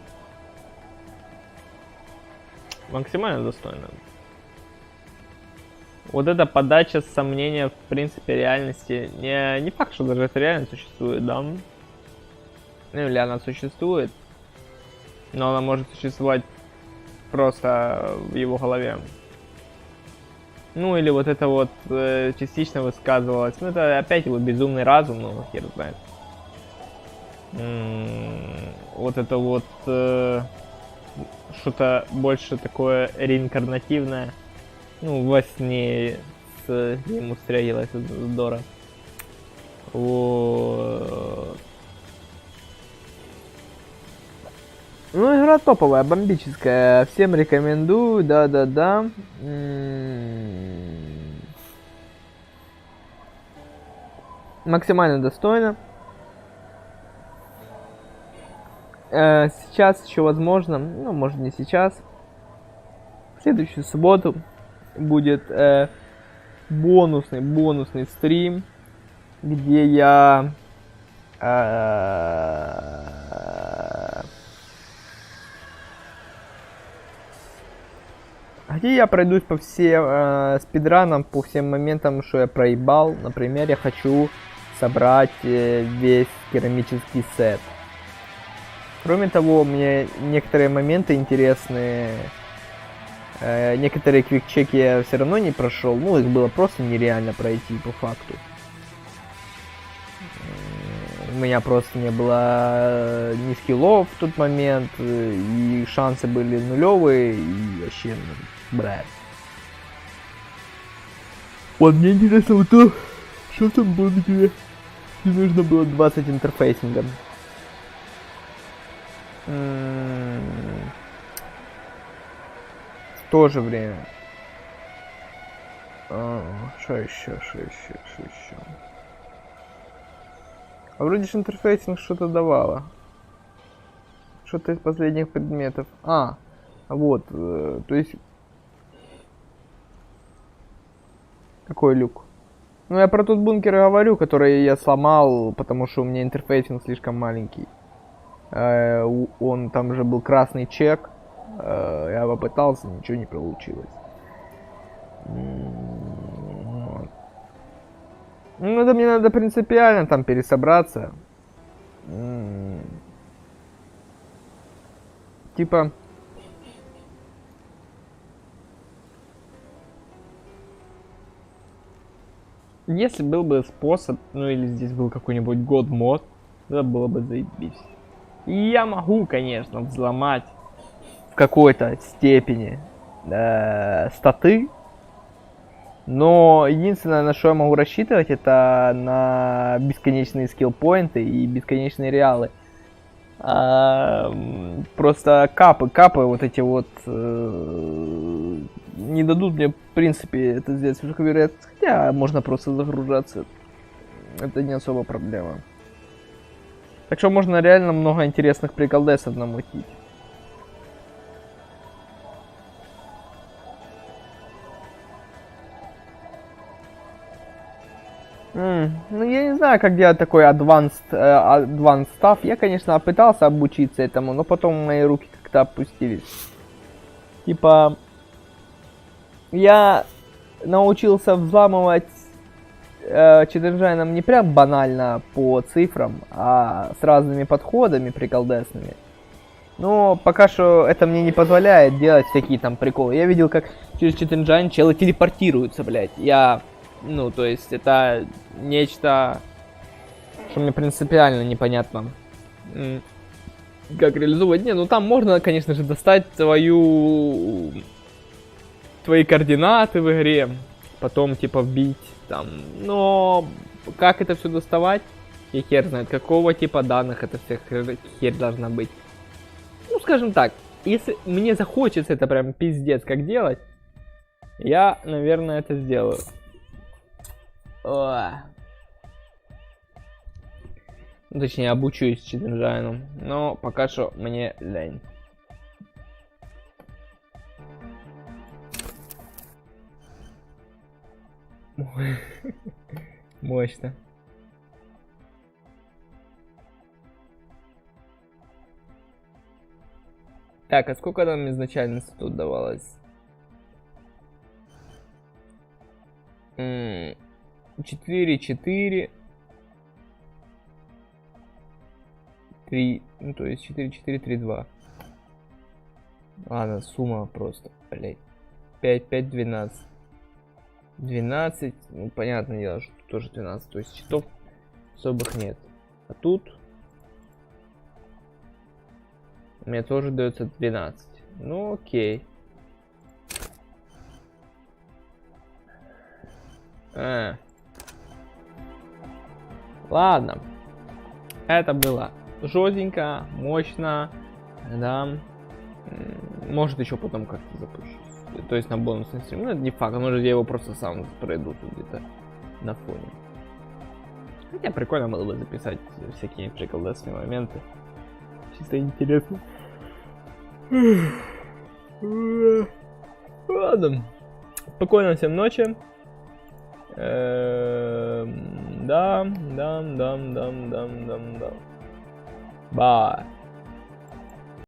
Максимально достойно. Вот эта подача сомнения в принципе реальности. Не факт, что даже это реально существует, да? Ну или она существует. Но она может существовать просто в его голове. Ну или вот это вот частично высказывалось. Ну это опять его безумный разум, ну хер знает. Вот это вот что-то больше такое реинкарнативное. Ну, во сне ему стрягилось здорово. Вот. Ну, игра топовая, бомбическая. Всем рекомендую, да-да-да. Максимально достойно. Сейчас еще возможно, ну, может не сейчас. В следующую субботу будет бонусный стрим, где я пройдусь по всем спидранам, по всем моментам, что я проебал. Например, я хочу собрать весь керамический сет. Кроме того, мне некоторые моменты интересные. Некоторые квикчеки я все равно не прошел. Ну, их было просто нереально пройти по факту. У меня просто не было ни скиллов в тот момент, и шансы были нулевые, и вообще, брат. Вот мне интересно вот то, что там было, где нужно было 20 интерфейсингов. В то же время. Что еще? А вроде же интерфейсинг что-то давало. Что-то из последних предметов. Вот. То есть... Какой люк? Ну, я про тот бункер говорю, который я сломал, потому что у меня интерфейсинг слишком маленький. Он там же был красный чек. Я попытался, ничего не получилось. Ну, это мне надо принципиально там пересобраться. Типа... Если был бы способ, ну или здесь был какой-нибудь год-мод, это было бы заебись. И я могу, конечно, взломать в какой-то степени статы, но единственное, на что я могу рассчитывать, это на бесконечные скиллпоинты и бесконечные реалы. Просто капы вот эти вот не дадут мне, в принципе, это сделать с высокой вероятностью, хотя можно просто загружаться, это не особо проблема. Так что можно реально много интересных приколдесов намутить. Ну, я не знаю, как делать такой advanced stuff. Я, конечно, пытался обучиться этому, но потом мои руки как-то опустились. Типа, я научился взламывать читерджайном не прям банально по цифрам, а с разными подходами приколдесными. Но пока что это мне не позволяет делать всякие там приколы. Я видел, как через Читтенджайн челы телепортируются, блядь. Ну, то есть это нечто, что мне принципиально непонятно. Как реализовать? Не, ну там можно, конечно же, достать твои координаты в игре, потом типа вбить там, но как это все доставать, и хер знает, какого типа данных это все хер должна быть. Ну, скажем так, если мне захочется это прям пиздец как делать, я, наверное, это сделаю. Ну, точнее, обучусь Читтенджайну, но пока что мне лень. Мощно. Так, а сколько нам изначально тут давалось? 4, 4, 3, ну то есть 4, 4, 3, 2. Ладно, сумма просто, блять. 5, 5, 12. 12, ну понятное дело, что тут тоже 12, то есть читов особых нет. А тут мне тоже дается 12. Ну окей. Ладно. Это было жестенько, мощно. Да. Может еще потом как-то запущу. То есть на бонусный стрим. Ну это не факт. Может я его просто сам пройду тут где-то на фоне. Хотя прикольно было бы записать всякие приколдесные моменты. Чисто интересно. Ладно. Спокойно всем ночи. Да. Bye.